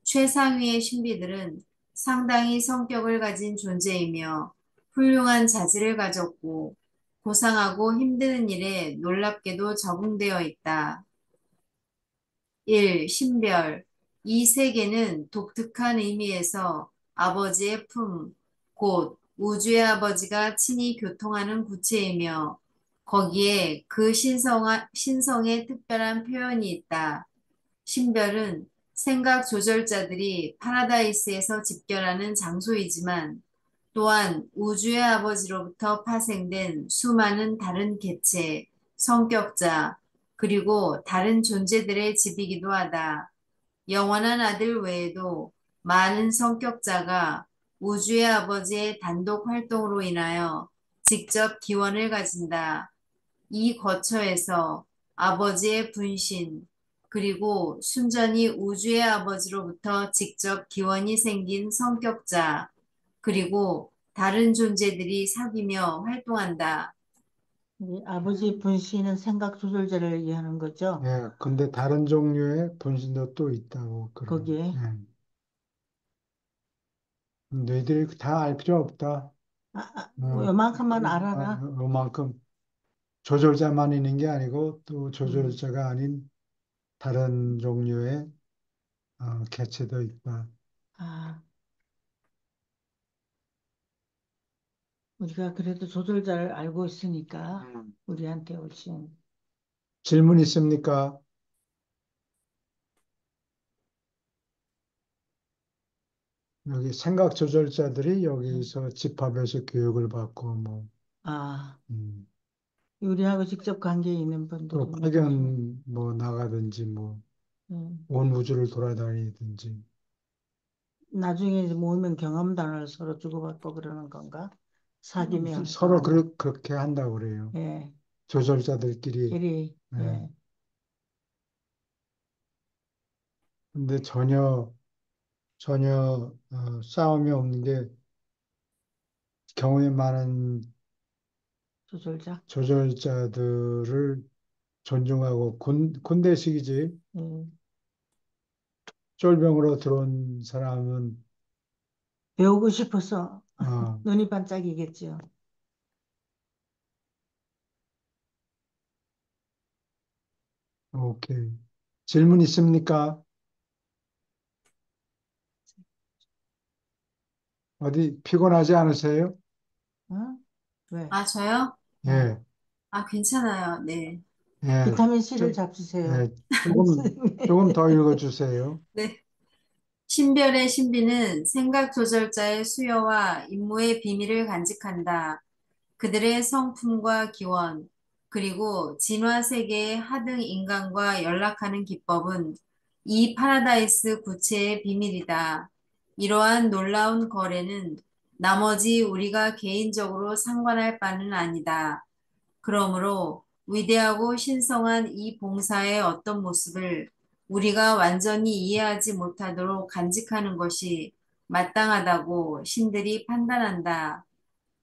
Speaker 4: 최상위의 신비들은 상당히 성격을 가진 존재이며 훌륭한 자질을 가졌고 고상하고 힘드는 일에 놀랍게도 적응되어 있다. 1. 신별. 이 세계는 독특한 의미에서 아버지의 품, 곧 우주의 아버지가 친히 교통하는 구체이며 거기에 그 신성의 특별한 표현이 있다. 신별은 생각 조절자들이 파라다이스에서 집결하는 장소이지만 또한 우주의 아버지로부터 파생된 수많은 다른 개체, 성격자, 그리고 다른 존재들의 집이기도 하다. 영원한 아들 외에도 많은 성격자가 우주의 아버지의 단독 활동으로 인하여 직접 기원을 가진다. 이 거처에서 아버지의 분신, 그리고 순전히 우주의 아버지로부터 직접 기원이 생긴 성격자, 그리고 다른 존재들이 사귀며 활동한다.
Speaker 3: 이 아버지 분신은 생각 조절자를 얘기하는 거죠.
Speaker 1: 예, 근데 다른 종류의 분신도 또 있다고 그래요.
Speaker 3: 거기에.
Speaker 1: 예. 너희들이 다 알 필요 없다.
Speaker 3: 요만큼만 알아라.
Speaker 1: 요만큼 조절자만 있는 게 아니고 또
Speaker 3: 음.
Speaker 1: 조절자가 아닌 다른 종류의 개체도 있다.
Speaker 3: 아, 우리가 그래도 조절자를 알고 있으니까
Speaker 1: 음.
Speaker 3: 우리한테 훨씬.
Speaker 1: 질문 있습니까? 여기 생각 조절자들이
Speaker 3: 음.
Speaker 1: 여기서 집합에서 교육을 받고
Speaker 3: 아,
Speaker 1: 음,
Speaker 3: 우리하고 직접 관계에 있는
Speaker 1: 또
Speaker 3: 분들이네, 그죠?
Speaker 1: 파견 나가든지
Speaker 3: 음.
Speaker 1: 온 우주를 돌아다니든지
Speaker 3: 나중에 이제 모이면 경험담을 서로 주고받고 그러는 건가? 사귀며
Speaker 1: 서로
Speaker 3: 활동하는.
Speaker 1: 그렇게 한다고 그래요.
Speaker 3: 예,
Speaker 1: 조절자들끼리.
Speaker 3: 끼리,
Speaker 1: 예.
Speaker 3: 예,
Speaker 1: 근데 전혀 싸움이 없는 게 경우에 많은
Speaker 3: 조절자.
Speaker 1: 조절자들을 존중하고 군대식이지.
Speaker 3: 예.
Speaker 1: 쫄병으로 들어온 사람은
Speaker 3: 배우고 싶어서
Speaker 1: 어,
Speaker 3: 눈이 반짝이겠죠.
Speaker 1: 오케이. 질문 있습니까? 어디 피곤하지 않으세요?
Speaker 3: 어? 왜?
Speaker 4: 아, 저요?
Speaker 3: 예.
Speaker 1: 예,
Speaker 4: 아, 괜찮아요. 네.
Speaker 1: 예,
Speaker 3: 비타민 C를
Speaker 1: 좀,
Speaker 3: 잡수세요.
Speaker 1: 예, 조금 더 읽어주세요.
Speaker 4: 네. 신별의 신비는 생각 조절자의 수요와 임무의 비밀을 간직한다. 그들의 성품과 기원, 그리고 진화 세계의 하등 인간과 연락하는 기법은 이 파라다이스 구체의 비밀이다. 이러한 놀라운 거래는 나머지 우리가 개인적으로 상관할 바는 아니다. 그러므로 위대하고 신성한 이 봉사의 어떤 모습을 우리가 완전히 이해하지 못하도록 간직하는 것이 마땅하다고 신들이 판단한다.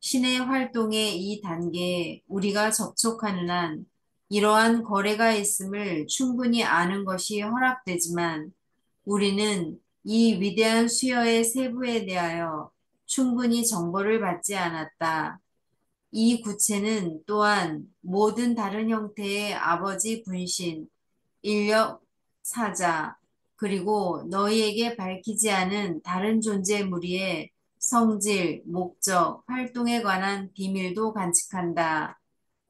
Speaker 4: 신의 활동의 이 단계에 우리가 접촉하는 한 이러한 거래가 있음을 충분히 아는 것이 허락되지만 우리는 이 위대한 수요의 세부에 대하여 충분히 정보를 받지 않았다. 이 구체는 또한 모든 다른 형태의 아버지 분신, 인력, 사자, 그리고 너희에게 밝히지 않은 다른 존재 무리의 성질, 목적, 활동에 관한 비밀도 간직한다.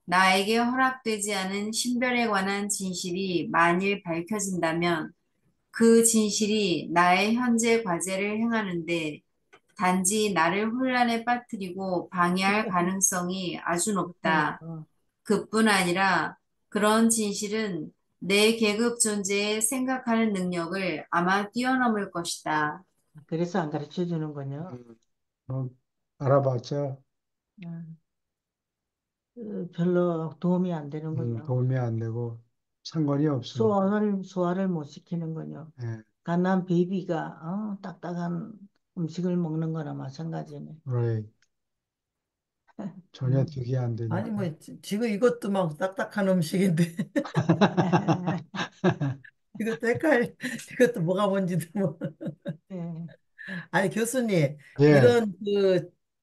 Speaker 4: 나에게 허락되지 않은 신별에 관한 진실이 만일 밝혀진다면 그 진실이 나의 현재 과제를 행하는데 단지 나를 혼란에 빠뜨리고 방해할 가능성이 아주 높다.
Speaker 3: 그렇구나.
Speaker 4: 그뿐 아니라 그런 진실은 내 계급 존재의 생각하는 능력을 아마 뛰어넘을 것이다.
Speaker 3: 그래서 안 가르쳐 주는군요.
Speaker 1: 뭐 알아봤자
Speaker 3: 음, 별로 도움이 안 되는군요.
Speaker 1: 도움이 안 되고 상관이 없어.
Speaker 3: 소화를 못 시키는군요.
Speaker 1: 예,
Speaker 3: 갓난 베이비가 딱딱한 음식을 먹는 거나 마찬가지네.
Speaker 1: right. 전혀
Speaker 3: 음.
Speaker 1: 득이 안
Speaker 5: 아니,
Speaker 1: 되니까.
Speaker 5: 뭐, 지금 이것도 막 딱딱한 음식인데, 이것도 헷갈려. 이것도 뭐가 뭔지도 뭐.
Speaker 3: 네.
Speaker 5: 아니, 교수님,
Speaker 1: 예,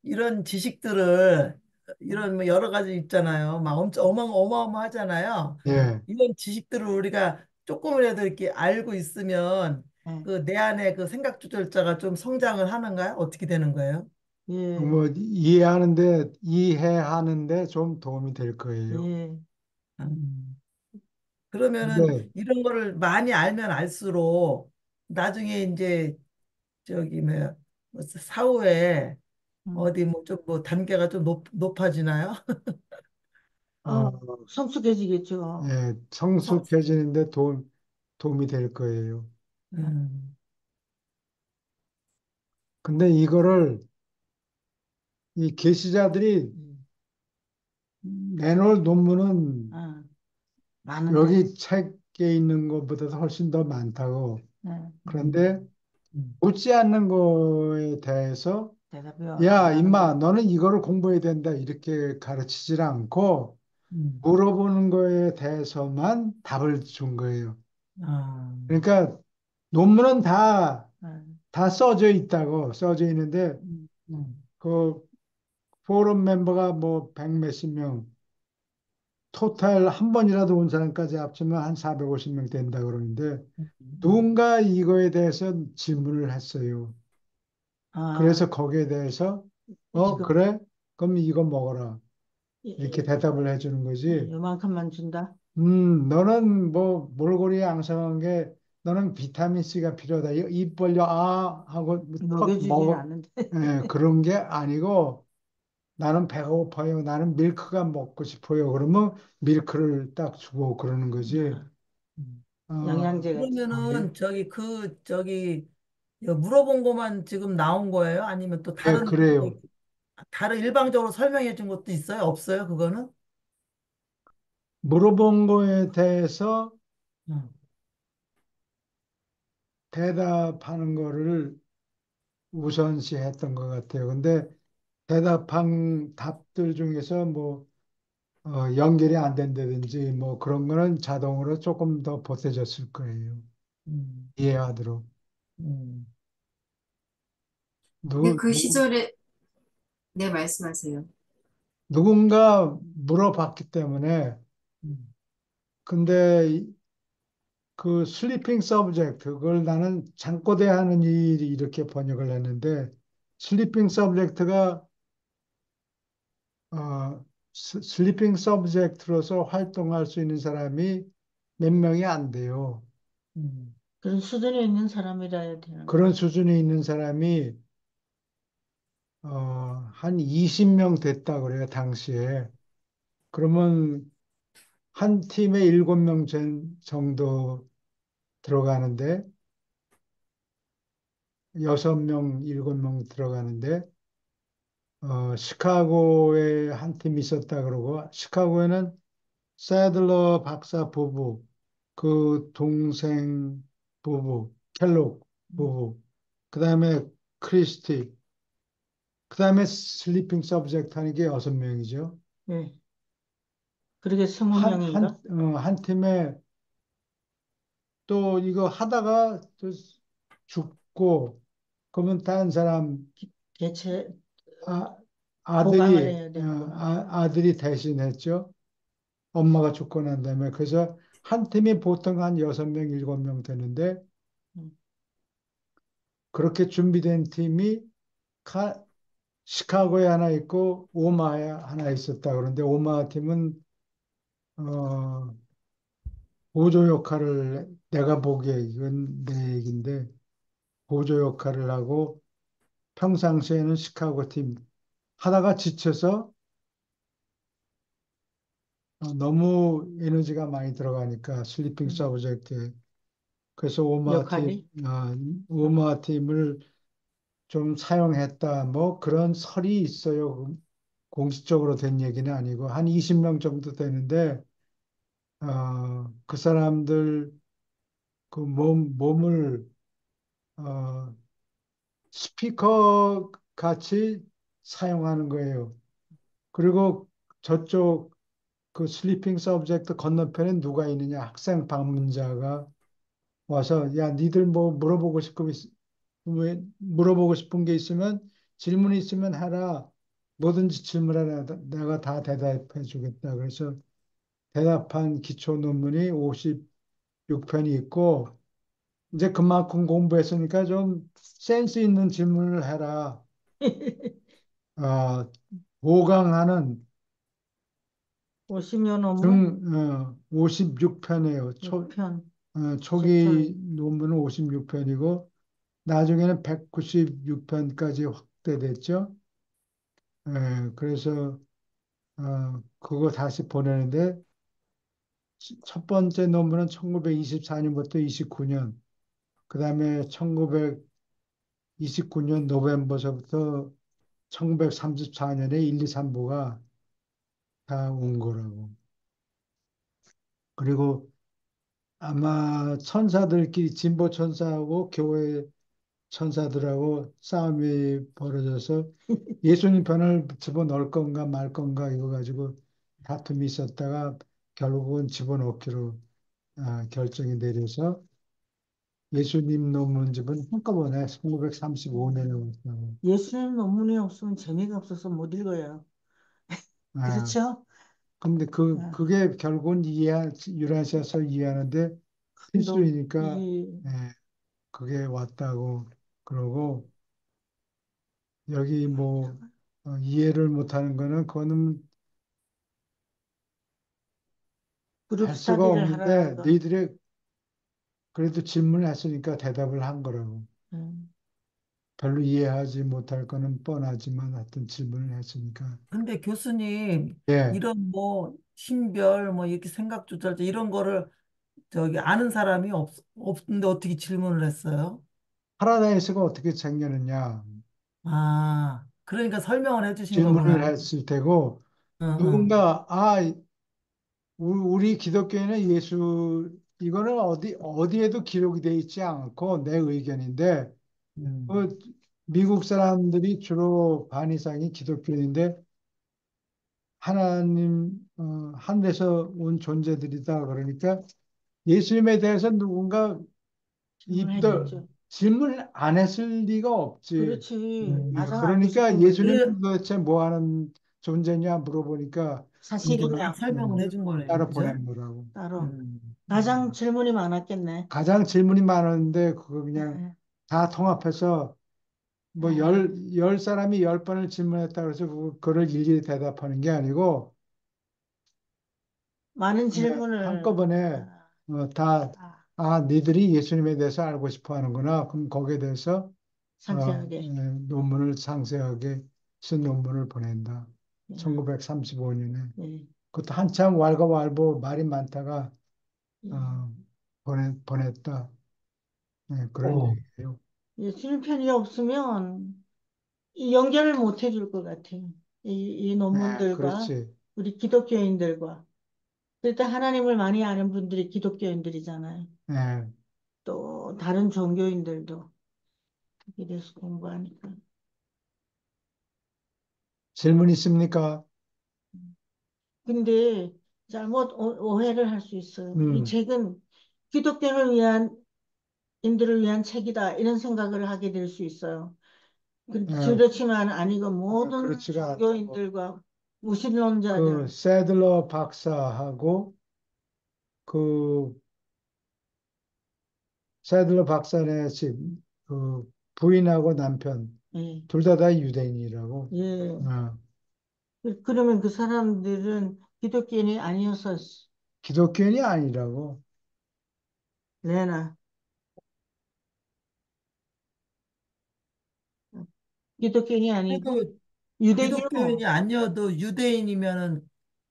Speaker 5: 이런 지식들을, 이런 뭐 여러 가지 있잖아요. 막 엄청 어마어마하잖아요.
Speaker 1: 예.
Speaker 5: 이런 지식들을 우리가 조금이라도 이렇게 알고 있으면
Speaker 3: 네.
Speaker 5: 그 내 안에 그 생각 조절자가 좀 성장을 하는가요? 어떻게 되는 거예요?
Speaker 3: 예,
Speaker 1: 뭐 이해하는데 좀 도움이 될 거예요.
Speaker 3: 예.
Speaker 5: 음. 그러면은
Speaker 1: 근데
Speaker 5: 이런 거를 많이 알면 알수록 나중에 이제 저기 뭐 사후에
Speaker 3: 음.
Speaker 5: 어디 뭐 좀 뭐 단계가 좀 높아지나요?
Speaker 1: 어,
Speaker 3: 성숙해지겠죠. 성,
Speaker 1: 성숙해지는데 도움이 될 거예요.
Speaker 5: 음,
Speaker 1: 근데 이거를 이 계시자들이
Speaker 3: 음,
Speaker 1: 내놓을 논문은
Speaker 3: 아, 많은데.
Speaker 1: 여기 책에 있는 것보다도 훨씬 더 많다고.
Speaker 3: 네.
Speaker 1: 그런데
Speaker 5: 음,
Speaker 1: 묻지 않는 거에 대해서
Speaker 3: 대답이
Speaker 1: 야,
Speaker 3: 안 하는
Speaker 1: 임마,
Speaker 3: 거죠.
Speaker 1: 너는 이거를 공부해야 된다. 이렇게 가르치질 않고
Speaker 5: 음.
Speaker 1: 물어보는 거에 대해서만 답을 준 거예요.
Speaker 5: 아,
Speaker 1: 그러니까 논문은
Speaker 3: 아,
Speaker 1: 다 써져 있다고 써져 있는데
Speaker 3: 음,
Speaker 5: 음,
Speaker 1: 그 포럼 멤버가 뭐 백 몇십 명, 토탈 한 번이라도 온 사람까지 합치면 한 450명 된다 그러는데 누군가 이거에 대해서 질문을 했어요.
Speaker 3: 아,
Speaker 1: 그래서 거기에 대해서
Speaker 3: 지금
Speaker 1: 그래? 그럼 이거 먹어라.
Speaker 3: 예,
Speaker 1: 이렇게
Speaker 3: 예,
Speaker 1: 대답을 해주는 거지.
Speaker 3: 요만큼만 준다.
Speaker 1: 너는 뭐 몰골이 양성한 게 너는 비타민 C가 필요하다. 입 벌려 하고 턱
Speaker 3: 먹여주진
Speaker 1: 먹어.
Speaker 3: 않는데.
Speaker 1: 예, 그런 게 아니고 나는 배가 고파요. 나는 밀크가 먹고 싶어요. 그러면 밀크를 딱 주고 그러는 거지.
Speaker 3: 아,
Speaker 1: 어,
Speaker 3: 영양제가
Speaker 5: 그러면은 저기 물어본 것만 지금 나온 거예요? 아니면 또
Speaker 1: 예, 그래요.
Speaker 5: 다른 일방적으로 설명해 준 것도 있어요? 없어요? 그거는?
Speaker 1: 물어본 거에 대해서
Speaker 5: 음,
Speaker 1: 대답하는 거를 우선시 했던 것 같아요. 근데 대답한 답들 중에서 뭐 연결이 안 된다든지 뭐 그런 거는 자동으로 조금 더 보태졌을 거예요.
Speaker 5: 음,
Speaker 1: 이해하도록.
Speaker 5: 음.
Speaker 4: 근데 그
Speaker 1: 누구,
Speaker 4: 시절에, 네, 말씀하세요.
Speaker 1: 누군가 물어봤기 때문에
Speaker 5: 음.
Speaker 1: 근데 그 슬리핑 서브젝트 그걸 나는 잠꼬대하는 일이 이렇게 번역을 했는데 슬리핑 서브젝트가 슬리핑 서브젝트로서 활동할 수 있는 사람이 몇 명이 안 돼요.
Speaker 5: 음,
Speaker 3: 그런 수준에 있는 사람이라야 되는
Speaker 1: 그런
Speaker 3: 거죠.
Speaker 1: 수준에 있는 사람이 한 20명 됐다 그래요, 당시에. 그러면 한 팀에 7명 정도 들어가는데, 6명, 7명 들어가는데, 시카고에 한 팀 있었다 그러고, 시카고에는 새들러 박사 부부, 그 동생 부부, 켈록
Speaker 3: 음,
Speaker 1: 부부, 그 다음에 크리스티, 그 다음에 슬리핑 서브젝트 하는 게 6명이죠.
Speaker 3: 네. 그러게
Speaker 1: 한
Speaker 3: 20명인가?
Speaker 1: 한 팀에 또 이거 하다가 또 죽고, 그러면 다른 사람,
Speaker 3: 개체,
Speaker 1: 아,
Speaker 3: 보강을
Speaker 1: 아들이
Speaker 3: 해야 되고.
Speaker 1: 아들이 대신했죠. 엄마가 죽고 난 다음에. 그래서 한 팀이 보통 한 6명, 7명 되는데
Speaker 3: 음.
Speaker 1: 그렇게 준비된 팀이 카, 시카고에 하나 있고 오마에 하나 있었다. 그런데 오마 팀은 어, 보조 역할을 내가 보기에 이건 내 얘기인데 보조 역할을 하고 평상시에는 시카고 팀 하다가 지쳐서 너무 에너지가 많이 들어가니까 슬리핑
Speaker 3: 음.
Speaker 1: 서브젝트에 그래서
Speaker 3: 역할이.
Speaker 1: 오마 팀을 좀 사용했다. 뭐 그런 설이 있어요. 공식적으로 된 얘기는 아니고 한 20명 정도 되는데 그 사람들 그 몸을 어, 스피커 같이 사용하는 거예요. 그리고 저쪽 그 슬리핑 서브젝트 건너편에 누가 있느냐 학생 방문자가 와서 야 니들 뭐 왜 물어보고 싶은 게 있으면 질문이 있으면 하라. 뭐든지 질문하라. 내가 다 대답해 주겠다. 그래서 대답한 기초 논문이 56편이 있고 이제 그만큼 공부했으니까 좀 센스 있는 질문을 해라. 어, 보강하는
Speaker 3: 50년 논문?
Speaker 1: 56편이에요.
Speaker 3: 6편,
Speaker 1: 초기
Speaker 3: 챕터를.
Speaker 1: 논문은 56편이고 나중에는 196편까지 확대됐죠. 그래서 그거 다시 보내는데 첫 번째 논문은 1924년부터 29년, 그다음에 1929년 노벰버서부터 1934년에 1, 2, 3부가 다 온 거라고. 그리고 아마 천사들끼리 진보 천사하고 교회 천사들하고 싸움이 벌어져서 예수님 편을 집어넣을 건가 말 건가 이거 가지고 다툼이 있었다가 결국은 집어넣기로 결정이 내려서 예수님 논문집은 한꺼번에 1935년에 왔다고.
Speaker 3: 예수님 논문이 없으면 재미가 없어서 못 읽어요.
Speaker 1: 아,
Speaker 3: 그렇죠?
Speaker 1: 근데
Speaker 3: 아,
Speaker 1: 그게 결국은 유라시아서 이해하는데
Speaker 3: 너,
Speaker 1: 필수이니까
Speaker 3: 이,
Speaker 1: 예, 그게 왔다고 그러고 여기 뭐 이해를 못하는 거는 그거는
Speaker 3: 그룹
Speaker 1: 할 수가
Speaker 3: 스타디를 하라는
Speaker 1: 없는데
Speaker 3: 거.
Speaker 1: 너희들이 그래도 질문을 했으니까 대답을 한 거라고.
Speaker 3: 음.
Speaker 1: 별로 이해하지 못할 거는 뻔하지만 하여튼 질문을 했으니까.
Speaker 5: 근데 교수님,
Speaker 1: 예,
Speaker 5: 이런 뭐 신별 뭐 이렇게 생각 조절자 이런 거를 저기 아는 사람이 없는데 어떻게 질문을 했어요?
Speaker 1: 파라다이스가 어떻게 생겼느냐
Speaker 5: 아, 그러니까 설명을 해주신
Speaker 1: 질문을
Speaker 5: 거구나.
Speaker 1: 했을 테고
Speaker 5: 응, 응.
Speaker 1: 누군가 우리 기독교에는 예수 이거는 어디에도 기록이 돼 있지 않고 내 의견인데
Speaker 5: 음.
Speaker 1: 그 미국 사람들이 주로 반 이상이 기독교인인데 하나님 하늘에서 온 존재들이다 그러니까 예수님에 대해서 누군가 입도
Speaker 3: 질문해야겠죠.
Speaker 1: 질문을 안 했을 리가 없지.
Speaker 3: 그렇지. 가장 알고
Speaker 1: 그러니까
Speaker 3: 싶은 건데.
Speaker 1: 예수님은
Speaker 5: 그,
Speaker 1: 도대체 뭐 하는 존재냐 물어보니까
Speaker 3: 사실이냐?
Speaker 5: 그냥 설명을 해준 거네요.
Speaker 1: 따로
Speaker 5: 그죠?
Speaker 1: 보낸 거라고.
Speaker 3: 따로. 가장
Speaker 5: 음.
Speaker 3: 질문이 많았겠네.
Speaker 1: 가장 질문이 많았는데 그거 그냥
Speaker 3: 에,
Speaker 1: 다 통합해서 뭐
Speaker 3: 에,
Speaker 1: 열 사람이 10번을 질문했다 그래서 그거를 일일이 대답하는 게 아니고
Speaker 3: 많은
Speaker 1: 예,
Speaker 3: 질문을,
Speaker 1: 한꺼번에 다,
Speaker 3: 아,
Speaker 1: 니들이 예수님에 대해서 알고 싶어 하는구나. 그럼 거기에 대해서
Speaker 3: 상세하게.
Speaker 1: 논문을 상세하게 쓴 논문을 보낸다.
Speaker 3: 야,
Speaker 1: 1935년에.
Speaker 3: 예,
Speaker 1: 그것도 한참 왈가왈부 말이 많다가
Speaker 3: 예.
Speaker 1: 어, 보냈다. 네, 그런
Speaker 5: 어.
Speaker 1: 얘기예요.
Speaker 3: 예수님 편이 없으면 이 연결을 못 해줄 것 같아요. 이
Speaker 1: 네,
Speaker 3: 논문들과
Speaker 1: 그렇지.
Speaker 3: 우리 기독교인들과. 일단 하나님을 많이 아는 분들이 기독교인들이잖아요.
Speaker 1: 네.
Speaker 3: 또 다른 종교인들도 거기에 대해서 공부하니까.
Speaker 1: 질문 있습니까?
Speaker 3: 근데 잘못 오해를 할 수 있어요. 이
Speaker 1: 음,
Speaker 3: 책은 기독교를 위한 인들을 위한 책이다 이런 생각을 하게 될 수 있어요.
Speaker 1: 예,
Speaker 3: 그렇지만 아니고 모든
Speaker 1: 그렇지가 않다고.
Speaker 3: 종교인들과
Speaker 1: 그
Speaker 3: 무신론자들,
Speaker 1: 세들러 박사하고 그 세들러 박사네 집 그 부인하고 남편
Speaker 3: 예,
Speaker 1: 둘 다 유대인이라고.
Speaker 3: 예.
Speaker 1: 어,
Speaker 3: 그러면 그 사람들은 기독교인이 아니어서
Speaker 1: 기독교인이 아니라고.
Speaker 3: 레나 기독교인이 아니고
Speaker 5: 그래도
Speaker 3: 유대교
Speaker 5: 기독교인이 아니어도 유대인이면은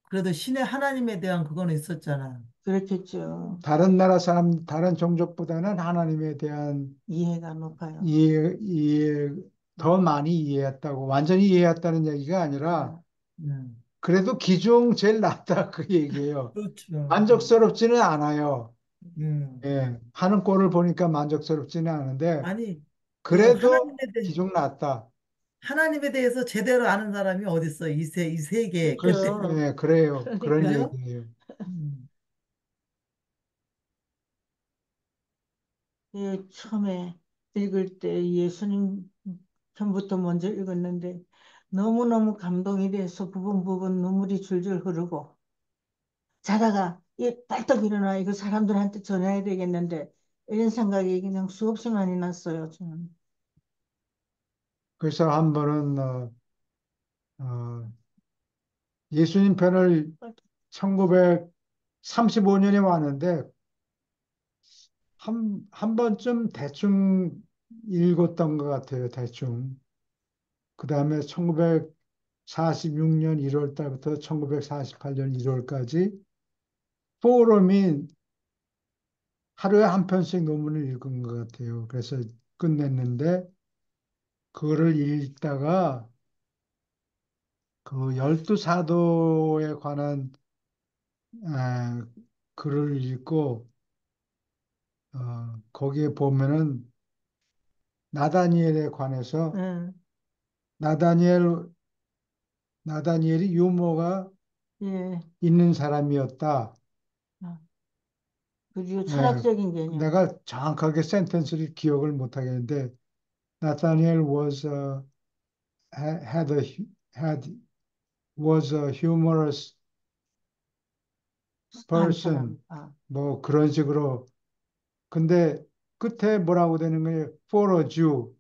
Speaker 5: 그래도 신의 하나님에 대한 그거는 있었잖아.
Speaker 3: 그렇겠죠.
Speaker 1: 다른 나라 사람, 다른 종족보다는 하나님에 대한
Speaker 3: 이해가 높아요.
Speaker 1: 이해, 더 많이 이해했다고. 완전히 이해했다는 얘기가 아니라,
Speaker 3: 아,
Speaker 5: 음.
Speaker 1: 그래도 기종 제일 낫다 그 얘기예요.
Speaker 5: 그렇죠.
Speaker 1: 만족스럽지는 않아요.
Speaker 5: 음.
Speaker 1: 예, 하는 꼴을 보니까 만족스럽지는 않은데,
Speaker 5: 아니, 그
Speaker 1: 그래도 기종 낫다.
Speaker 5: 하나님에 대해서 제대로 아는 사람이 어딨어? 이 세계에. 근데,
Speaker 3: 그죠.
Speaker 1: 예, 그래요. 그런
Speaker 3: 그러니까요.
Speaker 5: 그죠?
Speaker 1: 얘기예요.
Speaker 5: 음.
Speaker 3: 예, 처음에 읽을 때 예수님 편부터 먼저 읽었는데 너무너무 감동이 돼서 부분 부분 눈물이 줄줄 흐르고 자다가 빨떡 일어나 이거 사람들한테 전해야 되겠는데 이런 생각이 그냥 수없이 많이 났어요, 저는.
Speaker 1: 그래서 한 번은, 어, 예수님 편을 1935년에 왔는데, 한 번쯤 대충 읽었던 것 같아요, 대충. 그 다음에 1946년 1월 달부터 1948년 1월까지 포럼이 하루에 한 편씩 논문을 읽은 것 같아요. 그래서 끝냈는데, 그거를 읽다가 그 열두 사도에 관한 아, 글을 읽고, 거기에 보면은 나다니엘에 관해서
Speaker 3: 예,
Speaker 1: 나다니엘, 나다니엘이 유머가
Speaker 3: 예.
Speaker 1: 있는 사람이었다.
Speaker 3: 아, 그리고
Speaker 1: 예,
Speaker 3: 철학적인 개념.
Speaker 1: 내가 정확하게 센텐스를 기억을 못 하겠는데, 나다니엘 had had was a humorous
Speaker 3: 한
Speaker 1: person.
Speaker 3: 사람. 아,
Speaker 1: 뭐 그런 식으로. 근데 끝에 뭐라고 되는 거예요? For a Jew.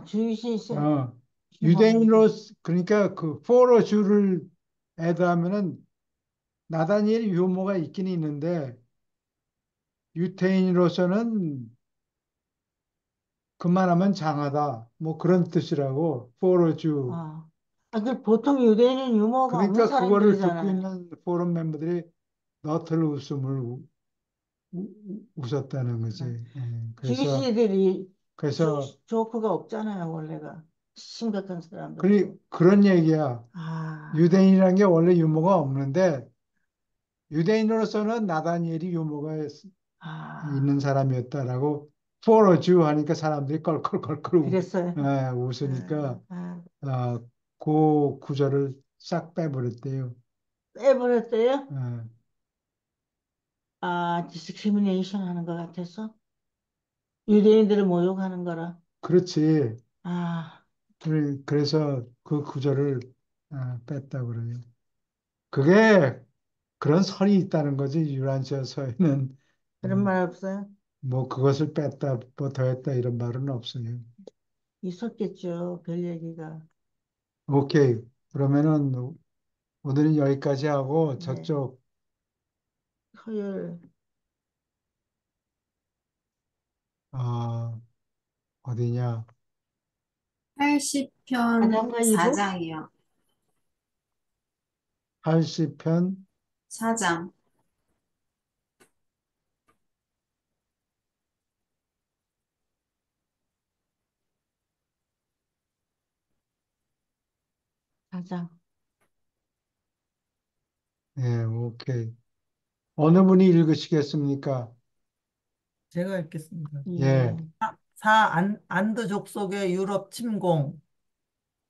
Speaker 3: 주의시
Speaker 1: 어,
Speaker 3: 휴머니즘.
Speaker 1: 유대인으로 그러니까 그 for a Jew를 애드하면은 나다니엘 유머가 있긴 있는데 유태인으로서는 그만하면 장하다. 뭐 그런 뜻이라고 for a Jew.
Speaker 3: 아, 그 보통 유대인은 유머가 없는
Speaker 1: 그러니까 그거를 듣고
Speaker 3: 사람들이잖아요.
Speaker 1: 있는 포럼 멤버들이 너털 웃음을 웃었다는 거지.
Speaker 3: 아,
Speaker 1: 그래서
Speaker 3: 주의시들이
Speaker 1: 그래서
Speaker 3: 조크가 없잖아요, 원래가. 심각한
Speaker 1: 그
Speaker 3: 사람들도.
Speaker 1: 그런 얘기야.
Speaker 3: 아,
Speaker 1: 유대인이라는 게 원래 유머가 없는데 유대인으로서는 나다니엘이 유머가
Speaker 3: 아,
Speaker 1: 있는 사람이었다라고 for a Jew 하니까 사람들이 껄껄껄껄
Speaker 3: 그랬어요.
Speaker 1: 웃으니까
Speaker 3: 아, 아,
Speaker 1: 그 구절을 싹 빼버렸대요.
Speaker 3: 빼버렸어요?
Speaker 1: 어,
Speaker 3: 디스크리미네이션 하는 것 같아서. 유대인들을 모욕하는 거라.
Speaker 1: 그렇지.
Speaker 3: 아,
Speaker 1: 그래서 그 구절을 뺐다 그래요. 그게 그런 설이 있다는 거지. 유란시아서에는
Speaker 3: 그런 말 없어요?
Speaker 1: 뭐 그것을 뺐다, 뭐 더했다 이런 말은 없어요.
Speaker 3: 있었겠죠, 별 얘기가.
Speaker 1: 오케이. 그러면은 오늘은 여기까지 하고
Speaker 3: 네,
Speaker 1: 저쪽
Speaker 3: 토요일,
Speaker 1: 어, 어디냐?
Speaker 4: 80편
Speaker 3: 가장과 이부?
Speaker 4: 4장이요.
Speaker 1: 80편
Speaker 4: 4장.
Speaker 3: 가장.
Speaker 1: 예, 오케이. 어느 분이 읽으시겠습니까?
Speaker 5: 제가 읽겠습니다.
Speaker 1: 예,
Speaker 3: 예.
Speaker 5: 안드 족속의 유럽 침공.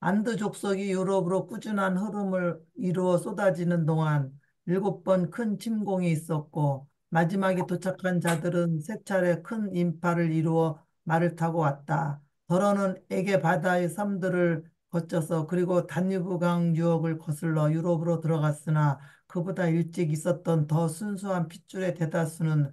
Speaker 5: 안드 족속이 유럽으로 꾸준한 흐름을 이루어 쏟아지는 동안 7번 큰 침공이 있었고, 마지막에 도착한 자들은 세 차례 큰 인파를 이루어 말을 타고 왔다. 더러는 에게 바다의 섬들을 거쳐서 그리고 다뉴브강 유역을 거슬러 유럽으로 들어갔으나 그보다 일찍 있었던 더 순수한 핏줄의 대다수는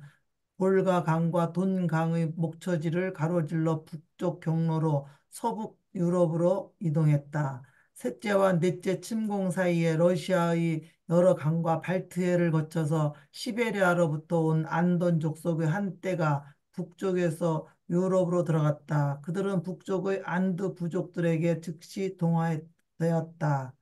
Speaker 5: 볼가 강과 돈 강의 목처지를 가로질러 북쪽 경로로 서북 유럽으로 이동했다. 셋째와 넷째 침공 사이에 러시아의 여러 강과 발트해를 거쳐서 시베리아로부터 온 안돈 족속의 한때가 북쪽에서 유럽으로 들어갔다. 그들은 북쪽의 안드 부족들에게 즉시 동화되었다.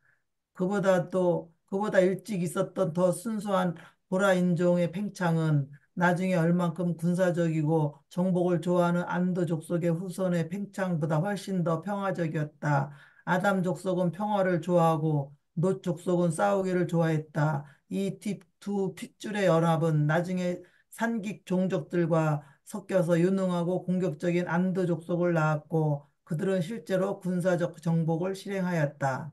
Speaker 5: 그보다 일찍 있었던 더 순수한 보라 인종의 팽창은 나중에 얼만큼 군사적이고 정복을 좋아하는 안도 족속의 후손의 팽창보다 훨씬 더 평화적이었다. 아담 족속은 평화를 좋아하고 놋 족속은 싸우기를 좋아했다. 이 두 핏줄의 연합은 나중에 산깃 종족들과 섞여서 유능하고 공격적인 안도 족속을 낳았고 그들은 실제로 군사적 정복을 실행하였다.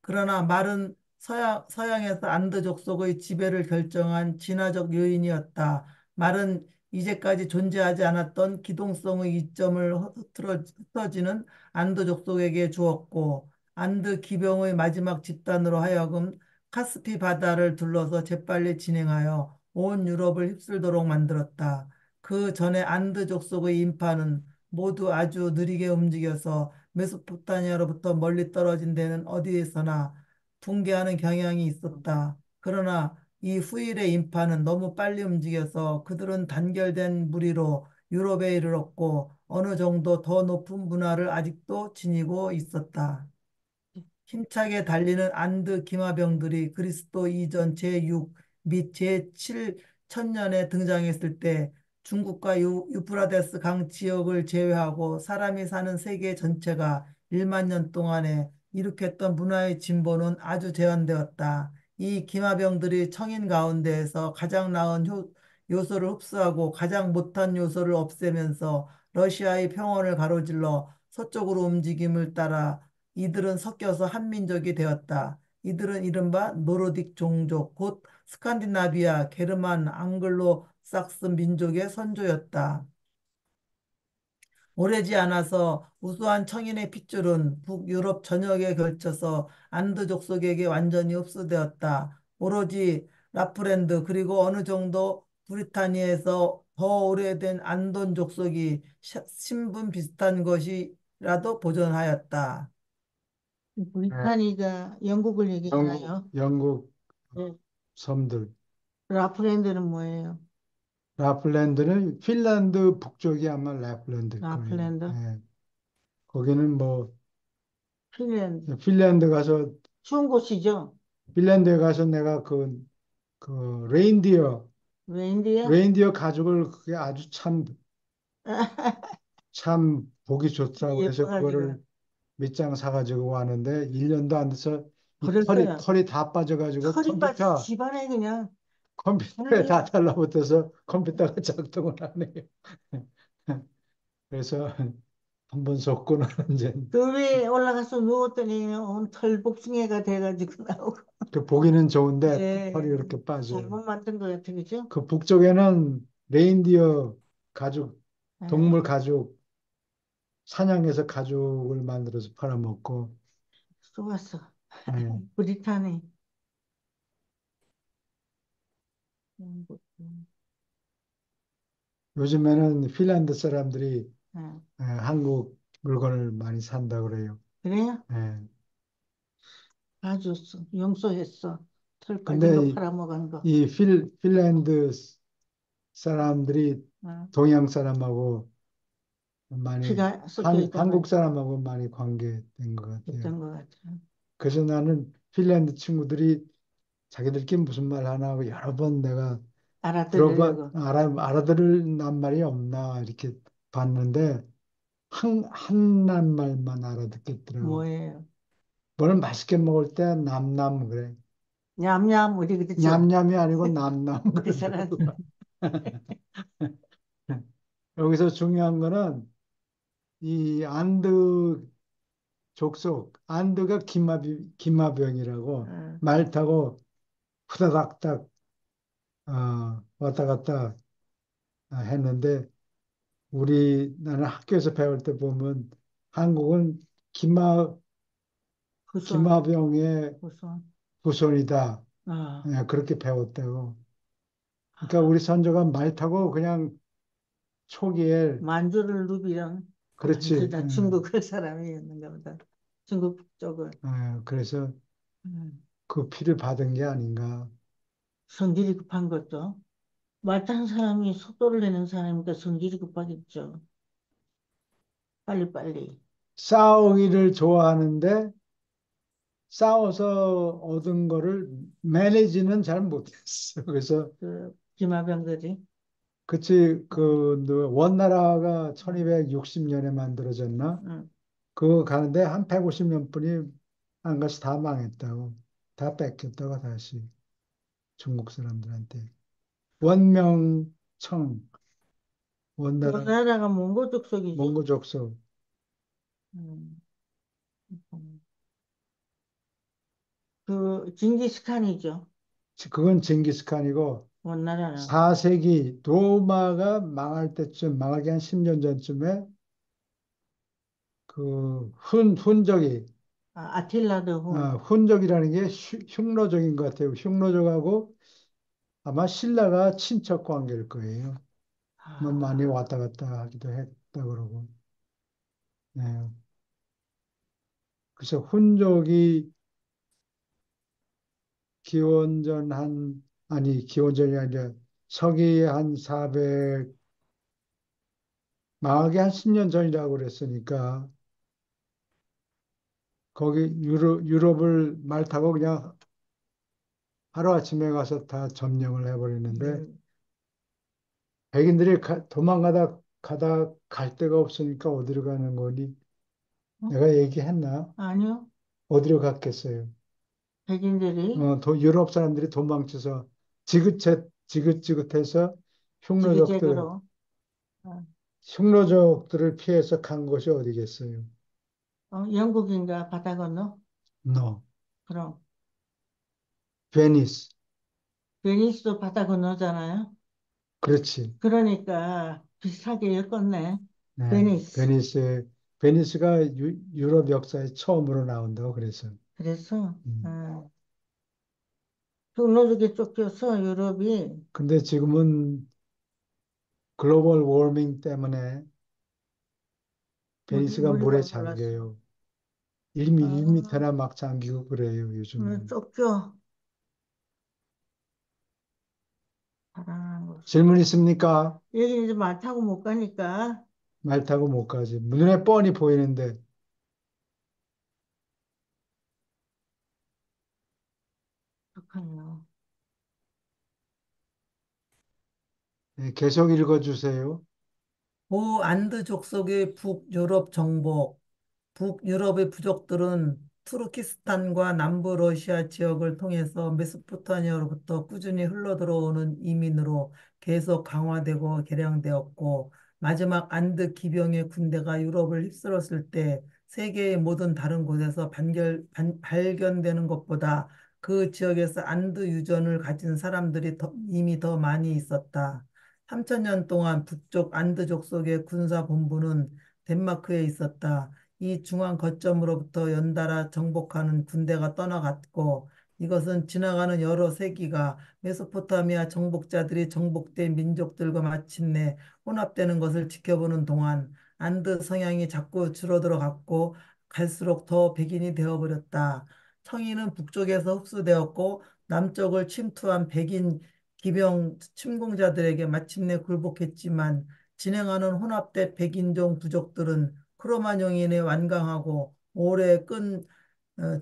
Speaker 5: 그러나 말은 서양에서 안드 족속의 지배를 결정한 진화적 요인이었다. 말은 이제까지 존재하지 않았던 기동성의 이점을 흩어지는 안드 족속에게 주었고, 안드 기병의 마지막 집단으로 하여금 카스피 바다를 둘러서 재빨리 진행하여 온 유럽을 휩쓸도록 만들었다. 그 전에 안드 족속의 인파는 모두 아주 느리게 움직여서 메소포타미아로부터 멀리 떨어진 데는 어디에서나 붕괴하는 경향이 있었다. 그러나 이 후일의 인파는 너무 빨리 움직여서 그들은 단결된 무리로 유럽에 이르렀고 어느 정도 더 높은 문화를 아직도 지니고 있었다. 힘차게 달리는 안드 기마병들이 그리스도 이전 제6 및 제7 천년에 등장했을 때 중국과 유프라데스 강 지역을 제외하고 사람이 사는 세계 전체가 1만 년 동안에 일으켰던 문화의 진보는 아주 제한되었다. 이 기마병들이 청인 가운데에서 가장 나은 요소를 흡수하고 가장 못한 요소를 없애면서 러시아의 평원을 가로질러 서쪽으로 움직임을 따라 이들은 섞여서 한민족이 되었다. 이들은 이른바 노르딕 종족, 곧 스칸디나비아, 게르만, 앙글로 sak스 민족의 선조였다. 오래지 않아서 우수한 청인의 핏줄은 북유럽 전역에 걸쳐서 안드 족속에게 완전히 흡수되었다. 오로지 라프랜드 그리고 어느 정도 브리타니아에서 더 오래된 안돈 족속이 신분 비슷한 것이라도 보존하였다.
Speaker 1: 예,
Speaker 3: 브리타니가 영국을
Speaker 1: 영국,
Speaker 3: 얘기하나요?
Speaker 1: 영국
Speaker 3: 네.
Speaker 1: 섬들.
Speaker 3: 라프랜드는 뭐예요?
Speaker 1: 라플랜드는 핀란드 북쪽이 아마 라플랜드일 거예요.
Speaker 3: 라플랜드?
Speaker 1: 예, 거기는 뭐
Speaker 3: 핀란드.
Speaker 1: 핀란드 가서
Speaker 3: 추운 곳이죠?
Speaker 1: 핀란드에 가서 내가 그
Speaker 3: 웬디야?
Speaker 1: 레인디어 가죽을 그게 아주 참 보기 좋더라고. 그래서
Speaker 3: 예뻐가지고.
Speaker 1: 그거를 몇 장 사가지고 왔는데 1년도 안 돼서 이
Speaker 3: 버렸어요.
Speaker 1: 털이 다 빠져가지고
Speaker 3: 털이 빠져 집안에 그냥
Speaker 1: 컴퓨터에 다
Speaker 3: 그냥
Speaker 1: 달라붙어서 컴퓨터가 작동을 안 해요. 그래서 한번 속고는 이제
Speaker 3: 그 위에 올라가서 누웠더니 온 털 복숭이가 돼가지고 나오고.
Speaker 1: 그 보기는 좋은데 털이
Speaker 3: 예,
Speaker 1: 이렇게 빠져요.
Speaker 3: 잘못 만든 것 같아, 그죠?
Speaker 1: 그 북쪽에는 레인디어 가죽, 동물
Speaker 3: 예,
Speaker 1: 가죽, 사냥해서 가죽을 만들어서 팔아먹고,
Speaker 3: 쏘았어.
Speaker 1: 예.
Speaker 3: 브리타니. 영국.
Speaker 1: 요즘에는 핀란드 사람들이
Speaker 3: 예.
Speaker 1: 한국 물건을 많이 산다 그래요.
Speaker 3: 그래요?
Speaker 1: 예.
Speaker 3: 봐줬어. 용서했어. 털 빠진 거
Speaker 1: 근데
Speaker 3: 팔아먹은 거.
Speaker 1: 이 핀란드 사람들이
Speaker 3: 어,
Speaker 1: 동양 사람하고 많이
Speaker 3: 피가 섞여 있던
Speaker 1: 한국
Speaker 3: 거
Speaker 1: 사람하고 많이 관계된 것 같아요.
Speaker 3: 있던 것 같아.
Speaker 1: 그래서 나는 핀란드 친구들이 자기들끼리 무슨 말 하나 하고 여러 번 내가
Speaker 3: 알아들으려고.
Speaker 1: 알아들을 말이 없나 이렇게 봤는데 한 말만 알아듣겠더라고.
Speaker 3: 뭐예요?
Speaker 1: 뭘 맛있게 먹을 때 남남 그래.
Speaker 3: 냠냠, 우리 그렇죠?
Speaker 1: 냠냠이 아니고 남남
Speaker 3: 우리 사람.
Speaker 1: 그러더라고. 여기서 중요한 거는 이 안드 족속, 안드가 기마병이라고
Speaker 3: 어,
Speaker 1: 말 타고 후다닥닥 왔다 갔다 했는데 나는 학교에서 배울 때 보면 한국은 기마,
Speaker 3: 후손,
Speaker 1: 기마병의
Speaker 3: 후손.
Speaker 1: 후손이다.
Speaker 3: 아,
Speaker 1: 예, 그렇게 배웠다고. 그러니까
Speaker 3: 아,
Speaker 1: 우리 선조가 말 타고 그냥 초기에,
Speaker 3: 만주를 누비던
Speaker 1: 그렇지.
Speaker 3: 만주다 중국 사람이었는가 보다. 중국 북쪽을.
Speaker 1: 그래서
Speaker 3: 음,
Speaker 1: 그 피를 받은 게 아닌가.
Speaker 3: 성질이 급한 것도. 말 타는 사람이 속도를 내는 사람이니까 성질이 급하겠죠. 빨리빨리.
Speaker 1: 싸우기를 좋아하는데 싸워서 얻은 거를 매니지는 잘 못했어. 그래서
Speaker 3: 그 기마병들이.
Speaker 1: 그치
Speaker 3: 음,
Speaker 1: 원나라가
Speaker 3: 음,
Speaker 1: 1260년에 만들어졌나?
Speaker 3: 음.
Speaker 1: 그거 가는데 한 150년 뿐이 안 가서 다 망했다고. 다 뺏겼다고 다시 중국 사람들한테. 원명청 원나라
Speaker 3: 원나라가 몽고족 속이지?
Speaker 1: 몽고 족속.
Speaker 3: 음, 음. 그 징기스칸이죠.
Speaker 1: 그건 징기스칸이고
Speaker 3: 원나라는.
Speaker 1: 4세기 로마가 망할 때쯤 망하기 한 10년 전쯤에 그 훈적이
Speaker 3: 아, 아틸라드 훈.
Speaker 1: 훈적이라는 게 흉노적인 것 같아요. 흉노적하고 아마 신라가 친척 관계일 거예요. 뭐 많이
Speaker 3: 아,
Speaker 1: 왔다 갔다 하기도 했다 그러고. 네. 그래서 훈족이 기원전 한 아니 기원전이 아니라 서기 한 400, 망하기 한 10년 전이라고 그랬으니까 거기 유럽을 말 타고 그냥 하루아침에 가서 다 점령을 해버리는데
Speaker 3: 음,
Speaker 1: 백인들이 도망가다 갈 데가 없으니까 어디로 가는 거니?
Speaker 3: 어?
Speaker 1: 내가 얘기했나?
Speaker 3: 아니요.
Speaker 1: 어디로 갔겠어요?
Speaker 3: 백인들이
Speaker 1: 유럽 사람들이 도망쳐서 지긋지긋해서 흉노족들,
Speaker 3: 지그재그로 어,
Speaker 1: 흉노족들을 피해서 간 곳이 어디겠어요?
Speaker 3: 영국인가 바다 건너?
Speaker 1: No.
Speaker 3: 그럼
Speaker 1: 베니스.
Speaker 3: 베니스도 바다 건너잖아요.
Speaker 1: 그렇지.
Speaker 3: 그러니까 비슷하게 엮었네.
Speaker 1: 네.
Speaker 3: 베니스.
Speaker 1: 베니스가 유럽 역사에 처음으로 나온다고 그래서.
Speaker 3: 그래서
Speaker 1: 음.
Speaker 3: 흑로족에 쫓겨서 유럽이
Speaker 1: 근데 지금은 글로벌 워밍 때문에 베니스가 물에
Speaker 3: 물이가 올랐어.
Speaker 1: 잠겨요. 1미터나
Speaker 3: 아,
Speaker 1: 막 잠기고 그래요, 요즘은.
Speaker 3: 쫓겨. 바람한 거.
Speaker 1: 질문 있습니까?
Speaker 3: 여기 이제 말 타고 못 가니까
Speaker 1: 말 타고 못 가지. 눈에 뻔히 보이는데.
Speaker 3: 어떡하냐.
Speaker 1: 네, 계속 읽어주세요.
Speaker 5: 고안드 족속의 북유럽 정복, 북유럽의 부족들은 투르키스탄과 남부 러시아 지역을 통해서 메소포타미아로부터 꾸준히 흘러들어오는 이민으로 계속 강화되고 개량되었고, 마지막 안드 기병의 군대가 유럽을 휩쓸었을 때 세계의 모든 다른 곳에서 발견되는 것보다 그 지역에서 안드 유전을 가진 사람들이 이미 더 많이 있었다. 3천년 동안 북쪽 안드 족속의 군사 본부는 덴마크에 있었다. 이 중앙 거점으로부터 연달아 정복하는 군대가 떠나갔고 이것은 지나가는 여러 세기가 메소포타미아 정복자들이 정복된 민족들과 마침내 혼합되는 것을 지켜보는 동안 안드 성향이 자꾸 줄어들어 갔고 갈수록 더 백인이 되어버렸다. 청인은 북쪽에서 흡수되었고 남쪽을 침투한 백인 기병 침공자들에게 마침내 굴복했지만 진행하는 혼합된 백인종 부족들은 크로마뇽인의 완강하고 오래 끈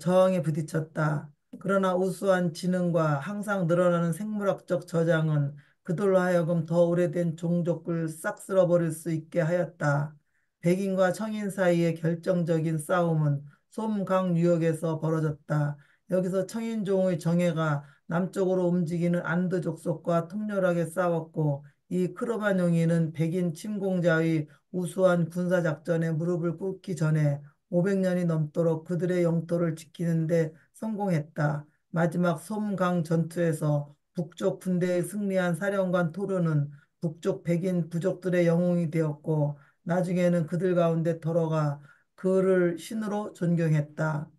Speaker 5: 저항에 부딪혔다. 그러나 우수한 지능과 항상 늘어나는 생물학적 저장은 그들로 하여금 더 오래된 종족을 싹 쓸어버릴 수 있게 하였다. 백인과 청인 사이의 결정적인 싸움은 솜강 유역에서 벌어졌다. 여기서 청인종의 정예가 남쪽으로 움직이는 안드 족속과 통렬하게 싸웠고 이 크로마뇽인은 백인 침공자의 우수한 군사작전에 무릎을 꿇기 전에 500년이 넘도록 그들의 영토를 지키는데 성공했다. 마지막 솜강 전투에서 북쪽 군대에 승리한 사령관 토르는 북쪽 백인 부족들의 영웅이 되었고 나중에는 그들 가운데 들어가 그를 신으로 존경했다.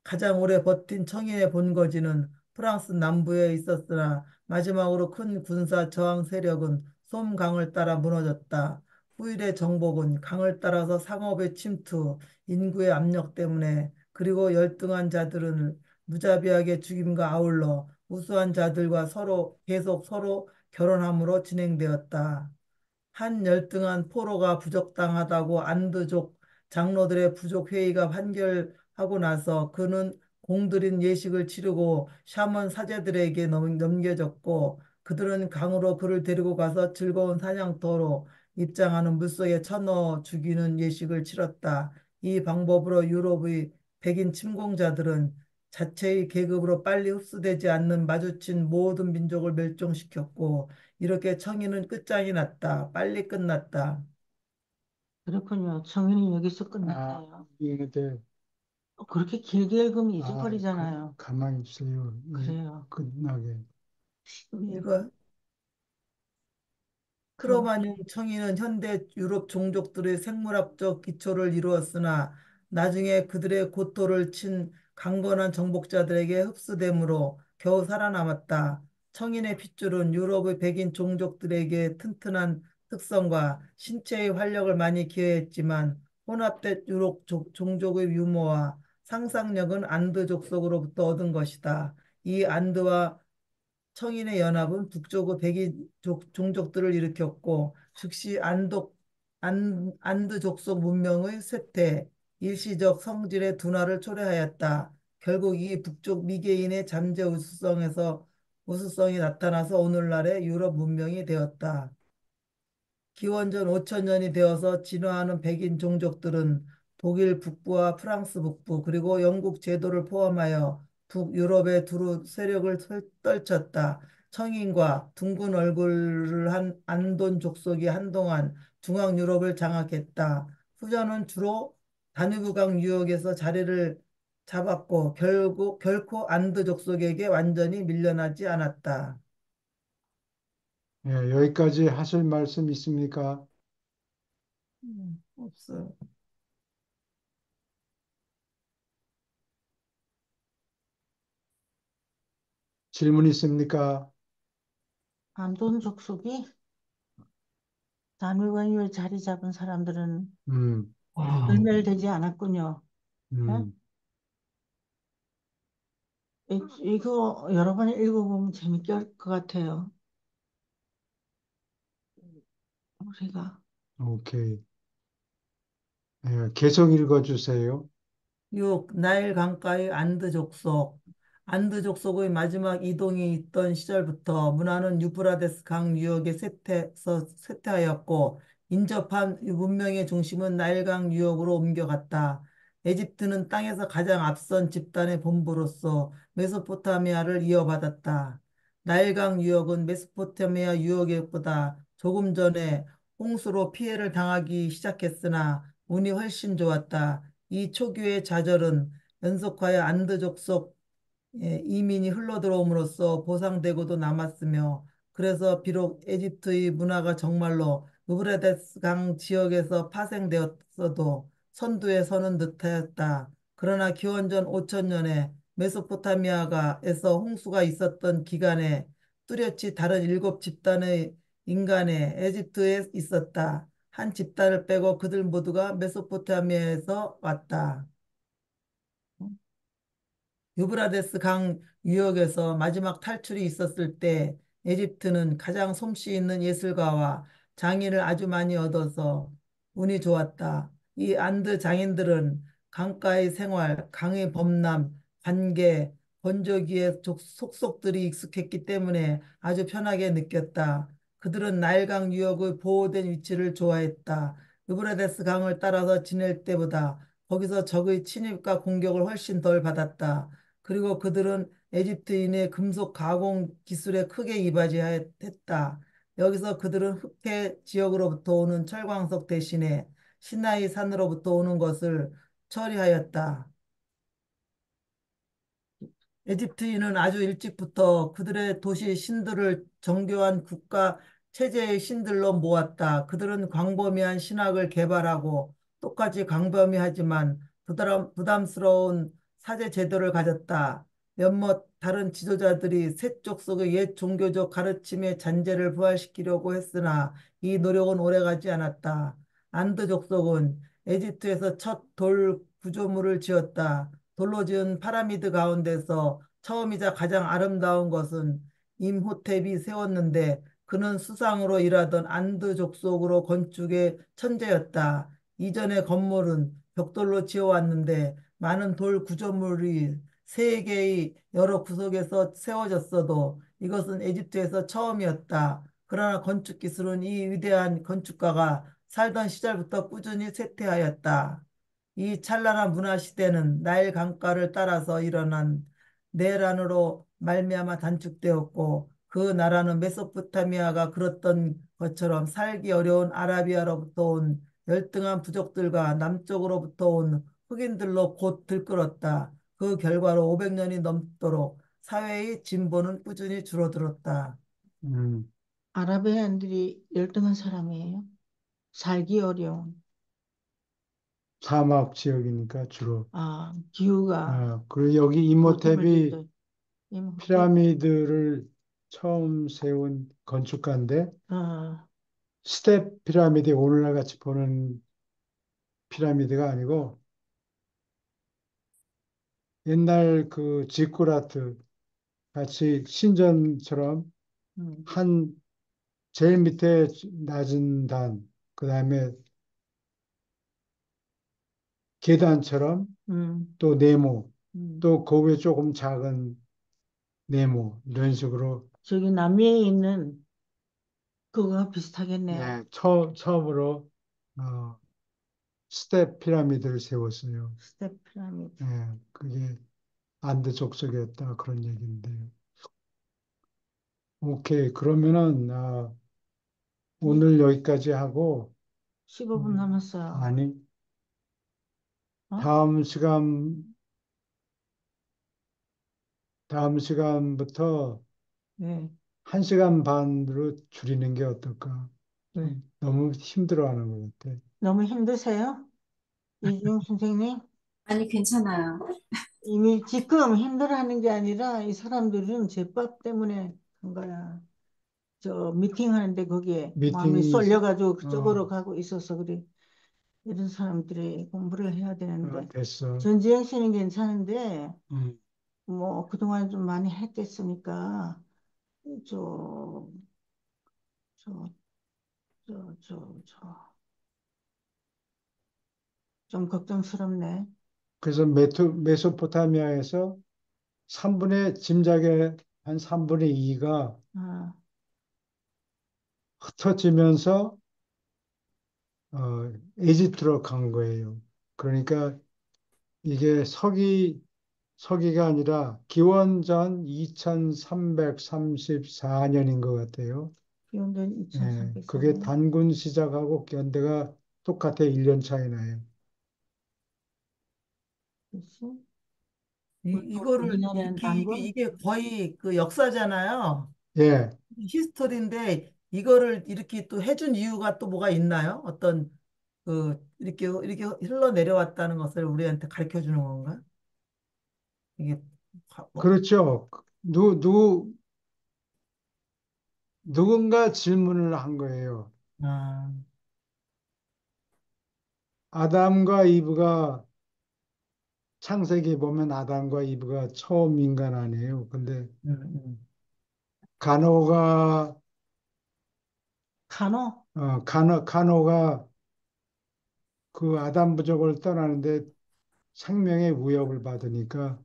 Speaker 5: 가장 오래 버틴 청인의 본거지는 프랑스 남부에 있었으나 마지막으로 큰 군사 저항 세력은 솜강을 따라 무너졌다. 후일의 정복은 강을 따라서 상업의 침투, 인구의 압력 때문에 그리고 열등한 자들은 무자비하게 죽임과 아울러 우수한 자들과 계속 서로 결혼함으로 진행되었다. 한 열등한 포로가 부적당하다고 안드족 장로들의 부족 회의가 판결하고 나서 그는 공들인 예식을 치르고 샤먼 사제들에게 넘겨졌고 그들은 강으로 그를 데리고 가서 즐거운 사냥터로 입장하는 물속에 쳐넣어 죽이는 예식을 치렀다. 이 방법으로 유럽의 백인 침공자들은 자체의 계급으로 빨리 흡수되지 않는 마주친 모든 민족을 멸종시켰고 이렇게 청인은 끝장이 났다. 빨리 끝났다.
Speaker 3: 그렇군요. 정의는 여기서
Speaker 1: 아,
Speaker 3: 끝났네요.
Speaker 1: 이게,
Speaker 3: 그렇게 길게 읽으면
Speaker 1: 가,
Speaker 3: 잊어버리잖아요.
Speaker 1: 가만히 있어요.
Speaker 3: 그래요.
Speaker 1: 끝나게.
Speaker 5: 이거
Speaker 3: 그,
Speaker 5: 크로마뇽 청인은 현대 유럽 종족들의 생물학적 기초를 이루었으나 나중에 그들의 고토를 친 강건한 정복자들에게 흡수됨으로 겨우 살아남았다. 청인의 핏줄은 유럽의 백인 종족들에게 튼튼한 특성과 신체의 활력을 많이 기여했지만 혼합된 유럽 종족의 유머와 상상력은 안드 족속으로부터 얻은 것이다. 이 안드와 청인의 연합은 북쪽의 백인 종족들을 일으켰고 즉시 안드 족속 문명의 쇠퇴, 일시적 성질의 둔화를 초래하였다. 결국 이 북쪽 미개인의 잠재 우수성이 나타나서 오늘날의 유럽 문명이 되었다. 기원전 5천년이 되어서 진화하는 백인 종족들은 독일 북부와 프랑스 북부 그리고 영국 제도를 포함하여 북유럽에 두루 세력을 떨쳤다. 청인과 둥근 얼굴을 한 안돈 족속이 한동안 중앙 유럽을 장악했다. 후전은 주로 다뉴브강 유역에서 자리를 잡았고 결코 안드 족속에게 완전히 밀려나지 않았다.
Speaker 1: 예, 여기까지 하실 말씀 있습니까?
Speaker 5: 없어요.
Speaker 1: 질문 있습니까?
Speaker 3: 안돈 족속이 단위관위에 자리 잡은 사람들은
Speaker 1: 음,
Speaker 3: 불멸되지 않았군요. 예?
Speaker 1: 음.
Speaker 3: 이거 여러 번 읽어보면 재밌게 할 것 같아요. 우리가.
Speaker 1: 오케이. 예, 계속 읽어주세요.
Speaker 5: 6. 나일 강가의 안드 족속. 안드 족속의 마지막 이동이 있던 시절부터 문화는 유브라데스 강 유역에 쇠퇴하였고 인접한 문명의 중심은 나일강 유역으로 옮겨갔다. 에집트는 땅에서 가장 앞선 집단의 본부로서 메소포타미아를 이어받았다. 나일강 유역은 메소포타미아 유역보다 조금 전에 홍수로 피해를 당하기 시작했으나 운이 훨씬 좋았다. 이 초기의 좌절은 연속하여 안드족 속 이민이 흘러들어옴으로써 보상되고도 남았으며 그래서 비록 에집트의 문화가 정말로 유브라데스 강 지역에서 파생되었어도 선두에 서는 듯하였다. 그러나 기원전 5천년에 메소포타미아가에서 홍수가 있었던 기간에 뚜렷이 다른 일곱 집단의 인간의 에집트에 있었다. 한 집단을 빼고 그들 모두가 메소포타미아에서 왔다. 유브라데스 강 유역에서 마지막 탈출이 있었을 때 에집트는 가장 솜씨 있는 예술가와 장인을 아주 많이 얻어서 운이 좋았다. 이 안드 장인들은 강가의 생활, 강의 범람, 관계, 건조기의 속속들이 익숙했기 때문에 아주 편하게 느꼈다. 그들은 나일강 유역의 보호된 위치를 좋아했다. 유브라데스 강을 따라서 지낼 때보다 거기서 적의 침입과 공격을 훨씬 덜 받았다. 그리고 그들은 에집트인의 금속 가공 기술에 크게 이바지했다. 여기서 그들은 흑해 지역으로부터 오는 철광석 대신에 시나이 산으로부터 오는 것을 처리하였다. 에집트인은 아주 일찍부터 그들의 도시 신들을 정교한 국가 체제의 신들로 모았다. 그들은 광범위한 신학을 개발하고 똑같이 광범위하지만 부담스러운 사제 제도를 가졌다. 몇몇 다른 지도자들이 셋 족속의 옛 종교적 가르침의 잔재를 부활시키려고 했으나 이 노력은 오래가지 않았다. 안드 족속은 에집트에서 첫 돌 구조물을 지었다. 돌로 지은 파라미드 가운데서 처음이자 가장 아름다운 것은 임호텝이 세웠는데 그는 수상으로 일하던 안드 족속으로 건축의 천재였다. 이전의 건물은 벽돌로 지어왔는데 많은 돌 구조물이 세계의 여러 구석에서 세워졌어도 이것은 에집트에서 처음이었다. 그러나 건축 기술은 이 위대한 건축가가 살던 시절부터 꾸준히 쇠퇴하였다. 이 찬란한 문화 시대는 나일 강가를 따라서 일어난 내란으로 말미암아 단축되었고 그 나라는 메소포타미아가 그렇던 것처럼 살기 어려운 아라비아로부터 온 열등한 부족들과 남쪽으로부터 온 흑인들로 곧 들끓었다. 그 결과로 500년이 넘도록 사회의 진보는 꾸준히 줄어들었다.
Speaker 1: 음,
Speaker 3: 아랍인들이 열등한 사람이에요. 살기 어려운.
Speaker 1: 사막 지역이니까 주로.
Speaker 3: 기후가
Speaker 1: 그리고 여기
Speaker 3: 호텔을
Speaker 1: 이모텝이
Speaker 3: 짓도 임호텔.
Speaker 1: 피라미드를 처음 세운 건축가인데
Speaker 3: 아,
Speaker 1: 스텝 피라미드 오늘날 같이 보는 피라미드가 아니고 옛날 그 지쿠라트 같이 신전처럼
Speaker 3: 음,
Speaker 1: 한 제일 밑에 낮은 단, 그다음에 계단처럼
Speaker 3: 음,
Speaker 1: 또 네모,
Speaker 3: 음.
Speaker 1: 또 그 위에 조금 작은 네모 이런 식으로
Speaker 3: 저기 남미에 있는 그거와 비슷하겠네요.
Speaker 1: 예, 처음으로 어, 스텝 피라미드를 세웠어요.
Speaker 3: 스텝 피라미드.
Speaker 1: 예, 그게 안드 족속이었다 그런 얘기인데요. 오케이, 그러면은
Speaker 3: 이
Speaker 1: 오늘 여기까지 하고
Speaker 3: 15분
Speaker 1: 음,
Speaker 3: 남았어요.
Speaker 1: 아니
Speaker 3: 어?
Speaker 1: 다음 시간 다음 시간부터
Speaker 3: 네.
Speaker 1: 1시간 반으로 줄이는 게 어떨까?
Speaker 3: 네.
Speaker 1: 좀 너무 힘들어하는 것 같아.
Speaker 3: 너무 힘드세요? 이중 선생님?
Speaker 4: 아니, 괜찮아요.
Speaker 3: 이미 지금 힘들어하는 게 아니라 이 사람들은 제밥 때문에 한 거야. 저 미팅하는데 거기에 마음이
Speaker 1: 미팅이
Speaker 3: 쏠려가지고
Speaker 1: 어,
Speaker 3: 그쪽으로 가고 있어서 그래. 이런 사람들이 공부를 해야 되는데
Speaker 1: 됐어.
Speaker 3: 전지현 씨는 괜찮은데
Speaker 1: 음.
Speaker 3: 뭐 그동안 좀 많이 했겠으니까 저, 저, 좀 걱정스럽네.
Speaker 1: 그래서 메소포타미아에서 3분의 짐작의 한 3분의 2가
Speaker 3: 아,
Speaker 1: 흩어지면서 에집트로 간 거예요. 그러니까 이게 서기가 아니라 기원전 2334년인 것 같아요.
Speaker 3: 기원전
Speaker 1: 예, 그게
Speaker 3: 2304년.
Speaker 1: 단군 시작하고 연대가 똑같아 1년 차이 나요.
Speaker 3: 그치?
Speaker 5: 이거를
Speaker 3: 우리나라는 단군?
Speaker 5: 이게 거의 그 역사잖아요.
Speaker 1: 예,
Speaker 5: 히스토리인데 이거를 이렇게 또 해준 이유가 또 뭐가 있나요? 어떤 그 이렇게 흘러내려왔다는 것을 우리한테 가르쳐 주는 건가? 이게 뭐,
Speaker 1: 그렇죠. 누군가 질문을 한 거예요.
Speaker 5: 아,
Speaker 1: 아담과 이브가 창세기 보면 아담과 이브가 처음 인간 아니에요. 근데
Speaker 5: 음, 음.
Speaker 1: 간호가
Speaker 3: 간호?
Speaker 1: 간호가 그 아담 부족을 떠나는데 생명의 위협을 받으니까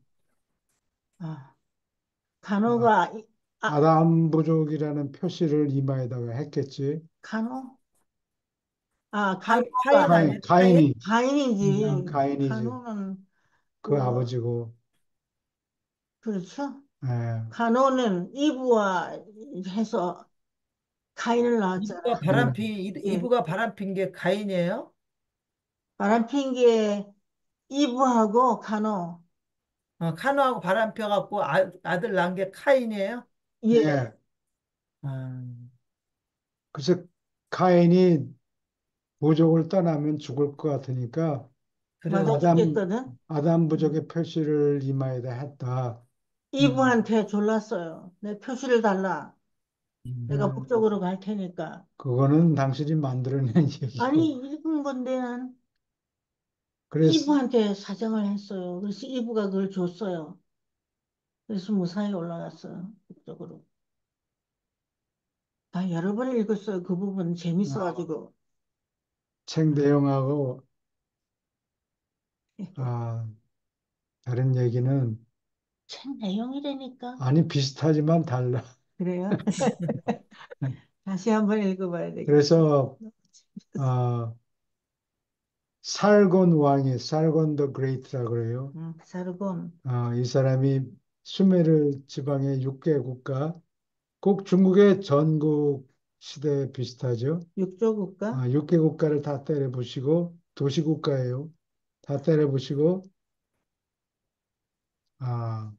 Speaker 3: 아,
Speaker 1: 아,
Speaker 3: 간호가,
Speaker 1: 아담 부족이라는 표시를 이마에다가 했겠지.
Speaker 3: 간호?
Speaker 5: 카인
Speaker 3: 간호가
Speaker 5: 아니에요? 카인?
Speaker 1: 가인이
Speaker 3: 가인이지.
Speaker 1: 가인이지.
Speaker 3: 간호는,
Speaker 1: 그
Speaker 3: 그,
Speaker 1: 아버지고.
Speaker 3: 그렇죠?
Speaker 1: 예,
Speaker 3: 간호는 이브와 해서 가인을 낳았잖아.
Speaker 1: 예.
Speaker 3: 예.
Speaker 5: 이브가 바람핀 게 가인이에요?
Speaker 3: 바람핀 게 이브하고 간호.
Speaker 5: 카노하고 바람펴갖고 아들 낳은 게 카인이에요?
Speaker 3: 예.
Speaker 1: 예.
Speaker 5: 아,
Speaker 1: 그래서 카인이 부족을 떠나면 죽을 것 같으니까
Speaker 3: 맞아,
Speaker 5: 그래요.
Speaker 3: 죽겠거든.
Speaker 1: 아담
Speaker 3: 음.
Speaker 1: 부족의 표시를 이마에다 했다. 음,
Speaker 3: 이브한테 졸랐어요. 내 표시를 달라. 내가
Speaker 5: 음.
Speaker 3: 북쪽으로 갈 테니까.
Speaker 1: 그거는 당신이 만들어낸
Speaker 3: 아니,
Speaker 1: 얘기고.
Speaker 3: 읽은 건데 난
Speaker 1: 그래서
Speaker 3: 이브한테 사정을 했어요. 그래서 이브가 그걸 줬어요. 그래서 무사히 올라갔어요. 북쪽으로. 아, 여러 번 읽었어요. 그 부분 재밌어가지고.
Speaker 1: 책 내용하고 아, 다른 얘기는
Speaker 3: 책 내용이라니까.
Speaker 1: 아니 비슷하지만 달라.
Speaker 3: 그래요? 다시 한번 읽어봐야 되겠어.
Speaker 1: 그래서 아, 살곤 왕이 살곤 더 그레이트라고 그래요.
Speaker 3: 사르곤,
Speaker 1: 이 사람이 수메르 지방의 6개 국가, 꼭 중국의 전국 시대 비슷하죠.
Speaker 3: 육조국가
Speaker 1: 6개 국가를 다 때려부시고 도시 국가예요. 다 때려부시고 아,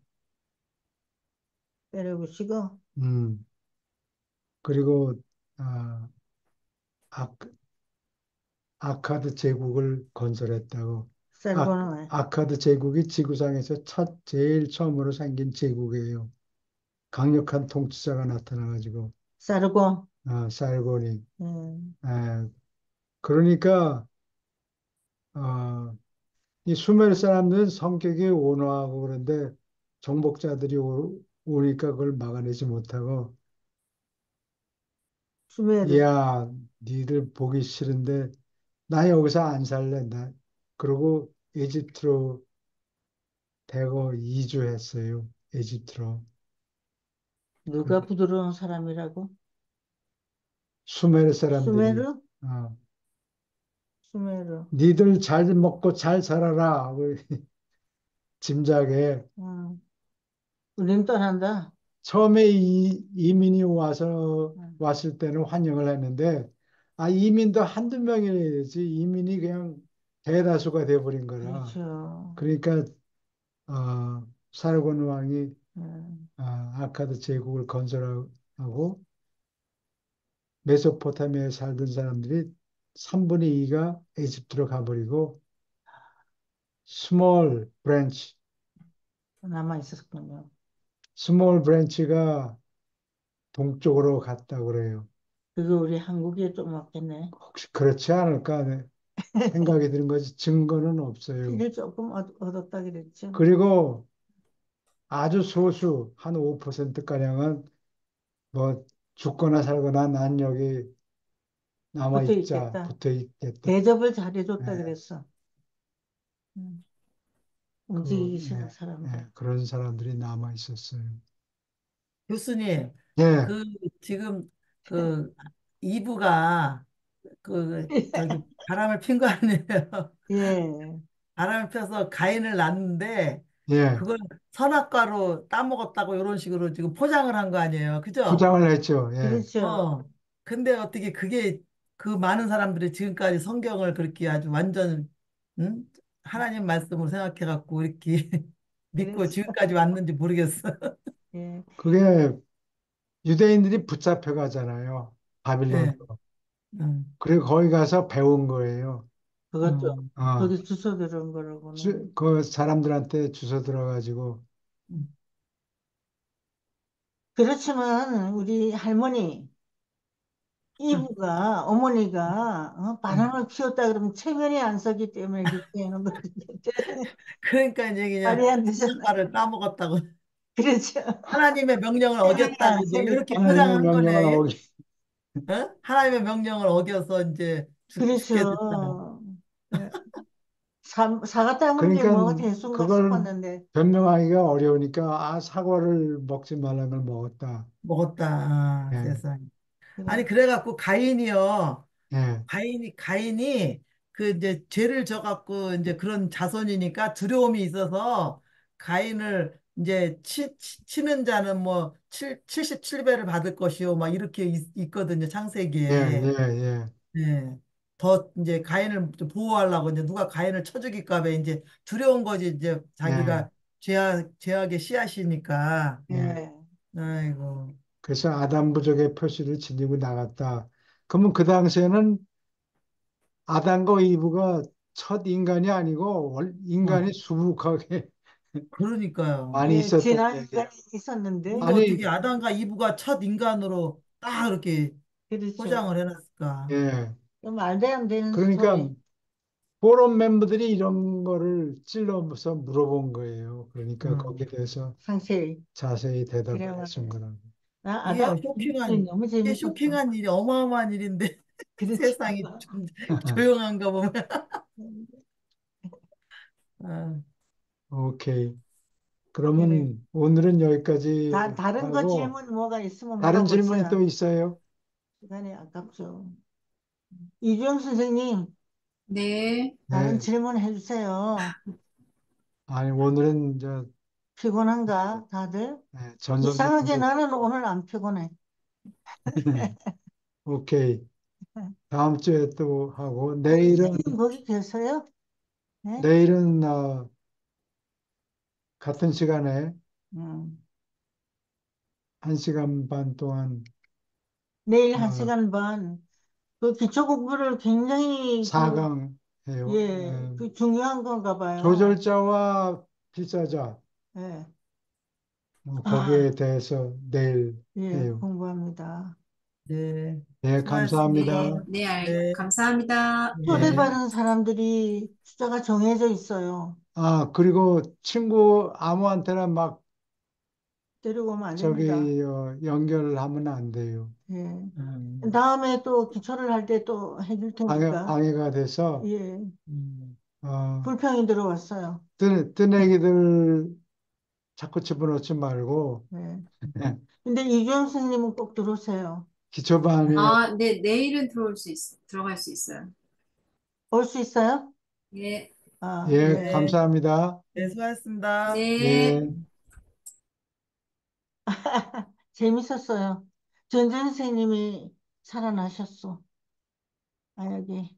Speaker 3: 때려부시고,
Speaker 1: 음, 그리고 아, 아, 아카드 제국을 건설했다고.
Speaker 3: 사르곤은
Speaker 1: 아카드 제국이 지구상에서 제일 처음으로 생긴 제국이에요. 강력한 통치자가 나타나가지고,
Speaker 3: 사르곤,
Speaker 1: 살고니.
Speaker 3: 음,
Speaker 1: 에, 그러니까, 어, 이 수메르 사람들은 성격이 온화하고 그런데 정복자들이 오니까 그걸 막아내지 못하고,
Speaker 3: 수메르,
Speaker 1: 야, 니들 보기 싫은데, 나 여기서 안 살래. 그러고 이집트로 대거 이주했어요. 이집트로. 그
Speaker 3: 누가 부드러운 사람이라고?
Speaker 1: 수메르 사람들이
Speaker 3: 수메르?
Speaker 1: 어,
Speaker 3: 수메르,
Speaker 1: 니들 잘 먹고 잘 살아라 하고 짐작에
Speaker 3: 음, 우린 떠난다.
Speaker 1: 처음에 이민이 와서
Speaker 3: 음,
Speaker 1: 왔을 때는 환영을 했는데 이민도 한두 명이지 이민이 그냥 대다수가 돼버린 거라
Speaker 3: 그렇죠.
Speaker 1: 그러니까 사르곤 왕이
Speaker 3: 음,
Speaker 1: 아카드 제국을 건설하고 메소포타미아에 살던 사람들이 3분의 2가 이집트로 가버리고 스몰 브랜치,
Speaker 3: 남아 있었군요.
Speaker 1: 스몰 브랜치가 동쪽으로 갔다 그래요.
Speaker 3: 그거 우리 한국에 좀 왔겠네.
Speaker 1: 혹시 그렇지 않을까 네, 생각이 드는 거지 증거는 없어요.
Speaker 3: 피를 조금 얻었다 그랬죠.
Speaker 1: 그리고 아주 소수 한 5%가량은 뭐 죽거나 살거나 난 여기 남아
Speaker 3: 붙어
Speaker 1: 있자
Speaker 3: 있겠다.
Speaker 1: 붙어 있겠다.
Speaker 3: 대접을 잘해줬다
Speaker 1: 예,
Speaker 3: 그랬어. 음,
Speaker 1: 그,
Speaker 3: 움직이기 싫은 사람들.
Speaker 1: 그런 사람들이 남아 있었어요.
Speaker 5: 교수님,
Speaker 1: 예,
Speaker 5: 그 지금 그 이브가 그 저기 바람을 핀 거 아니에요?
Speaker 3: 예,
Speaker 5: 바람을 펴서 가인을 낳는데
Speaker 1: 예,
Speaker 5: 그걸 선악과로 따먹었다고 이런 식으로 지금 포장을 한 거 아니에요? 그죠?
Speaker 1: 포장을 했죠. 예.
Speaker 3: 그렇죠.
Speaker 5: 근데 어떻게 그게 그 많은 사람들이 지금까지 성경을 그렇게 아주 완전 응? 하나님 말씀으로 생각해 갖고 이렇게 믿고
Speaker 3: 그렇죠.
Speaker 5: 지금까지 왔는지 모르겠어.
Speaker 3: 예,
Speaker 1: 그게 유대인들이 붙잡혀 가잖아요.
Speaker 5: 네.
Speaker 1: 바빌론으로.
Speaker 5: 음,
Speaker 1: 그리고 거기 가서 배운 거예요.
Speaker 3: 그것도
Speaker 5: 음,
Speaker 1: 어,
Speaker 3: 거기 주워 들은 거라고는.
Speaker 1: 그 사람들한테 주워 들어가지고,
Speaker 5: 음,
Speaker 3: 그렇지만 우리 할머니 이브가 어머니가
Speaker 5: 음.
Speaker 3: 바람을 피웠다 그러면 체면이 안 서기 때문에 그렇게 하는 거지.
Speaker 5: 그러니까 이제 그냥
Speaker 3: 말이 안 되잖아.
Speaker 5: 선악과를 따먹었다고
Speaker 3: 그렇죠.
Speaker 5: 하나님의 명령을
Speaker 3: 체면이
Speaker 5: 어겼다고
Speaker 3: 안
Speaker 5: 이제
Speaker 3: 서니까.
Speaker 5: 이렇게
Speaker 1: 하나님의
Speaker 5: 포장한
Speaker 1: 명령을
Speaker 5: 거네.
Speaker 1: 어기,
Speaker 5: 어? 하나님의 명령을 어겨서 이제 죽게 됐다.
Speaker 3: 그렇죠. 예. 사과 따먹은 게
Speaker 1: 그러니까
Speaker 3: 뭐가 대수인가
Speaker 1: 그걸
Speaker 3: 싶었는데.
Speaker 1: 변명하기가 어려우니까, 사과를 먹지 말라는 걸 먹었다.
Speaker 5: 먹었다.
Speaker 1: 예,
Speaker 5: 세상에. 아니
Speaker 3: 그래.
Speaker 5: 그래갖고 가인이요.
Speaker 1: 예,
Speaker 5: 가인이 그 이제 죄를 져갖고 이제 그런 자손이니까 두려움이 있어서 가인을 이제 치는 자는 뭐 77배를 받을 것이요. 막 이렇게 있거든요.
Speaker 1: 예,
Speaker 5: 창세기에.
Speaker 1: 예, 예,
Speaker 5: 네. 더 이제 가인을 좀 보호하려고 이제 누가 가인을 쳐 죽일까 봐 이제 두려운 거지 이제
Speaker 1: 예,
Speaker 5: 자기가 죄악의 씨앗이니까.
Speaker 1: 예.
Speaker 3: 예.
Speaker 5: 아이고.
Speaker 1: 그래서 아담 부족의 표시를 지니고 나갔다. 그러면 그 당시에는 아담과 이브가 첫 인간이 아니고
Speaker 5: 어,
Speaker 1: 인간이 수북하게
Speaker 5: 그러니까요.
Speaker 1: 많이
Speaker 3: 예,
Speaker 1: 있었던
Speaker 3: 지난
Speaker 1: 얘기야.
Speaker 3: 인간이 있었는데,
Speaker 5: 근데
Speaker 1: 아니,
Speaker 5: 어떻게 아담과 이브가 첫 인간으로 딱 이렇게
Speaker 3: 그렇죠.
Speaker 5: 포장을 해놨을까?
Speaker 1: 예.
Speaker 3: 좀 말도 안 되는
Speaker 1: 그러니까
Speaker 3: 소리.
Speaker 1: 포럼 멤버들이 이런 거를 찔러서 물어본 거예요. 그러니까 거기에
Speaker 5: 음.
Speaker 1: 대해서
Speaker 3: 상세히.
Speaker 1: 자세히
Speaker 3: 그래
Speaker 1: 대답을 해준
Speaker 3: 말이에요.
Speaker 1: 거라고.
Speaker 3: 나
Speaker 5: 이게
Speaker 3: 아담 너무
Speaker 5: 이게
Speaker 3: 재밌었어.
Speaker 5: 쇼킹한 일이 어마어마한 일인데
Speaker 3: 그렇죠.
Speaker 5: 세상이 좀 조용한가 보면. 아,
Speaker 1: 오케이.
Speaker 3: 그래.
Speaker 1: 그러면 오늘은 여기까지
Speaker 3: 다른 거
Speaker 1: 하고
Speaker 3: 질문 뭐가 있으면
Speaker 1: 다른 질문이 또
Speaker 3: 물어보세요.
Speaker 1: 있어요?
Speaker 3: 시간이 아깝죠. 이주영 선생님,
Speaker 4: 네.
Speaker 3: 다른
Speaker 1: 네.
Speaker 3: 질문 해주세요.
Speaker 1: 아니, 오늘은
Speaker 3: 피곤한가, 다들?
Speaker 1: 전
Speaker 3: 이상하게
Speaker 1: 선생님도
Speaker 3: 나는 오늘 안 피곤해.
Speaker 1: 오케이. 다음 주에 또 하고
Speaker 3: 선생님 거기 계세요? 네?
Speaker 1: 내일은 같은 시간에
Speaker 3: 음.
Speaker 1: 1시간 반 동안
Speaker 3: 내일 한
Speaker 1: 어,
Speaker 3: 시간 반. 그 기초 공부를 굉장히
Speaker 1: 4강 해요.
Speaker 3: 예, 그 중요한 건가 봐요.
Speaker 1: 조절자와 필사자
Speaker 3: 예.
Speaker 1: 거기에
Speaker 3: 아,
Speaker 1: 대해서 내일
Speaker 3: 예,
Speaker 1: 해요.
Speaker 3: 공부합니다.
Speaker 5: 네,
Speaker 1: 네,
Speaker 5: 수고하셨습니다.
Speaker 1: 감사합니다.
Speaker 4: 네. 네,
Speaker 5: 네,
Speaker 4: 감사합니다.
Speaker 5: 네.
Speaker 1: 네.
Speaker 3: 초대받은 사람들이 숫자가 정해져 있어요.
Speaker 1: 그리고 친구 아무한테나 막
Speaker 3: 데리고 오면 안 됩니다.
Speaker 1: 연결하면 안 돼요.
Speaker 3: 예.
Speaker 5: 음,
Speaker 3: 다음에 또 기초를 할 때 또 해줄 테니까.
Speaker 1: 방해가 돼서
Speaker 3: 예.
Speaker 5: 음.
Speaker 1: 어,
Speaker 3: 불평이 들어왔어요.
Speaker 1: 뜬 애기들 자꾸 집어넣지 말고
Speaker 3: 예. 근데 이주영 선생님은 꼭 들어오세요.
Speaker 1: 기초반에
Speaker 4: 아, 네, 내일은 들어갈 수 있어요.
Speaker 3: 올 수 있어요?
Speaker 4: 예.
Speaker 3: 아,
Speaker 1: 예,
Speaker 3: 네.
Speaker 5: 네,
Speaker 1: 감사합니다.
Speaker 5: 네, 수고하셨습니다.
Speaker 4: 네.
Speaker 1: 예.
Speaker 3: 재밌었어요. 전전 선생님이 살아나셨어. 만약에